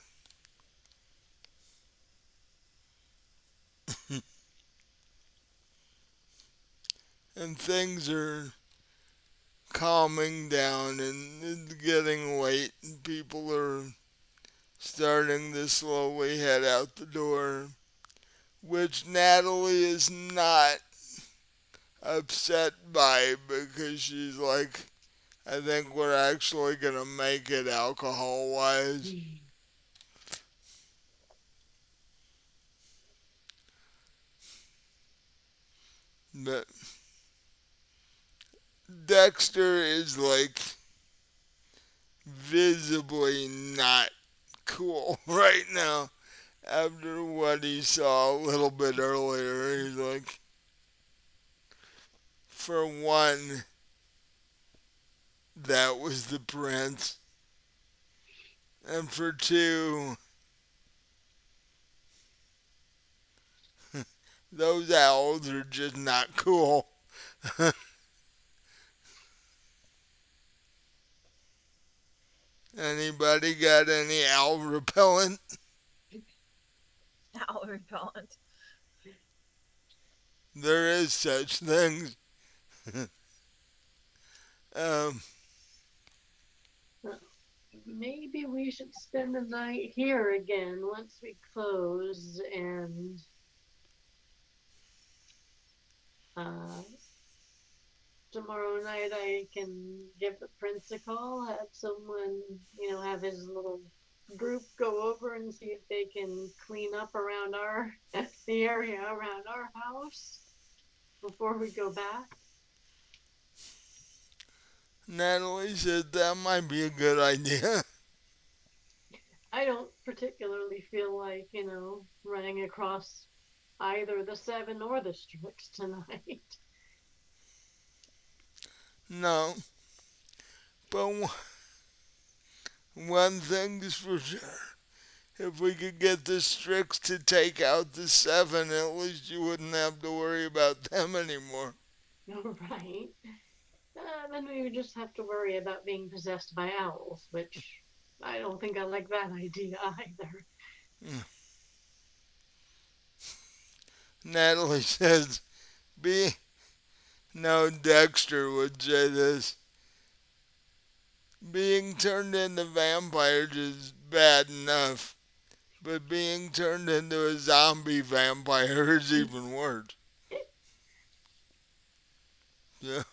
And things are calming down and it's getting late and people are starting to slowly head out the door, which Natalie is not upset by because she's like, I think we're actually going to make it alcohol wise. But Dexter is like visibly not cool right now after what he saw a little bit earlier. He's like, for one, that was the prince. And for two, those owls are just not cool. Anybody got any owl repellent? Owl repellent. There is such things. um, Maybe we should spend the night here again once we close, and uh, tomorrow night I can give the prince a call, have someone, have his little group go over and see if they can clean up around the area around our house before we go back. Natalie said that might be a good idea. I don't particularly feel like, running across either the Seven or the Strix tonight. No, but one thing's for sure. If we could get the Strix to take out the Seven, at least you wouldn't have to worry about them anymore. Right. Then we would just have to worry about being possessed by owls, which I don't think I like that idea either. Natalie says, be no, Dexter would say this. Being turned into vampires is bad enough, but being turned into a zombie vampire is even worse. Yeah,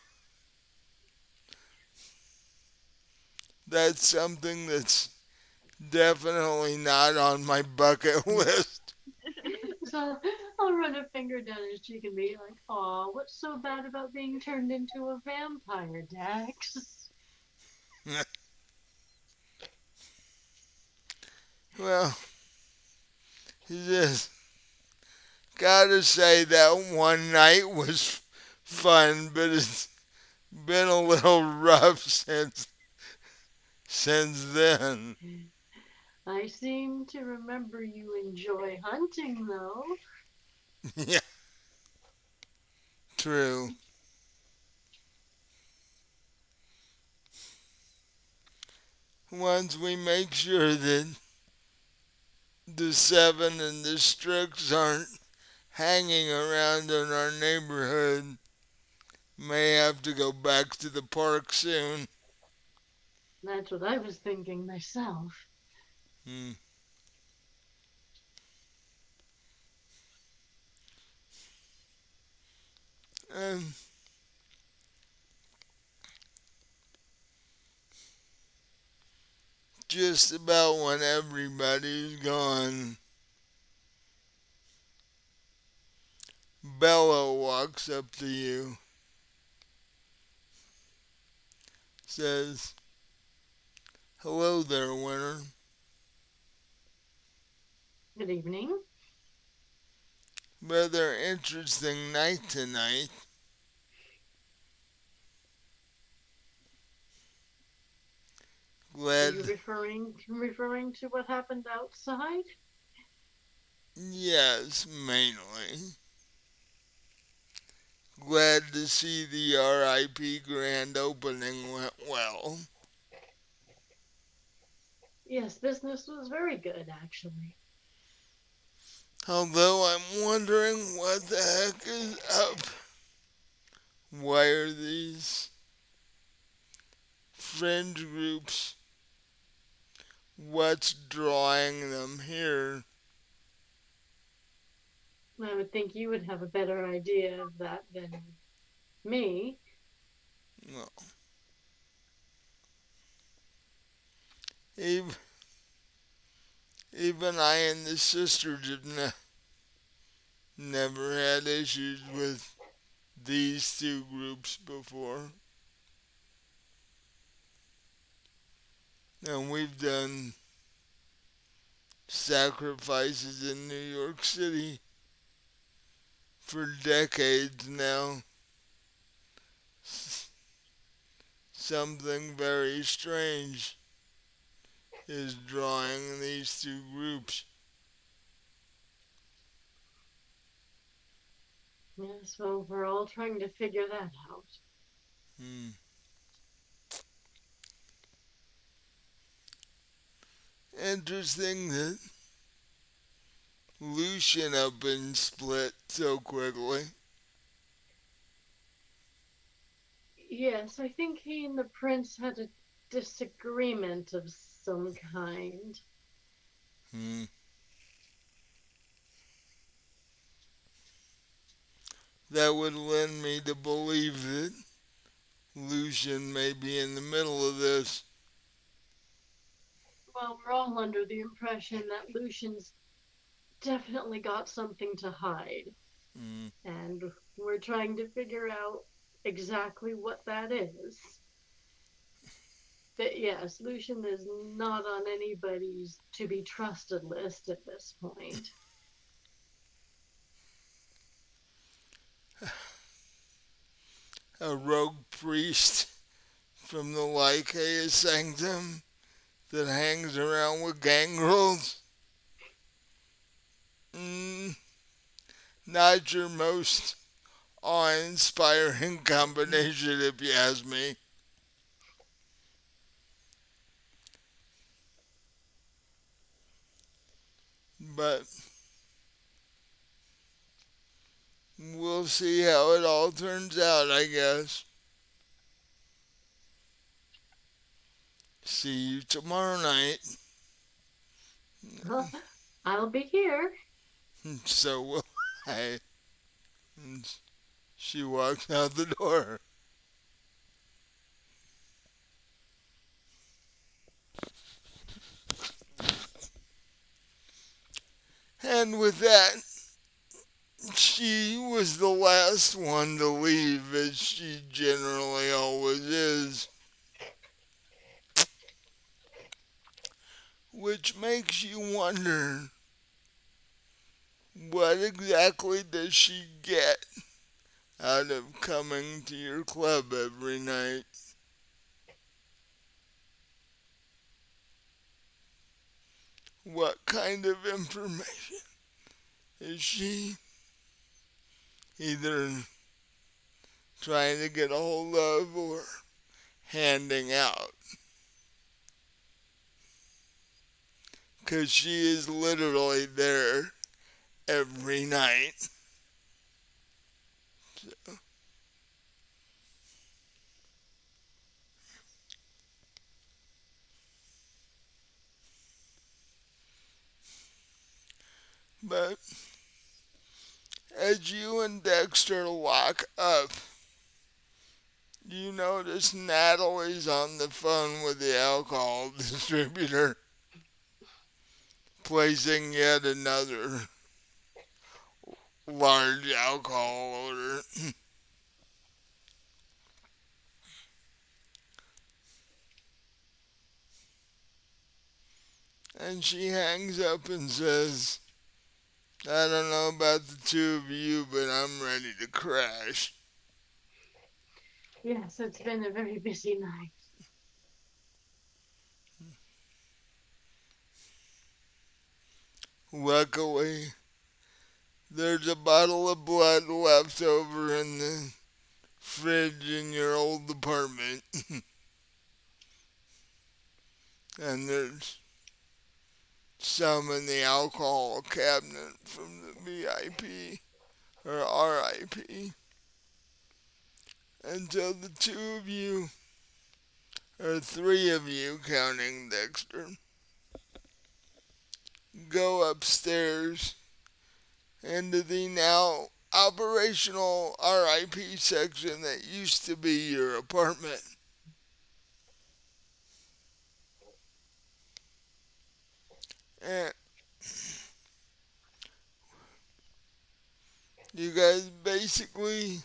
that's something that's definitely not on my bucket list. So I'll run a finger down his cheek and be like, "Aw, what's so bad about being turned into a vampire, Dax?" Well, he just gotta say that one night was fun, but it's been a little rough since then. I seem to remember you enjoy hunting, though. Yeah, true. Once we make sure that the Seven and the Strix aren't hanging around in our neighborhood, may have to go back to the park soon. That's what I was thinking myself. Hmm. And just about when everybody's gone, Bella walks up to you, says, "Hello there, Winter. Good evening. Rather interesting night tonight. Are Glad, you referring to what happened outside? yes, mainly. Glad to see the RIP grand opening went well. Yes, business was very good, actually. Although I'm wondering what the heck is up. Why are these fringe groups? What's drawing them here? I would think you would have a better idea of that than me. Well, even, even I and the sisters have never had issues with these two groups before. And we've done sacrifices in New York City for decades now. Something very strange is drawing these two groups. Yes, well, we're all trying to figure that out. Hmm. Interesting that Lucian up and split so quickly. Yes, I think he and the prince had a disagreement of some kind. Hmm. That would lend me to believe that Lucian may be in the middle of this. Well, we're all under the impression that Lucian's definitely got something to hide, Hmm. and we're trying to figure out exactly what that is. But yes, Lucian is not on anybody's to be trusted list at this point. A rogue priest from the Lycaea Sanctum that hangs around with gangrels. Mm, not your most awe-inspiring combination, if you ask me. But we'll see how it all turns out, I guess. See you tomorrow night. I'll be here. So will I. And she walks out the door. And with that, she was the last one to leave, as she generally always is. Which makes you wonder, what exactly does she get out of coming to your club every night? What kind of information is she either trying to get a hold of or handing out? Because she is literally there every night. But as you and Dexter lock up, you notice Natalie's on the phone with the alcohol distributor, placing yet another large alcohol order. And she hangs up and says, I don't know about the two of you, but I'm ready to crash. Yes, it's been a very busy night. Luckily, there's a bottle of blood left over in the fridge in your old apartment, and there's some in the alcohol cabinet from the VIP or RIP. And so the two of you, or three of you counting Dexter, go upstairs into the now operational RIP section that used to be your apartment. And you guys basically,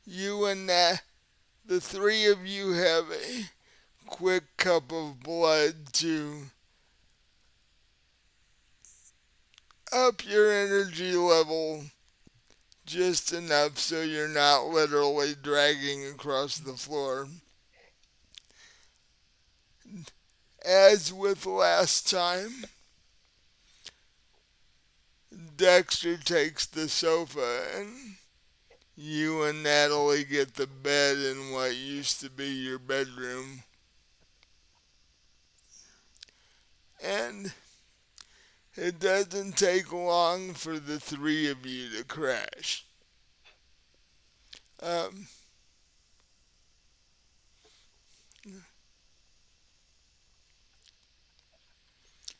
you and the three of you have a quick cup of blood to up your energy level just enough so you're not literally dragging across the floor. As with last time, Dexter takes the sofa and you and Natalie get the bed in what used to be your bedroom. And it doesn't take long for the three of you to crash. Um,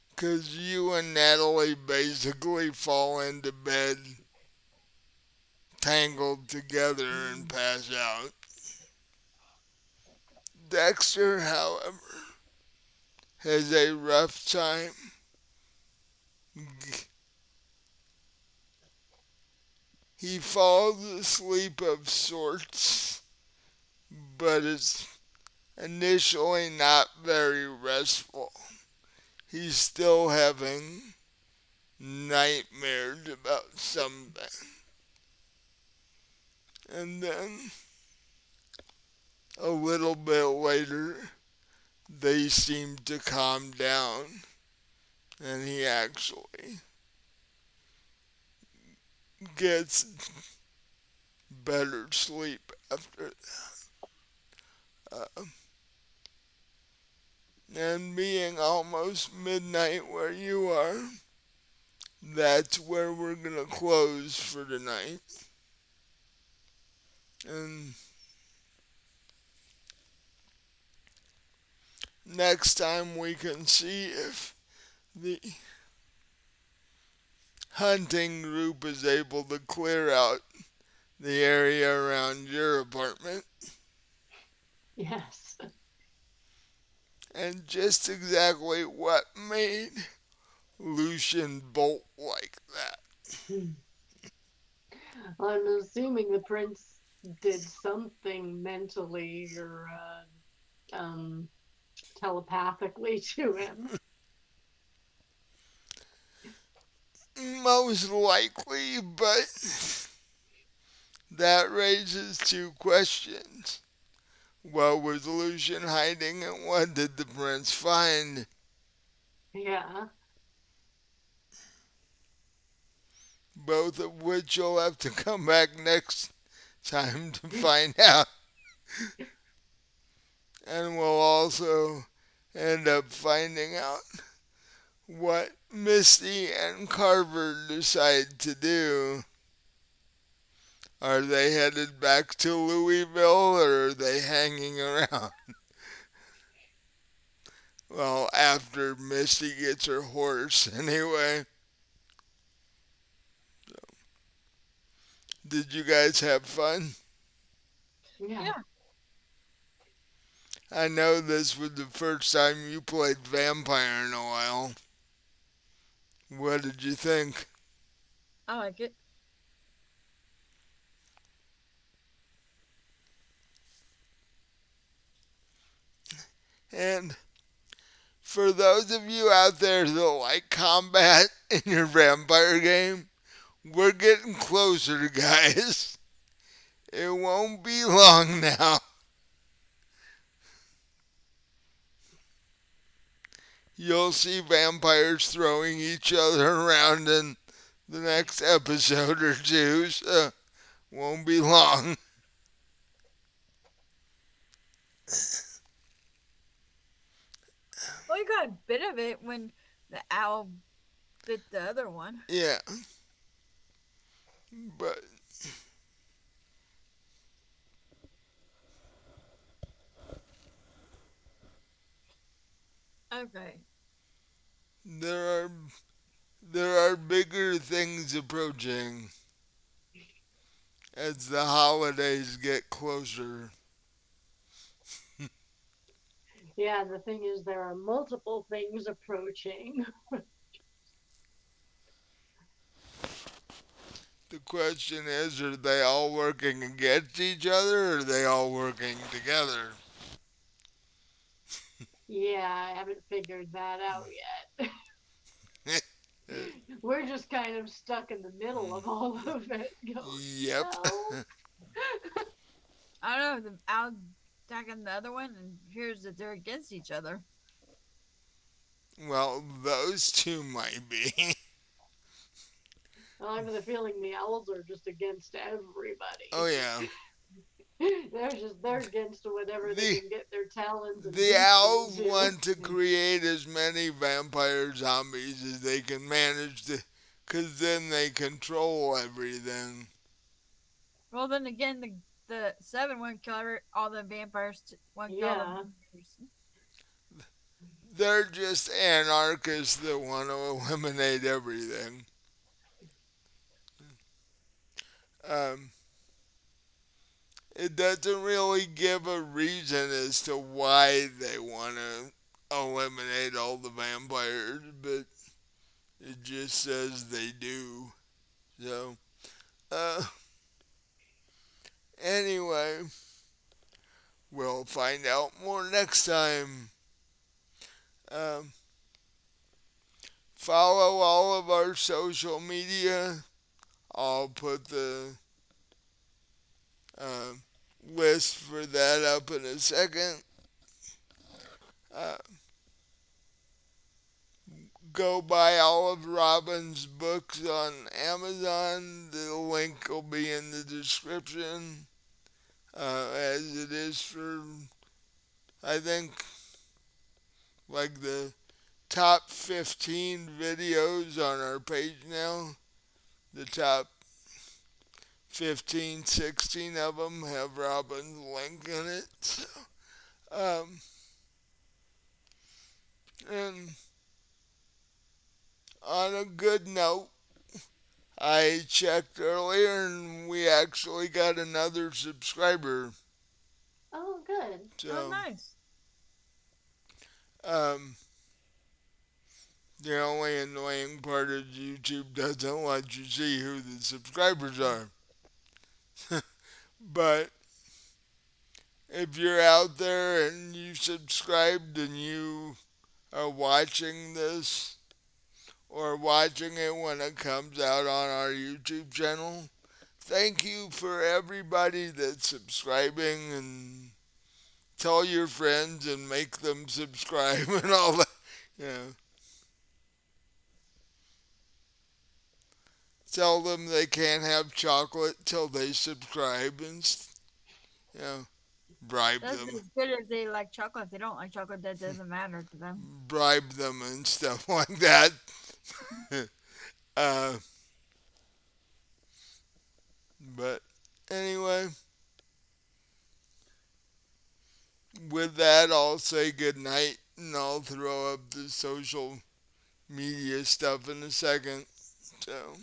Because you and Natalie basically fall into bed tangled together and pass out. Dexter, however, has a rough time. He falls asleep of sorts, but it's initially not very restful. He's still having nightmares about something. And then a little bit later, they seem to calm down, and he actually gets better sleep after that. And being almost midnight where you are, that's where we're gonna close for tonight. And next time we can see if the hunting group is able to clear out the area around your apartment Yes. and just exactly what made Lucian bolt like that. I'm assuming the prince did something mentally or telepathically to him. Most likely, but that raises two questions. What was Lucian hiding and what did the prince find? Yeah. Both of which you'll have to come back next time to find out. And we'll also end up finding out what Misty and Carver decide to do. Are they headed back to Louisville or are they hanging around? Well, after Misty gets her horse, anyway. Did you guys have fun? Yeah. Yeah. I know this was the first time you played Vampire in a while. What did you think? I like it. And for those of you out there that like combat in your vampire game, we're getting closer, guys. It won't be long now. you'll see vampires throwing each other around in the next episode or two, so won't be long. Well, you got a bit of it when the owl bit the other one. Yeah, but Okay. there are there are bigger things approaching as the holidays get closer. Yeah, the thing is, there are multiple things approaching. The question is, are they all working against each other or are they all working together? Yeah, I haven't figured that out yet. We're just kind of stuck in the middle of all of it, going, Yep. well, I don't know. The owl attacking the other one and appears that they're against each other. Well, those two might be. I have the feeling the owls are just against Oh everybody. yeah. They're against whatever they The can get their talons and the beaks owls into. want to create as many vampire zombies as they can manage to, cause then they control everything. Well, then again, the seven won't kill all the vampires. Won't kill all the Yeah. vampires. They're just anarchists that want to eliminate everything. Um, it doesn't really give a reason as to why they want to eliminate all the vampires, but it just says they do. So, uh, anyway, we'll find out more next time. Um, follow all of our social media. I'll put the uh, list for that up in a second. Uh, go buy all of Robin's books on Amazon. The link will be in the description, as it is for, I think, like the top 15 videos on our page now. The top 15, 16 of them have Robin's link in it. So, and on a good note, I checked earlier and we actually got another subscriber. Oh, good. Oh, So, nice. um, the only annoying part is YouTube doesn't let you see who the subscribers are. But if you're out there and you subscribed and you are watching this or watching it when it comes out on our YouTube channel, thank you for everybody that's subscribing, and tell your friends and make them subscribe and all that. You know, tell them they can't have chocolate till they subscribe and, you know, bribe That's them. as good as they like chocolate. If they don't like chocolate, that doesn't matter to them. Bribe them and stuff like that. uh, but anyway, with that, I'll say good night and I'll throw up the social media stuff in a second. So,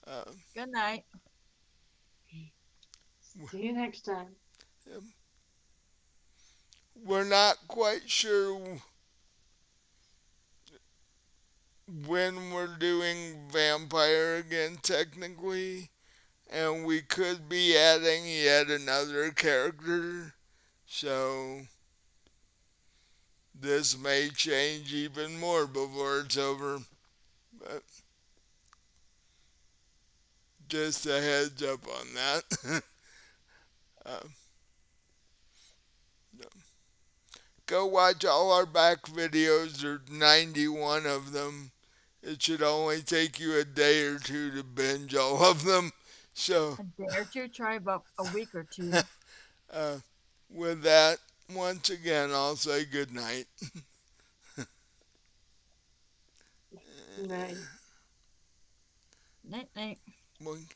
uh, Good night. See you next time. we're not quite sure when we're doing vampire again, technically, and we could be adding yet another character. So, this may change even more before it's over. But just a heads up on that. uh, go watch all our back videos. There's 91 of them. It should only take you a day or two to binge all of them. So, A day or two, try about a week or two. uh, with that, once again, I'll say good night. Right. Night night. Boink.